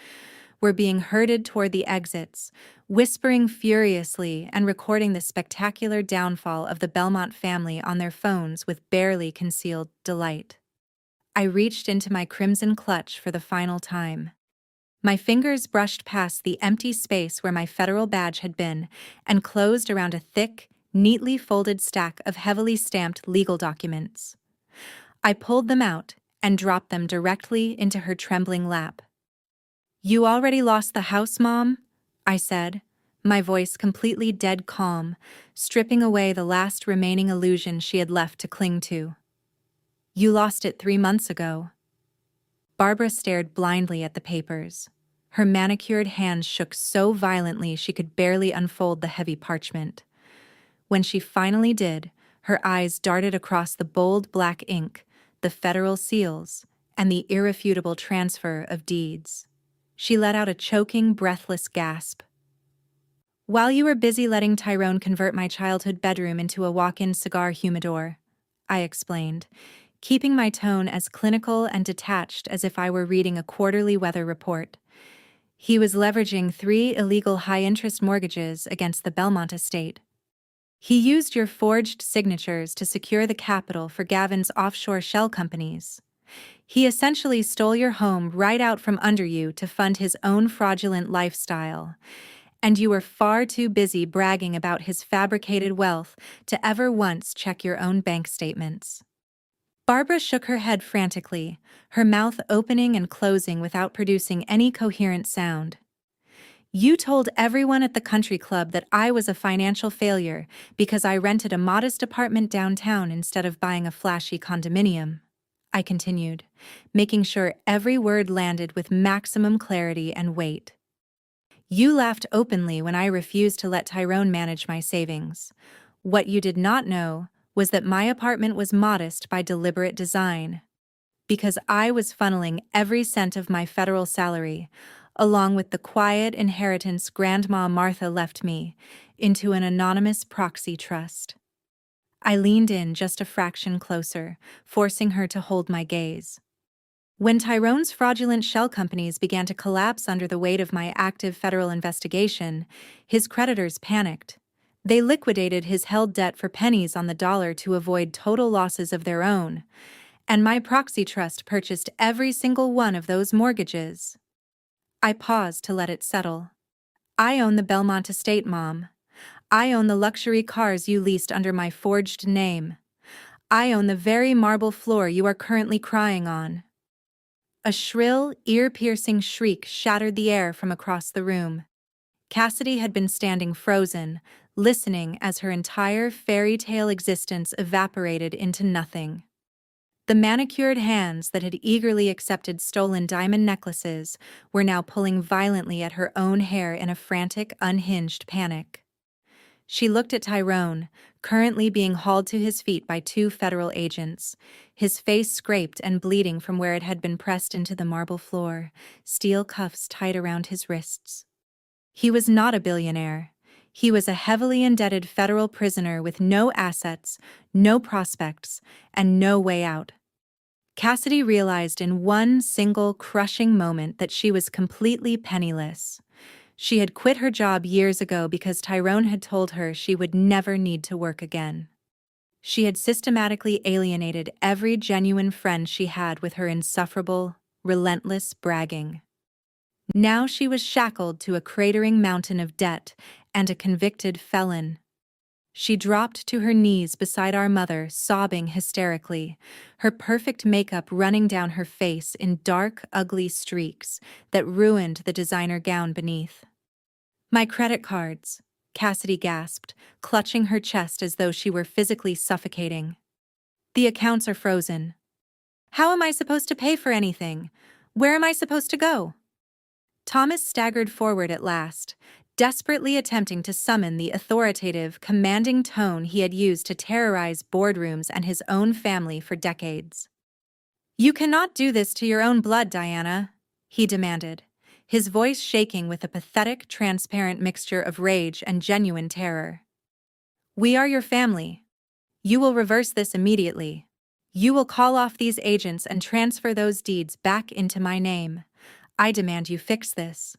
were being herded toward the exits, whispering furiously and recording the spectacular downfall of the Belmont family on their phones with barely concealed delight. I reached into my crimson clutch for the final time. My fingers brushed past the empty space where my federal badge had been and closed around a thick, neatly folded stack of heavily stamped legal documents. I pulled them out and dropped them directly into her trembling lap. "You already lost the house, Mom?" I said, my voice completely dead calm, stripping away the last remaining illusion she had left to cling to. "You lost it 3 months ago." Barbara stared blindly at the papers. Her manicured hands shook so violently she could barely unfold the heavy parchment. When she finally did, her eyes darted across the bold black ink, the federal seals, and the irrefutable transfer of deeds. She let out a choking, breathless gasp. "While you were busy letting Tyrone convert my childhood bedroom into a walk-in cigar humidor," I explained, keeping my tone as clinical and detached as if I were reading a quarterly weather report. "He was leveraging 3 illegal high-interest mortgages against the Belmont estate. He used your forged signatures to secure the capital for Gavin's offshore shell companies. He essentially stole your home right out from under you to fund his own fraudulent lifestyle, and you were far too busy bragging about his fabricated wealth to ever once check your own bank statements." Barbara shook her head frantically, her mouth opening and closing without producing any coherent sound. "You told everyone at the country club that I was a financial failure because I rented a modest apartment downtown instead of buying a flashy condominium," I continued, making sure every word landed with maximum clarity and weight. "You laughed openly when I refused to let Tyrone manage my savings. What you did not know was that my apartment was modest by deliberate design, because I was funneling every cent of my federal salary, along with the quiet inheritance Grandma Martha left me, into an anonymous proxy trust." I leaned in just a fraction closer, forcing her to hold my gaze. "When Tyrone's fraudulent shell companies began to collapse under the weight of my active federal investigation, his creditors panicked. They liquidated his held debt for pennies on the dollar to avoid total losses of their own, and my proxy trust purchased every single one of those mortgages." I paused to let it settle. "I own the Belmont estate, Mom. I own the luxury cars you leased under my forged name. I own the very marble floor you are currently crying on." A shrill, ear-piercing shriek shattered the air from across the room. Cassidy had been standing frozen, listening as her entire fairy tale existence evaporated into nothing. The manicured hands that had eagerly accepted stolen diamond necklaces were now pulling violently at her own hair in a frantic, unhinged panic. She looked at Tyrone, currently being hauled to his feet by two federal agents, his face scraped and bleeding from where it had been pressed into the marble floor, steel cuffs tied around his wrists. He was not a billionaire. He was a heavily indebted federal prisoner with no assets, no prospects, and no way out. Cassidy realized in one single crushing moment that she was completely penniless. She had quit her job years ago because Tyrone had told her she would never need to work again. She had systematically alienated every genuine friend she had with her insufferable, relentless bragging. Now she was shackled to a cratering mountain of debt and a convicted felon. She dropped to her knees beside our mother, sobbing hysterically, her perfect makeup running down her face in dark, ugly streaks that ruined the designer gown beneath. "My credit cards," Cassidy gasped, clutching her chest as though she were physically suffocating. "The accounts are frozen. How am I supposed to pay for anything? Where am I supposed to go?" Thomas staggered forward at last, desperately attempting to summon the authoritative, commanding tone he had used to terrorize boardrooms and his own family for decades. "You cannot do this to your own blood, Diana," he demanded, his voice shaking with a pathetic, transparent mixture of rage and genuine terror. "We are your family. You will reverse this immediately. You will call off these agents and transfer those deeds back into my name. I demand you fix this."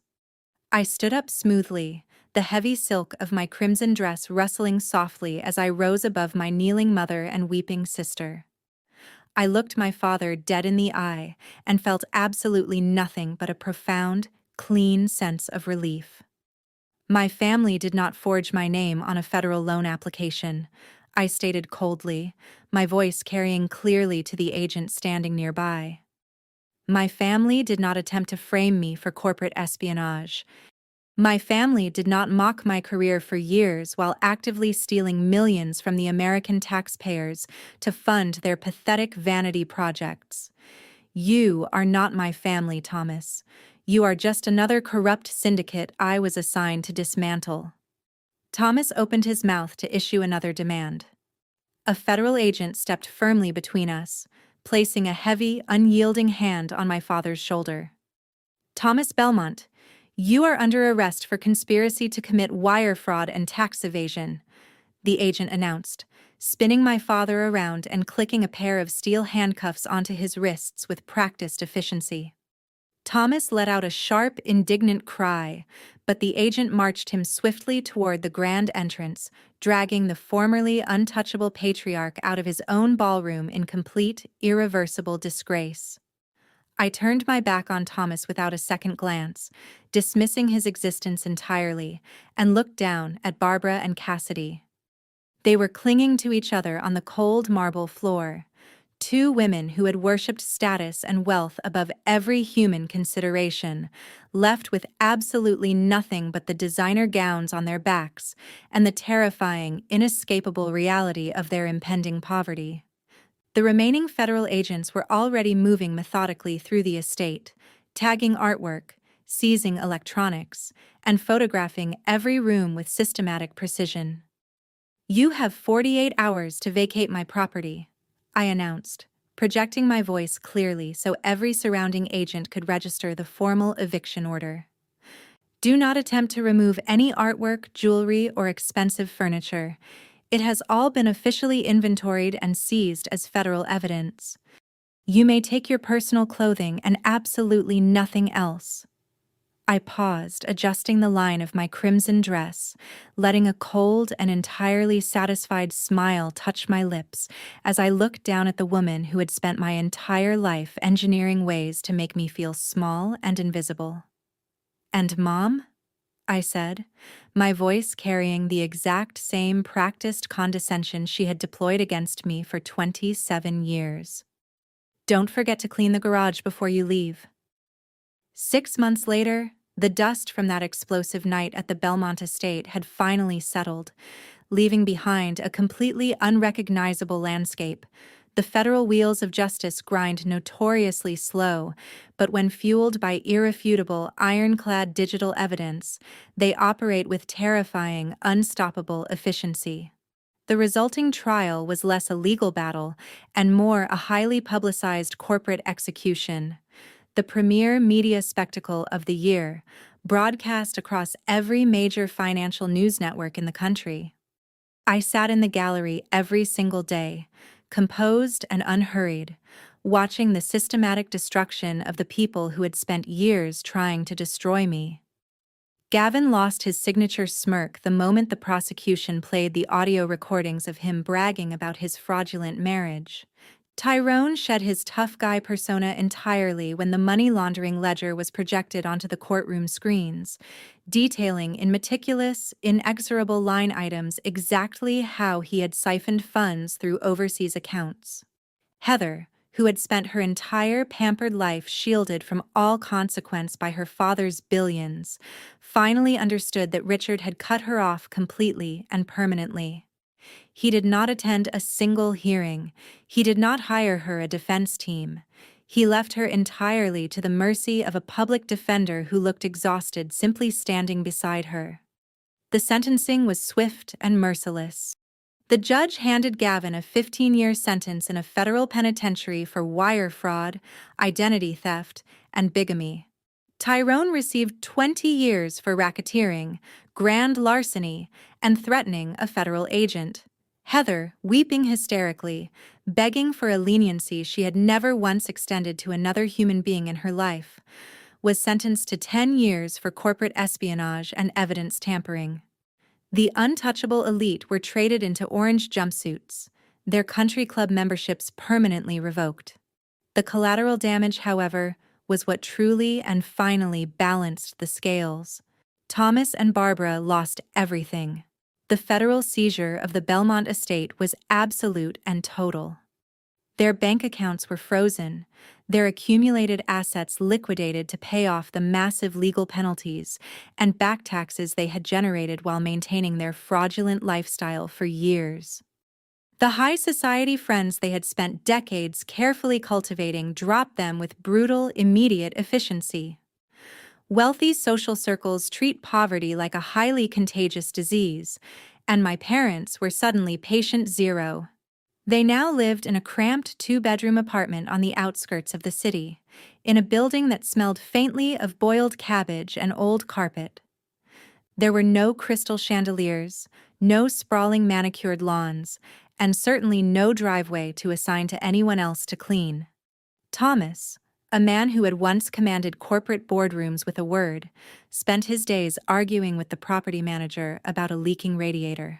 I stood up smoothly, the heavy silk of my crimson dress rustling softly as I rose above my kneeling mother and weeping sister. I looked my father dead in the eye and felt absolutely nothing but a profound, clean sense of relief. "My family did not forge my name on a federal loan application," I stated coldly, my voice carrying clearly to the agent standing nearby. "My family did not attempt to frame me for corporate espionage. My family did not mock my career for years while actively stealing millions from the American taxpayers to fund their pathetic vanity projects. You are not my family, Thomas. You are just another corrupt syndicate I was assigned to dismantle." Thomas opened his mouth to issue another demand. A federal agent stepped firmly between us, placing a heavy, unyielding hand on my father's shoulder. "Thomas Belmont, you are under arrest for conspiracy to commit wire fraud and tax evasion," the agent announced, spinning my father around and clicking a pair of steel handcuffs onto his wrists with practiced efficiency. Thomas let out a sharp, indignant cry, but the agent marched him swiftly toward the grand entrance, dragging the formerly untouchable patriarch out of his own ballroom in complete, irreversible disgrace. I turned my back on Thomas without a second glance, dismissing his existence entirely, and looked down at Barbara and Cassidy. They were clinging to each other on the cold marble floor, two women who had worshipped status and wealth above every human consideration, left with absolutely nothing but the designer gowns on their backs and the terrifying, inescapable reality of their impending poverty. The remaining federal agents were already moving methodically through the estate, tagging artwork, seizing electronics, and photographing every room with systematic precision. "You have 48 hours to vacate my property," I announced, projecting my voice clearly so every surrounding agent could register the formal eviction order. "Do not attempt to remove any artwork, jewelry, or expensive furniture. It has all been officially inventoried and seized as federal evidence. You may take your personal clothing and absolutely nothing else." I paused, adjusting the line of my crimson dress, letting a cold and entirely satisfied smile touch my lips as I looked down at the woman who had spent my entire life engineering ways to make me feel small and invisible. "And Mom?" I said, my voice carrying the exact same practiced condescension she had deployed against me for 27 years. Don't forget to clean the garage before you leave. 6 months later, the dust from that explosive night at the Belmont estate had finally settled, leaving behind a completely unrecognizable landscape. The federal wheels of justice grind notoriously slow, but when fueled by irrefutable, ironclad digital evidence, they operate with terrifying, unstoppable efficiency. The resulting trial was less a legal battle and more a highly publicized corporate execution. The premier media spectacle of the year, broadcast across every major financial news network in the country. I sat in the gallery every single day, composed and unhurried, watching the systematic destruction of the people who had spent years trying to destroy me. Gavin lost his signature smirk the moment the prosecution played the audio recordings of him bragging about his fraudulent marriage. Tyrone shed his tough guy persona entirely when the money laundering ledger was projected onto the courtroom screens, detailing in meticulous, inexorable line items exactly how he had siphoned funds through overseas accounts. Heather, who had spent her entire pampered life shielded from all consequence by her father's billions, finally understood that Richard had cut her off completely and permanently. He did not attend a single hearing. He did not hire her a defense team. He left her entirely to the mercy of a public defender who looked exhausted simply standing beside her. The sentencing was swift and merciless. The judge handed Gavin a 15-year sentence in a federal penitentiary for wire fraud, identity theft, and bigamy. Tyrone received 20 years for racketeering, grand larceny, and threatening a federal agent. Heather, weeping hysterically, begging for a leniency she had never once extended to another human being in her life, was sentenced to 10 years for corporate espionage and evidence tampering. The untouchable elite were traded into orange jumpsuits, their country club memberships permanently revoked. The collateral damage, however, was what truly and finally balanced the scales. Thomas and Barbara lost everything. The federal seizure of the Belmont estate was absolute and total. Their bank accounts were frozen, their accumulated assets liquidated to pay off the massive legal penalties and back taxes they had generated while maintaining their fraudulent lifestyle for years. The high society friends they had spent decades carefully cultivating dropped them with brutal, immediate efficiency. Wealthy social circles treat poverty like a highly contagious disease, and my parents were suddenly patient zero. They now lived in a cramped two-bedroom apartment on the outskirts of the city, in a building that smelled faintly of boiled cabbage and old carpet. There were no crystal chandeliers, no sprawling manicured lawns, and certainly no driveway to assign to anyone else to clean. Thomas, a man who had once commanded corporate boardrooms with a word, spent his days arguing with the property manager about a leaking radiator.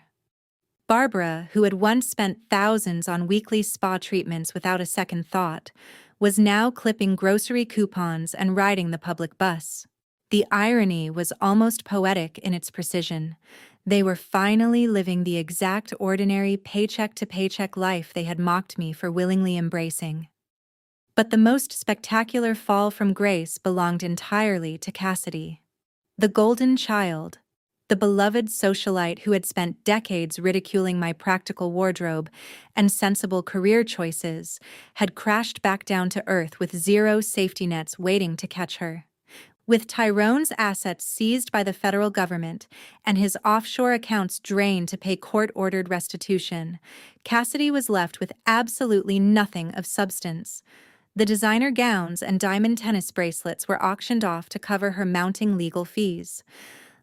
Barbara, who had once spent thousands on weekly spa treatments without a second thought, was now clipping grocery coupons and riding the public bus. The irony was almost poetic in its precision. They were finally living the exact ordinary paycheck-to-paycheck life they had mocked me for willingly embracing. But the most spectacular fall from grace belonged entirely to Cassidy. The golden child, the beloved socialite who had spent decades ridiculing my practical wardrobe and sensible career choices, had crashed back down to earth with zero safety nets waiting to catch her. With Tyrone's assets seized by the federal government and his offshore accounts drained to pay court-ordered restitution, Cassidy was left with absolutely nothing of substance. The designer gowns and diamond tennis bracelets were auctioned off to cover her mounting legal fees.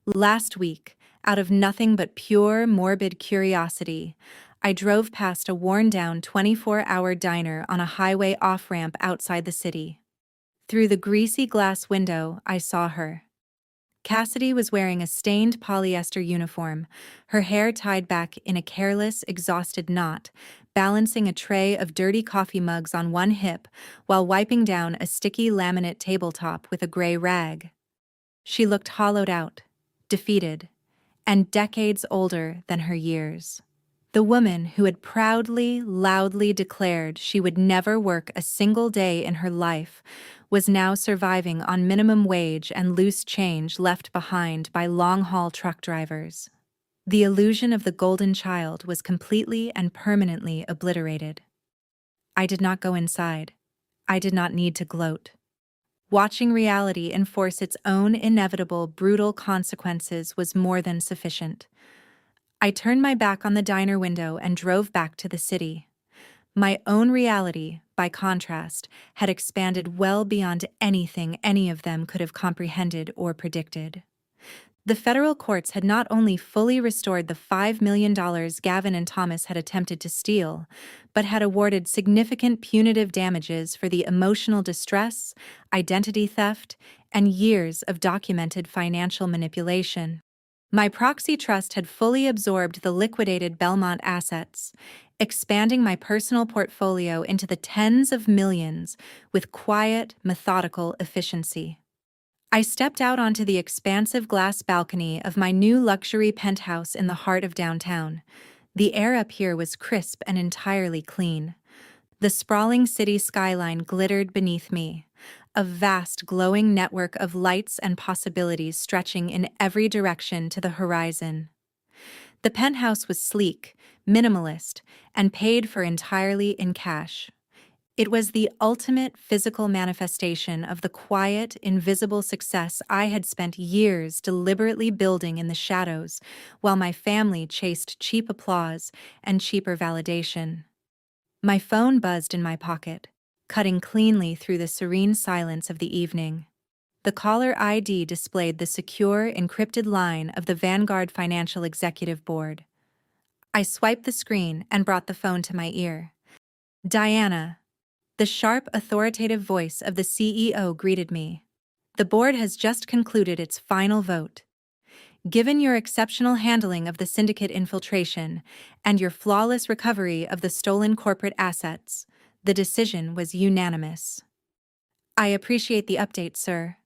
Last week, out of nothing but pure, morbid curiosity, I drove past a worn-down 24-hour diner on a highway off-ramp outside the city. Through the greasy glass window, I saw her. Cassidy was wearing a stained polyester uniform, her hair tied back in a careless, exhausted knot, balancing a tray of dirty coffee mugs on one hip while wiping down a sticky laminate tabletop with a gray rag. She looked hollowed out, defeated, and decades older than her years. The woman who had proudly, loudly declared she would never work a single day in her life was now surviving on minimum wage and loose change left behind by long-haul truck drivers. The illusion of the golden child was completely and permanently obliterated. I did not go inside. I did not need to gloat. Watching reality enforce its own inevitable, brutal consequences was more than sufficient. I turned my back on the diner window and drove back to the city. My own reality, by contrast, had expanded well beyond anything any of them could have comprehended or predicted. The federal courts had not only fully restored the $5 million Gavin and Thomas had attempted to steal, but had awarded significant punitive damages for the emotional distress, identity theft, and years of documented financial manipulation. My proxy trust had fully absorbed the liquidated Belmont assets, expanding my personal portfolio into the tens of millions with quiet, methodical efficiency. I stepped out onto the expansive glass balcony of my new luxury penthouse in the heart of downtown. The air up here was crisp and entirely clean. The sprawling city skyline glittered beneath me, a vast glowing network of lights and possibilities stretching in every direction to the horizon. The penthouse was sleek, minimalist, and paid for entirely in cash. It was the ultimate physical manifestation of the quiet, invisible success I had spent years deliberately building in the shadows while my family chased cheap applause and cheaper validation. My phone buzzed in my pocket, cutting cleanly through the serene silence of the evening. The caller ID displayed the secure, encrypted line of the Vanguard Financial Executive Board. I swiped the screen and brought the phone to my ear. "Diana." The sharp, authoritative voice of the CEO greeted me. "The board has just concluded its final vote. Given your exceptional handling of the syndicate infiltration and your flawless recovery of the stolen corporate assets, the decision was unanimous." "I appreciate the update, sir,"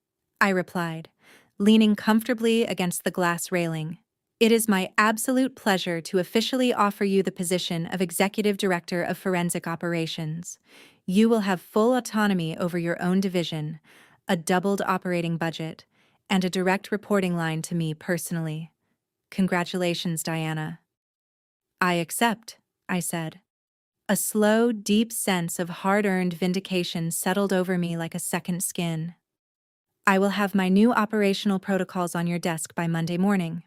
I replied, leaning comfortably against the glass railing. "It is my absolute pleasure to officially offer you the position of Executive Director of Forensic Operations. You will have full autonomy over your own division, a doubled operating budget, and a direct reporting line to me personally. Congratulations, Diana." "I accept," I said. A slow, deep sense of hard-earned vindication settled over me like a second skin. "I will have my new operational protocols on your desk by Monday morning."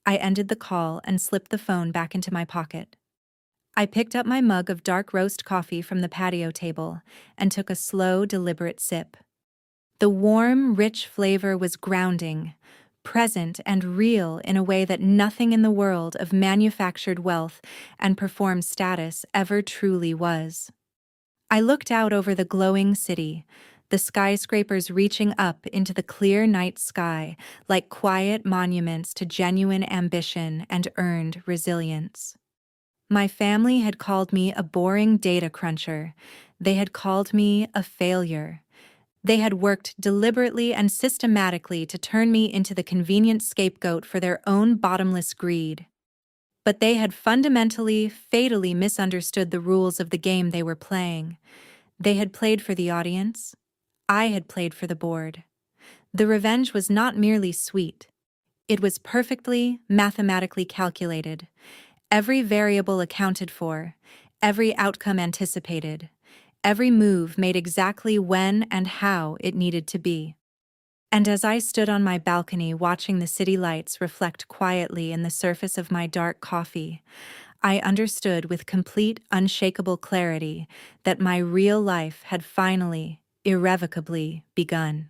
I ended the call and slipped the phone back into my pocket. I picked up my mug of dark roast coffee from the patio table and took a slow, deliberate sip. The warm, rich flavor was grounding, present and real in a way that nothing in the world of manufactured wealth and performed status ever truly was. I looked out over the glowing city, the skyscrapers reaching up into the clear night sky like quiet monuments to genuine ambition and earned resilience. My family had called me a boring data cruncher. They had called me a failure. They had worked deliberately and systematically to turn me into the convenient scapegoat for their own bottomless greed. But they had fundamentally, fatally misunderstood the rules of the game they were playing. They had played for the audience. I had played for the board. The revenge was not merely sweet. It was perfectly, mathematically calculated. Every variable accounted for, every outcome anticipated, every move made exactly when and how it needed to be. And as I stood on my balcony watching the city lights reflect quietly in the surface of my dark coffee, I understood with complete, unshakable clarity that my real life had finally, irrevocably begun.